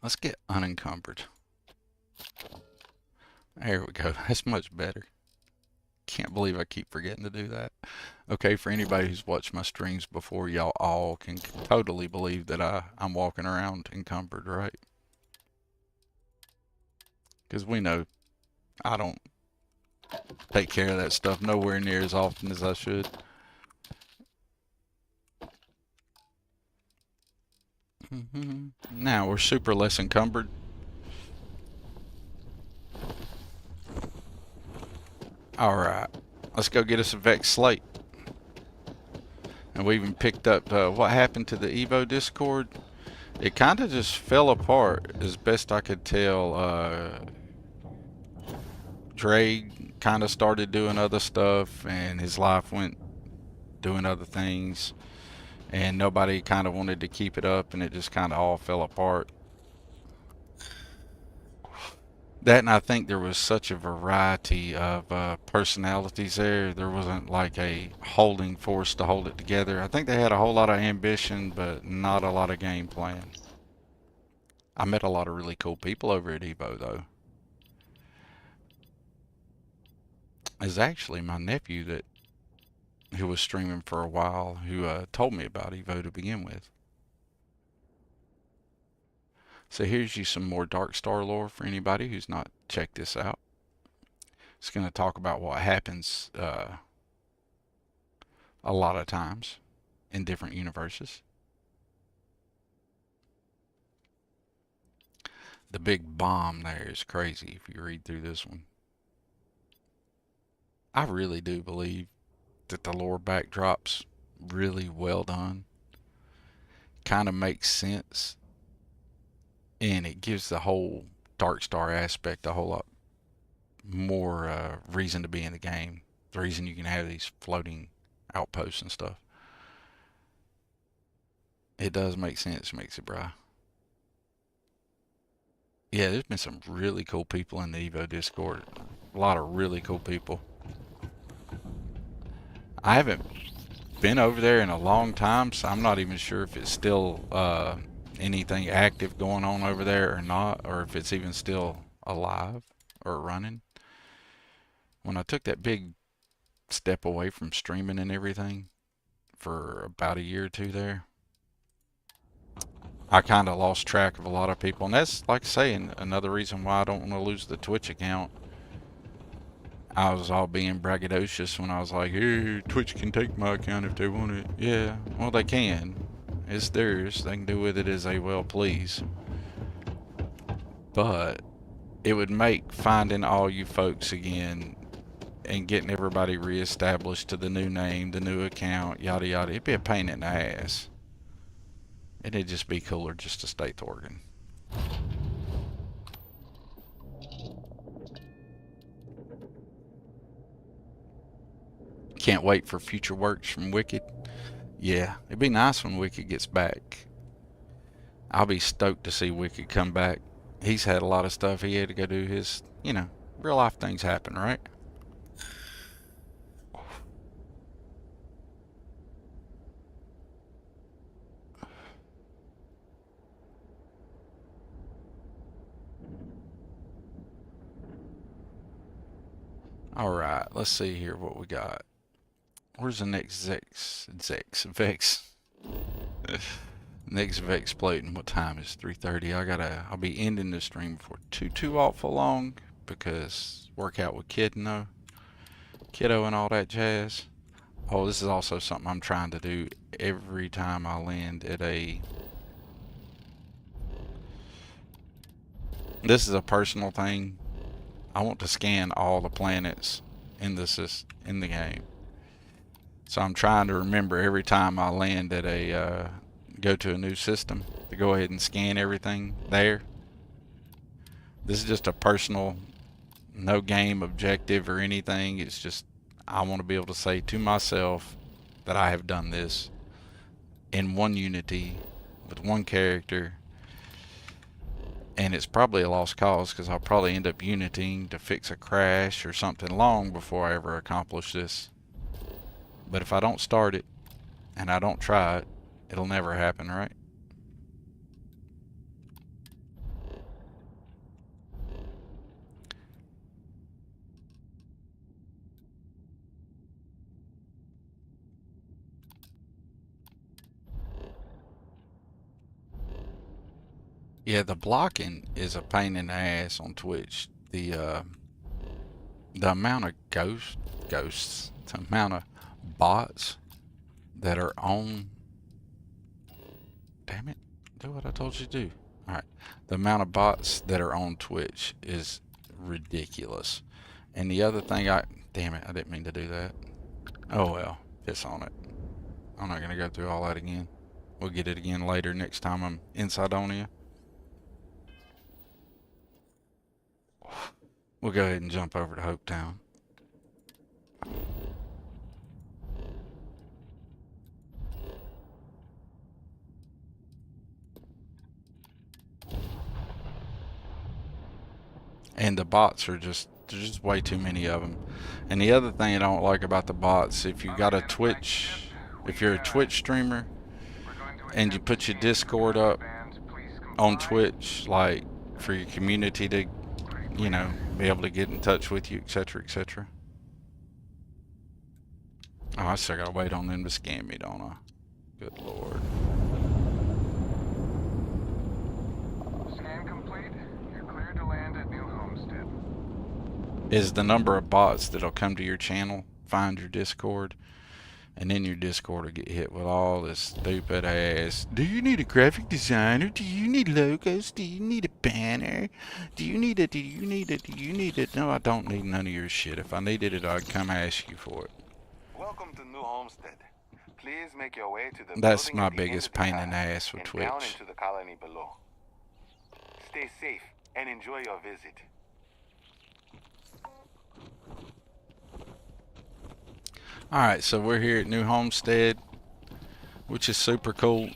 Let's get unencumbered. There we go. That's much better. Can't believe I keep forgetting to do that. Okay, for anybody who's watched my streams before, y'all all can totally believe that I'm walking around encumbered, right? Because we know I don't take care of that stuff nowhere near as often as I should. Now we're super less encumbered. Alright, let's go get us a Vex Slate. And we even picked up what happened to the Evo Discord. It kind of just fell apart as best I could tell. Drake kind of started doing other stuff and his life went doing other things. And nobody kind of wanted to keep it up and it just kind of all fell apart. That, and I think there was such a variety of personalities there. There wasn't like a holding force to hold it together. I think they had a whole lot of ambition, but not a lot of game plan. I met a lot of really cool people over at Evo, though. It's actually my nephew who was streaming for a while who told me about Evo to begin with. So here's you some more Darkstar lore for anybody who's not checked this out. It's going to talk about what happens a lot of times in different universes. The big bomb there is crazy if you read through this one. I really do believe that the lore backdrop's really well done. Kind of makes sense. And it gives the whole Darkstar aspect a whole lot more reason to be in the game. The reason you can have these floating outposts and stuff. It does make sense, makes it bra. Yeah, there's been some really cool people in the Evo Discord. A lot of really cool people. I haven't been over there in a long time, so I'm not even sure if it's still anything active going on over there or not, or if it's even still alive or running. When I took that big step away from streaming and everything for about a year or two there, I kind of lost track of a lot of people, and that's, like I say, another reason why I don't want to lose the Twitch account. I was all being braggadocious when I was like, hey, Twitch can take my account if they want it. Yeah, well, they can. It's theirs. They can do with it as they well please. But it would make finding all you folks again and getting everybody reestablished to the new name, the new account, yada yada. It'd be a pain in the ass. It'd just be cooler just to stay Torgan. Can't wait for future works from Wicked. Yeah, it'd be nice when Wicked gets back. I'll be stoked to see Wicked come back. He's had a lot of stuff he had to go do his, real life things happen, right? Alright, let's see here what we got. Where's the next Vex? Next Vex plate, and what time is 3:30? I'll be ending the stream before too awful long. because work out with kiddo and all that jazz. Oh, this is also something I'm trying to do every time I land at a... This is a personal thing. I want to scan all the planets in the game. So I'm trying to remember every time I land at a go to a new system to go ahead and scan everything there. This is just a personal, no game objective or anything. It's just I want to be able to say to myself that I have done this in one Unity with one character. And it's probably a lost cause because I'll probably end up unitying to fix a crash or something long before I ever accomplish this. But if I don't start it and I don't try it, it'll never happen, right? Yeah, the blocking is a pain in the ass on Twitch. The amount of ghosts, the amount of bots that are on. Damn it! Do what I told you to do. All right, the amount of bots that are on Twitch is ridiculous. And the other thing, damn it, I didn't mean to do that. Oh well, piss on it. I'm not gonna go through all that again. We'll get it again later next time I'm in Sidonia. We'll go ahead and jump over to Hopetown. And the bots are there's just way too many of them. And the other thing I don't like about the bots, if you got a Twitch, if you're a Twitch streamer and you put your Discord up on Twitch, like for your community to, you know, be able to get in touch with you, etc., etc. Oh, I still gotta wait on them to scan me, don't I? Good lord. Scan complete. You're cleared to land at New Homestead. Is the number of bots that'll come to your channel, find your Discord, and then your Discord will get hit with all this stupid ass. Do you need a graphic designer? Do you need logos? Do you need a banner? Do you need it? Do you need it? Do you need it? No, I don't need none of your shit. If I needed it, I'd come ask you for it. Welcome to New Homestead. Please make your way to the That's building my at the biggest end of the pain in the path ass with and Twitch. down into the colony below. Stay safe and enjoy your visit. Alright, so we're here at New Homestead, which is super cool.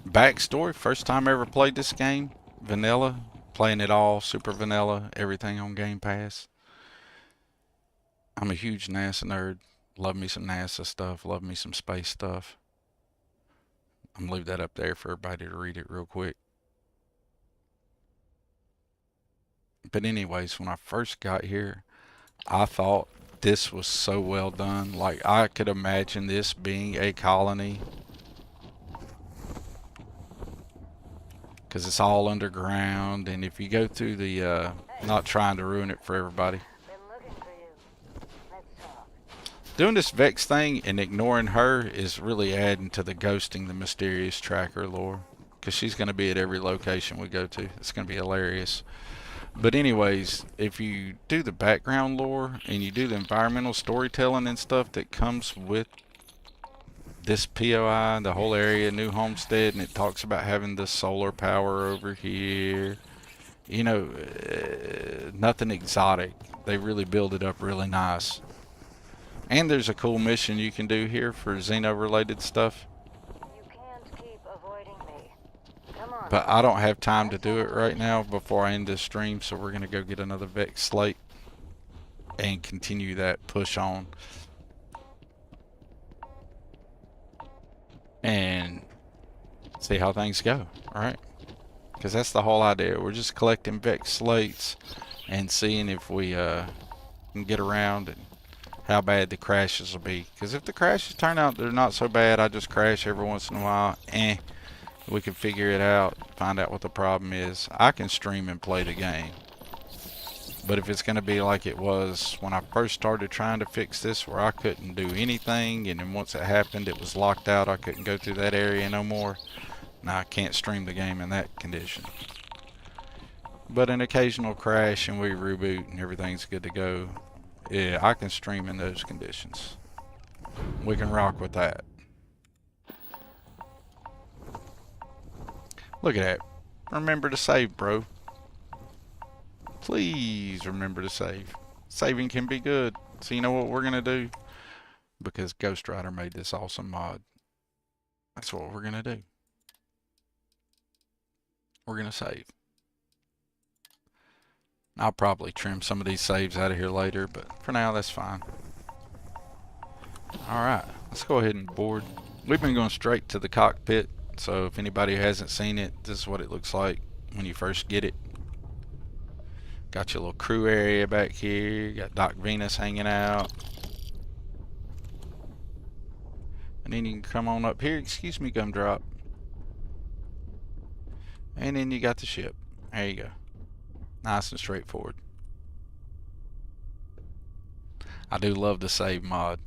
Backstory, first time I ever played this game. Vanilla, playing it all, super vanilla, everything on Game Pass. I'm a huge NASA nerd. Love me some NASA stuff, love me some space stuff. I'm gonna leave that up there for everybody to read it real quick. But anyways, when I first got here, I thought this was so well done. Like, I could imagine this being a colony, because it's all underground. And if you go through the not trying to ruin it for everybody, doing this Vex thing and ignoring her is really adding to the ghosting the mysterious tracker lore, because she's going to be at every location we go to. It's going to be hilarious. But anyways, if you do the background lore and you do the environmental storytelling and stuff that comes with this POI, the whole area, New Homestead, and it talks about having the solar power over here, you know, nothing exotic. They really build it up really nice. And there's a cool mission you can do here for Xeno related stuff. But I don't have time to do it right now before I end this stream, so we're going to go get another Vex slate and continue that push on. And see how things go, alright? Because that's the whole idea. We're just collecting Vex slates and seeing if we can get around and how bad the crashes will be. Because if the crashes turn out they're not so bad, I just crash every once in a while. We can figure it out, find out what the problem is. I can stream and play the game. But if it's going to be like it was when I first started trying to fix this, where I couldn't do anything, and then once it happened, it was locked out, I couldn't go through that area no more. Now I can't stream the game in that condition. But an occasional crash and we reboot and everything's good to go, yeah, I can stream in those conditions. We can rock with that. Look at that. Remember to save, bro. Please remember to save. Saving can be good. So you know what we're going to do? Because Ghost Rider made this awesome mod. That's what we're going to do. We're going to save. I'll probably trim some of these saves out of here later, but for now that's fine. Alright, let's go ahead and board. We've been going straight to the cockpit, so if anybody hasn't seen it, this is what it looks like when you first get it. Got your little crew area back here, got Doc Venus hanging out. And then you can come on up here, excuse me, Gumdrop. And then you got the ship. There you go. Nice and straightforward. I do love the save mod.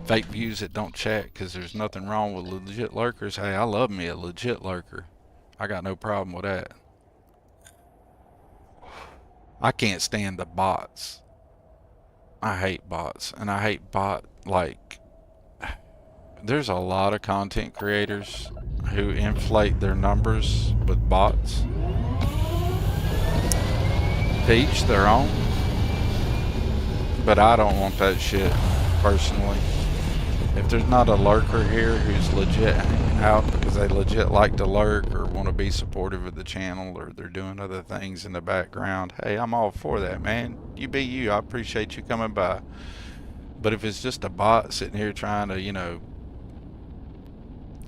Fake views that don't chat because there's nothing wrong with legit lurkers. Hey, I love me a legit lurker. I got no problem with that. I can't stand the bots. I hate bots. And I hate like... There's a lot of content creators who inflate their numbers with bots. To each their own. But I don't want that shit, personally. If there's not a lurker here who's legit hanging out because they legit like to lurk or want to be supportive of the channel or they're doing other things in the background, hey, I'm all for that, man. You be you. I appreciate you coming by. But if it's just a bot sitting here trying to, you know,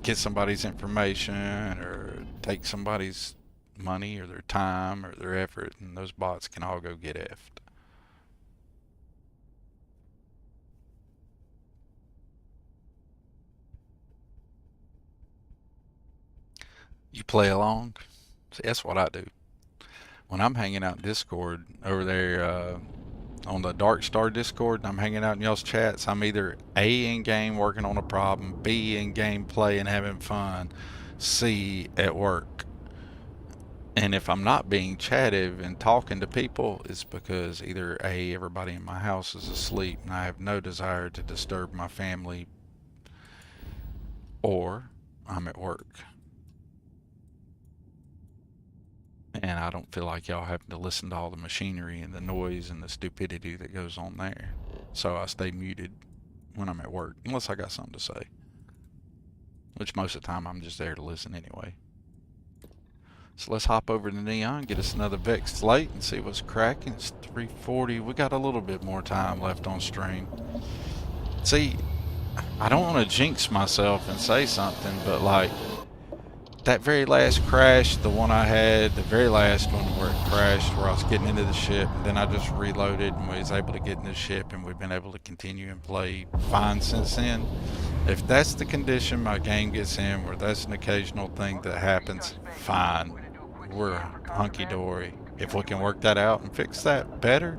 get somebody's information or take somebody's money or their time or their effort, and those bots can all go get effed. You play along? See, that's what I do. When I'm hanging out in Discord over there on the Dark Star Discord, and I'm hanging out in y'all's chats, I'm either A, in game working on a problem, B, in game playing having fun, C, at work. And if I'm not being chattive and talking to people, it's because either A, everybody in my house is asleep and I have no desire to disturb my family, or I'm at work. And I don't feel like y'all having to listen to all the machinery and the noise and the stupidity that goes on there. So I stay muted when I'm at work, unless I got something to say. Which most of the time I'm just there to listen anyway. So let's hop over to Neon, get us another Vex Slate and see what's cracking. It's 3:40. We got a little bit more time left on stream. See, I don't want to jinx myself and say something, but like, that very last crash, the one I had, the very last one where it crashed, where I was getting into the ship, and then I just reloaded and was able to get in the ship, and we've been able to continue and play fine since then. If that's the condition my game gets in, where that's an occasional thing that happens, fine. We're hunky-dory. If we can work that out and fix that, better.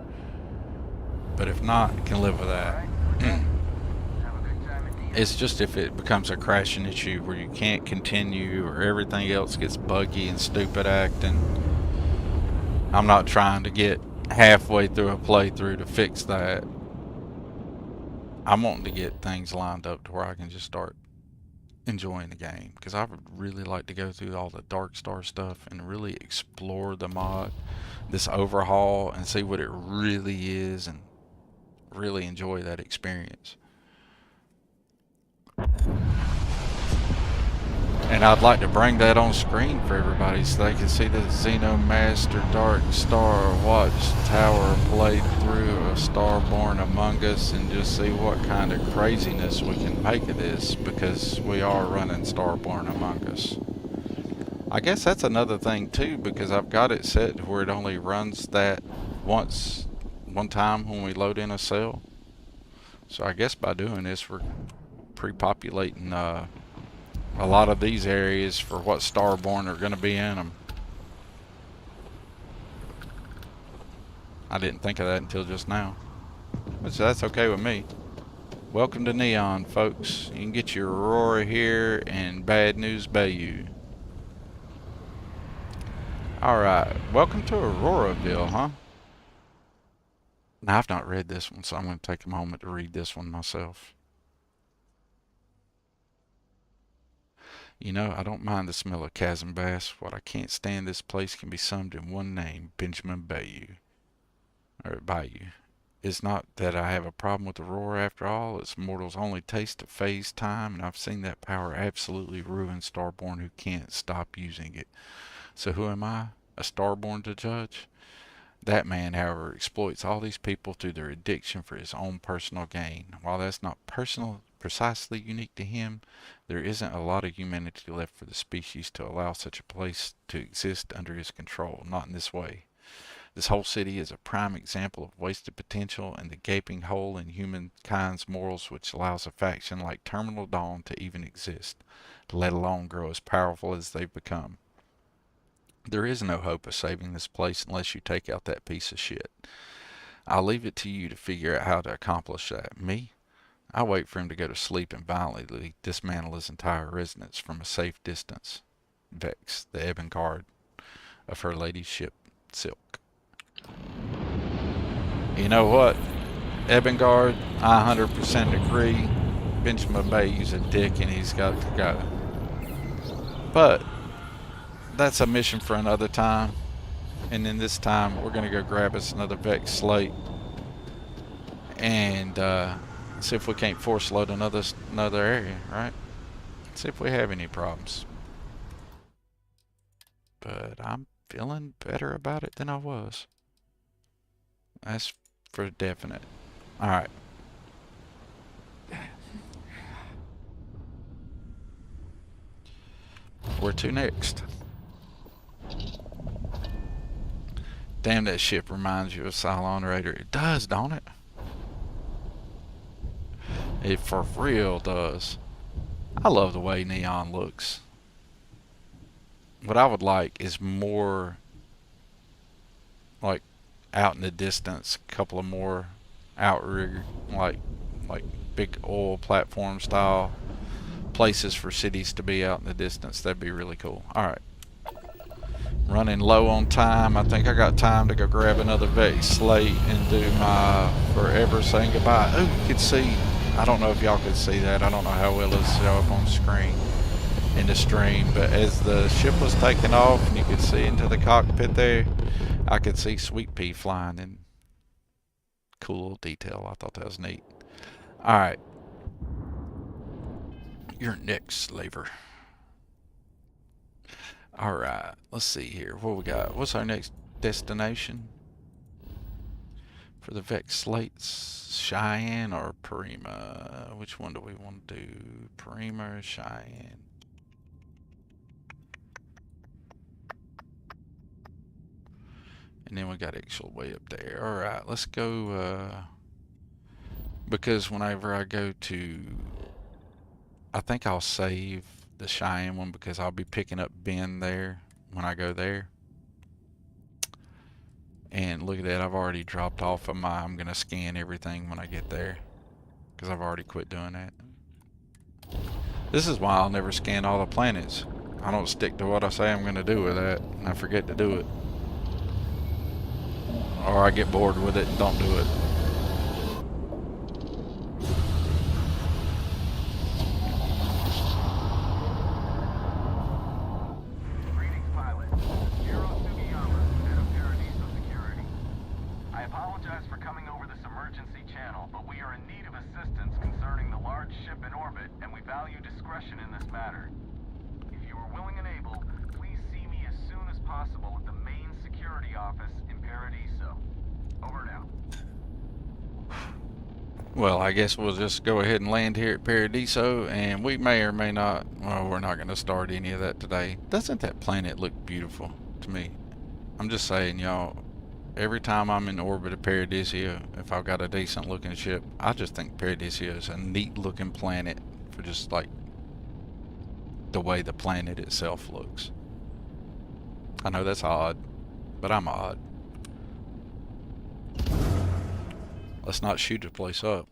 But if not, I can live with that. It's just if it becomes a crashing issue where you can't continue or everything else gets buggy and stupid acting. I'm not trying to get halfway through a playthrough to fix that. I'm wanting to get things lined up to where I can just start enjoying the game, because I would really like to go through all the Dark Star stuff and really explore the mod, this overhaul, and see what it really is and really enjoy that experience. And I'd like to bring that on screen for everybody so they can see the Xenomaster Dark Star Watchtower played through a Starborn Among Us and just see what kind of craziness we can make of this, because we are running Starborn Among Us. I guess that's another thing too, because I've got it set where it only runs that one time when we load in a cell. So I guess by doing this we're pre-populating a lot of these areas for what Starborn are going to be in them. I didn't think of that until just now. But that's okay with me. Welcome to Neon, folks. You can get your Aurora here in Bad News Bayou. Alright, welcome to Auroraville, huh? Now, I've not read this one, so I'm going to take a moment to read this one myself. You know, I don't mind the smell of chasm bass. What I can't stand this place can be summed in one name, Benjamin Bayou. Or Bayou. It's not that I have a problem with Aurora after all. It's mortals' only taste of phase time, and I've seen that power absolutely ruin Starborn who can't stop using it. So who am I? A Starborn to judge? That man, however, exploits all these people through their addiction for his own personal gain. While that's not precisely unique to him, there isn't a lot of humanity left for the species to allow such a place to exist under his control. Not in this way. This whole city is a prime example of wasted potential and the gaping hole in humankind's morals which allows a faction like Terminal Dawn to even exist, let alone grow as powerful as they've become. There is no hope of saving this place unless you take out that piece of shit. I'll leave it to you to figure out how to accomplish that. Me? I'll wait for him to go to sleep and violently dismantle his entire residence from a safe distance. Vex, the ebon guard of her ladyship, Silk. You know what, Ebon Guard, I 100% agree. Benjamin Bayou's a dick and he's got to go. But that's a mission for another time. And then this time we're gonna go grab us another Vex slate and see if we can't force load another area, right? See if we have any problems. But I'm feeling better about it than I was. That's for definite. Alright. Where to next? Damn, that ship reminds you of Cylon Raider. It does, don't it? It for real does. I love the way Neon looks. What I would like is more, like, out in the distance, a couple of more outrigger, like big oil platform style places for cities to be out in the distance. That'd be really cool. Alright. Running low on time. I think I got time to go grab another Vex slate and do my forever saying goodbye. Oh, you could see, I don't know if y'all could see that. I don't know how well it's show up on screen in the stream, but as the ship was taking off and you could see into the cockpit there, I could see Sweet Pea flying in. Cool little detail. I thought that was neat. Alright. You're next, slaver. Alright, let's see here. What we got? What's our next destination? For the Vex slates, Cheyenne or Prima? Which one do we want to do? Prima or Cheyenne? And then we got actual way up there. Alright, let's go, because whenever I go to, I think I'll save the Cheyenne one because I'll be picking up Ben there when I go there. And look at that, I've already dropped off of my, I'm going to scan everything when I get there because I've already quit doing that. This is why I'll never scan all the planets. I don't stick to what I say I'm going to do with that and I forget to do it. Or I get bored with it and don't do it. Greetings, pilot. Hiro Sugiyama, head of Paradiso Security. I apologize for coming over this emergency channel, but we are in need of assistance concerning the large ship in orbit, and we value discretion in this matter. If you are willing and able, please see me as soon as possible at the main security office in Paradiso. Over now. Well, I guess we'll just go ahead and land here at Paradiso, and we may or may not, well, we're not going to start any of that today. Doesn't that planet look beautiful to me? I'm just saying, y'all, every time I'm in orbit of Paradiso, if I've got a decent looking ship, I just think Paradiso is a neat looking planet for just like the way the planet itself looks. I know that's odd, but I'm odd. Let's not shoot the place up.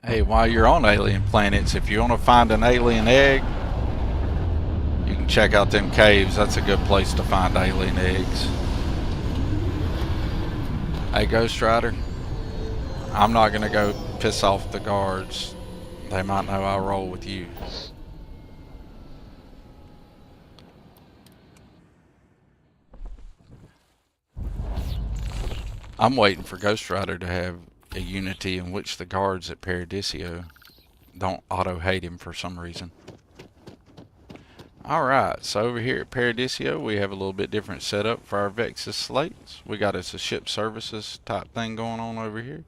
Hey, while you're on alien planets, if you want to find an alien egg, you can check out them caves. That's a good place to find alien eggs. Hey, Ghost Rider, I'm not going to go piss off the guards. They might know I roll with you. I'm waiting for Ghost Rider to have a unity in which the guards at Paradiso don't auto-hate him for some reason. Alright, so over here at Paradiso, we have a little bit different setup for our Vexus slates. We got us a ship services type thing going on over here.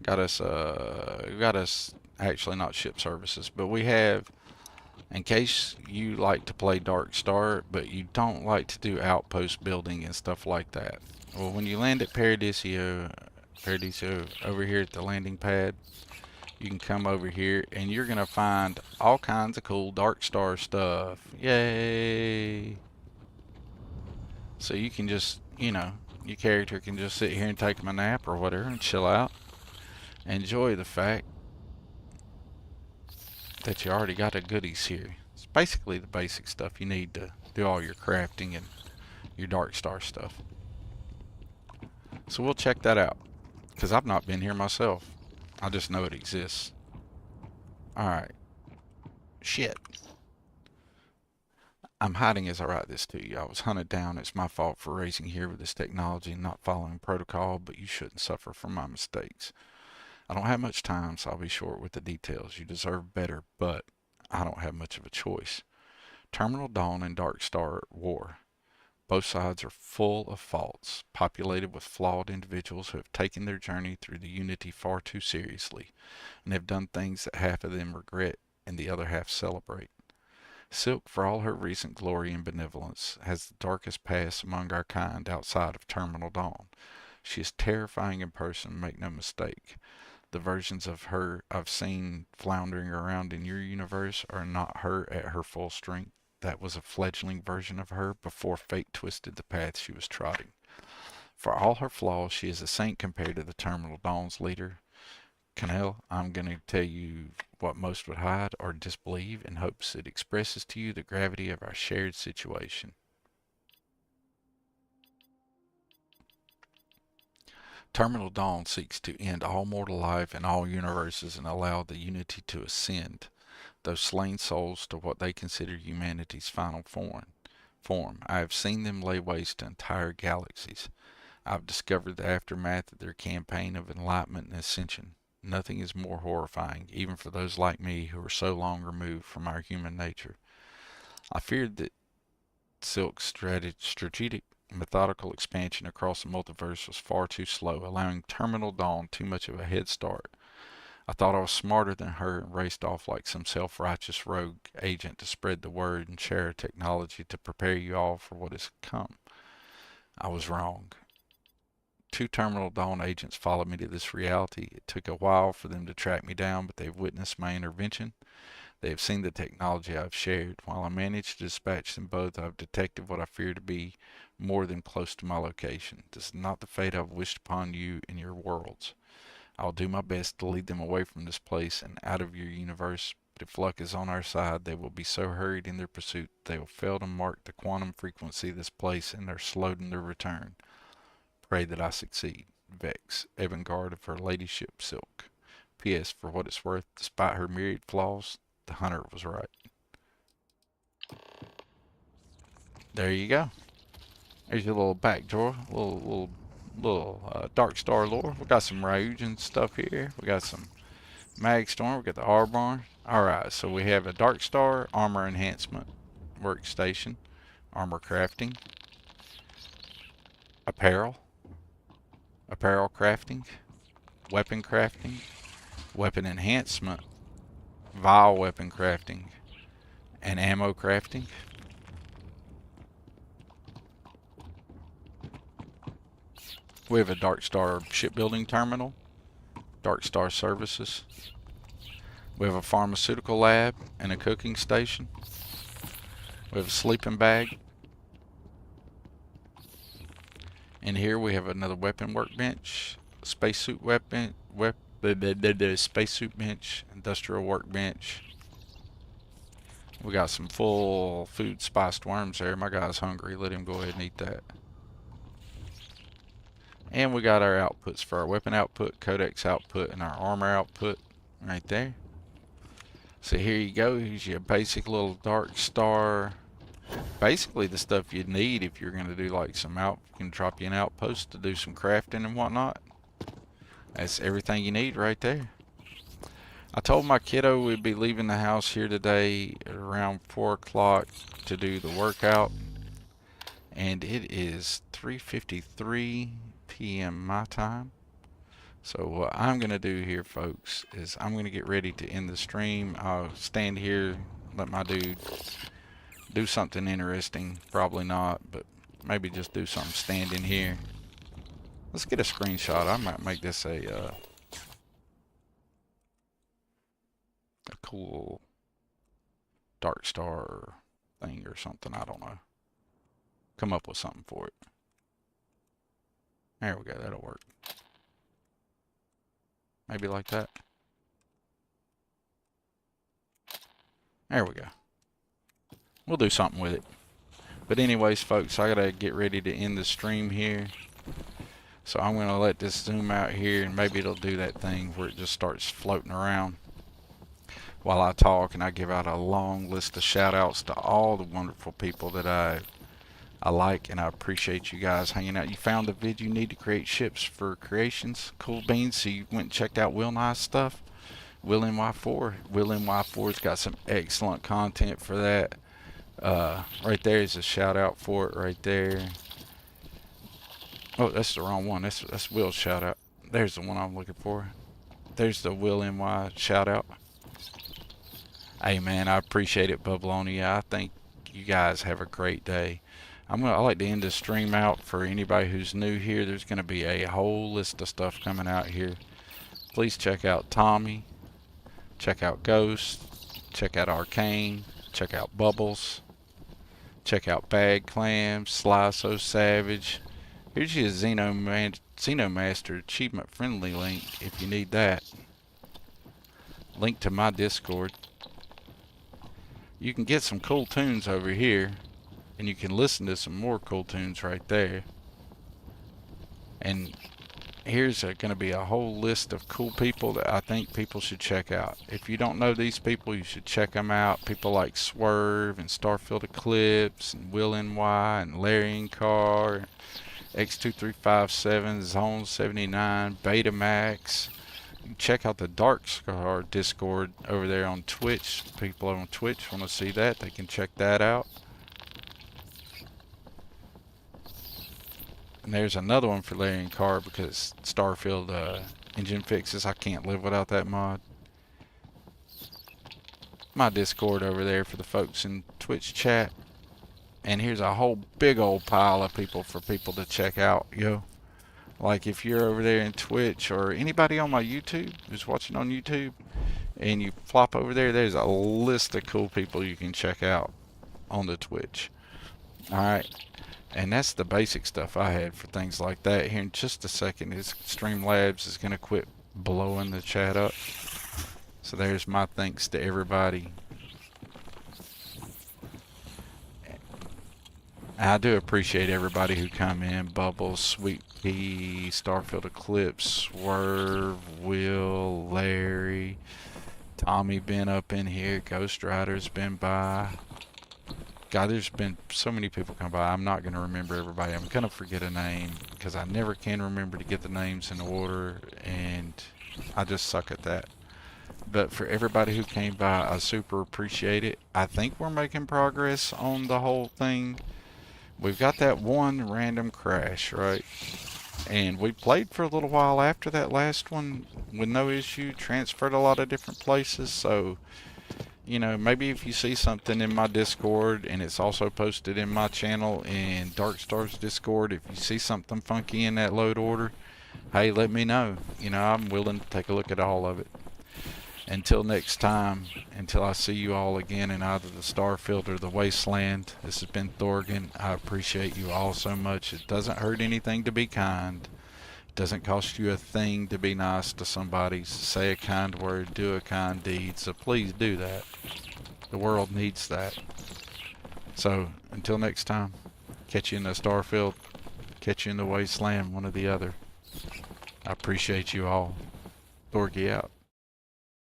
Got us, actually not ship services, but we have, in case you like to play Dark Star, but you don't like to do outpost building and stuff like that. Well, when you land at Paradiso over here at the landing pad, you can come over here and you're going to find all kinds of cool Dark Star stuff. Yay! So you can just, you know, your character can just sit here and take a nap or whatever and chill out. Enjoy the fact that you already got the goodies here. It's basically the basic stuff you need to do all your crafting and your Dark Star stuff. So we'll check that out, because I've not been here myself. I just know it exists. Alright. Shit. I'm hiding as I write this to you. I was hunted down. It's my fault for raising here with this technology and not following protocol, but you shouldn't suffer from my mistakes. I don't have much time, so I'll be short with the details. You deserve better, but I don't have much of a choice. Terminal Dawn and Dark Star are at war. Both sides are full of faults, populated with flawed individuals who have taken their journey through the Unity far too seriously, and have done things that half of them regret and the other half celebrate. Silk, for all her recent glory and benevolence, has the darkest past among our kind outside of Terminal Dawn. She is terrifying in person, make no mistake. The versions of her I've seen floundering around in your universe are not her at her full strength. That was a fledgling version of her before fate twisted the path she was trotting. For all her flaws, she is a saint compared to the Terminal Dawn's leader. Canel, I'm going to tell you what most would hide or disbelieve in hopes it expresses to you the gravity of our shared situation. Terminal Dawn seeks to end all mortal life in all universes and allow the Unity to ascend those slain souls to what they consider humanity's final form. I have seen them lay waste to entire galaxies. I've discovered the aftermath of their campaign of enlightenment and ascension. Nothing is more horrifying, even for those like me who are so long removed from our human nature. I feared that Silk's strategic, methodical expansion across the multiverse was far too slow, allowing Terminal Dawn too much of a head start. I thought I was smarter than her and raced off like some self-righteous rogue agent to spread the word and share technology to prepare you all for what is to come. I was wrong. 2 Terminal Dawn agents followed me to this reality. It took a while for them to track me down, but they've witnessed my intervention. They have seen the technology I've shared. While I managed to dispatch them both, I've detected what I fear to be more than close to my location. This is not the fate I've wished upon you and your worlds. I'll do my best to lead them away from this place and out of your universe, but if luck is on our side, they will be so hurried in their pursuit they will fail to mark the quantum frequency of this place and are slowed in their return. Pray that I succeed. Vex, Evangard of her ladyship Silk. P.S. For what it's worth, despite her myriad flaws, the hunter was right. There you go. There's your little back drawer, little Dark Star lore. We got some Rouge and stuff here. We got some Mag Storm. We got the Arborn. Alright, so we have a Dark Star armor enhancement workstation, armor crafting, apparel crafting, weapon enhancement, vial weapon crafting, and ammo crafting. We have a Dark Star shipbuilding terminal, Dark Star services. We have a pharmaceutical lab and a cooking station. We have a sleeping bag. In here we have another weapon workbench, spacesuit spacesuit bench, industrial workbench. We got some full food spiced worms there. My guy's hungry. Let him go ahead and eat that. And we got our outputs for our weapon output, codex output, and our armor output right there. So here you go. Here's your basic little Dark Star. Basically the stuff you'd need if you're going to do like some can drop you an outpost to do some crafting and whatnot. That's everything you need right there. I told my kiddo we'd be leaving the house here today at around 4 o'clock to do the workout. And it is 3:53 p.m. my time. So what I'm going to do here, folks, is I'm going to get ready to end the stream. I'll stand here, let my dude do something interesting. Probably not, but maybe just do something standing here. Let's get a screenshot. I might make this a cool Dark Star thing or something. I don't know. Come up with something for it. There we go. That'll work. Maybe like that. There we go. We'll do something with it. But anyways, folks, I gotta get ready to end the stream here. So I'm gonna let this zoom out here, and maybe it'll do that thing where it just starts floating around while I talk, and I give out a long list of shout outs to all the wonderful people that I like, and I appreciate you guys hanging out. You found the vid you need to create ships for creations. Cool beans. So you went and checked out Will Nye's stuff. Will NY4. Will NY4's got some excellent content for that. Right there is a shout out for it right there. Oh, that's the wrong one. That's Will's shout out. There's the one I'm looking for. There's the Will NY shout out. Hey man, I appreciate it, Bubblonia. I think you guys have a great day. I like to end the stream out for anybody who's new here. There's going to be a whole list of stuff coming out here. Please check out Tommy. Check out Ghost. Check out Arcane. Check out Bubbles. Check out Bag Clams. Sly So Savage. Here's your Xenomaster achievement friendly link if you need that. Link to my Discord. You can get some cool tunes over here. And you can listen to some more cool tunes right there. And here's going to be a whole list of cool people that I think people should check out. If you don't know these people, you should check them out. People like Swerve and Starfield Eclipse and Will NY and Larry and Carr, X2357, Zone 79, Betamax. You can check out the Dark Star Discord over there on Twitch. People on Twitch want to see that, they can check that out. And there's another one for Larry and Carr because Starfield engine fixes. I can't live without that mod. My Discord over there for the folks in Twitch chat. And here's a whole big old pile of people for people to check out, yo. Like if you're over there in Twitch or anybody on my YouTube who's watching on YouTube and you flop over there, there's a list of cool people you can check out on the Twitch. Alright. And that's the basic stuff I had for things like that. Here in just a second, Streamlabs is going to quit blowing the chat up. So there's my thanks to everybody. I do appreciate everybody who come in. Bubbles, Sweet Pea, Starfield Eclipse, Swerve, Will, Larry, Tommy been up in here, Ghost Rider's been by. God, there's been so many people come by. I'm not going to remember everybody. I'm going to forget a name because I never can remember to get the names in order, and I just suck at that. But for everybody who came by, I super appreciate it. I think we're making progress on the whole thing. We've got that one random crash, right? And we played for a little while after that last one with no issue, transferred a lot of different places, so you know, maybe if you see something in my Discord, and it's also posted in my channel in Darkstar's Discord, if you see something funky in that load order, hey, let me know. You know, I'm willing to take a look at all of it. Until next time, until I see you all again in either the Starfield or the Wasteland, this has been Thorgan. I appreciate you all so much. It doesn't hurt anything to be kind. It doesn't cost you a thing to be nice to somebody. Say a kind word, do a kind deed. So please do that. The world needs that. So until next time, catch you in the Starfield, catch you in the Wasteland, one or the other. I appreciate you all. Thorgy out.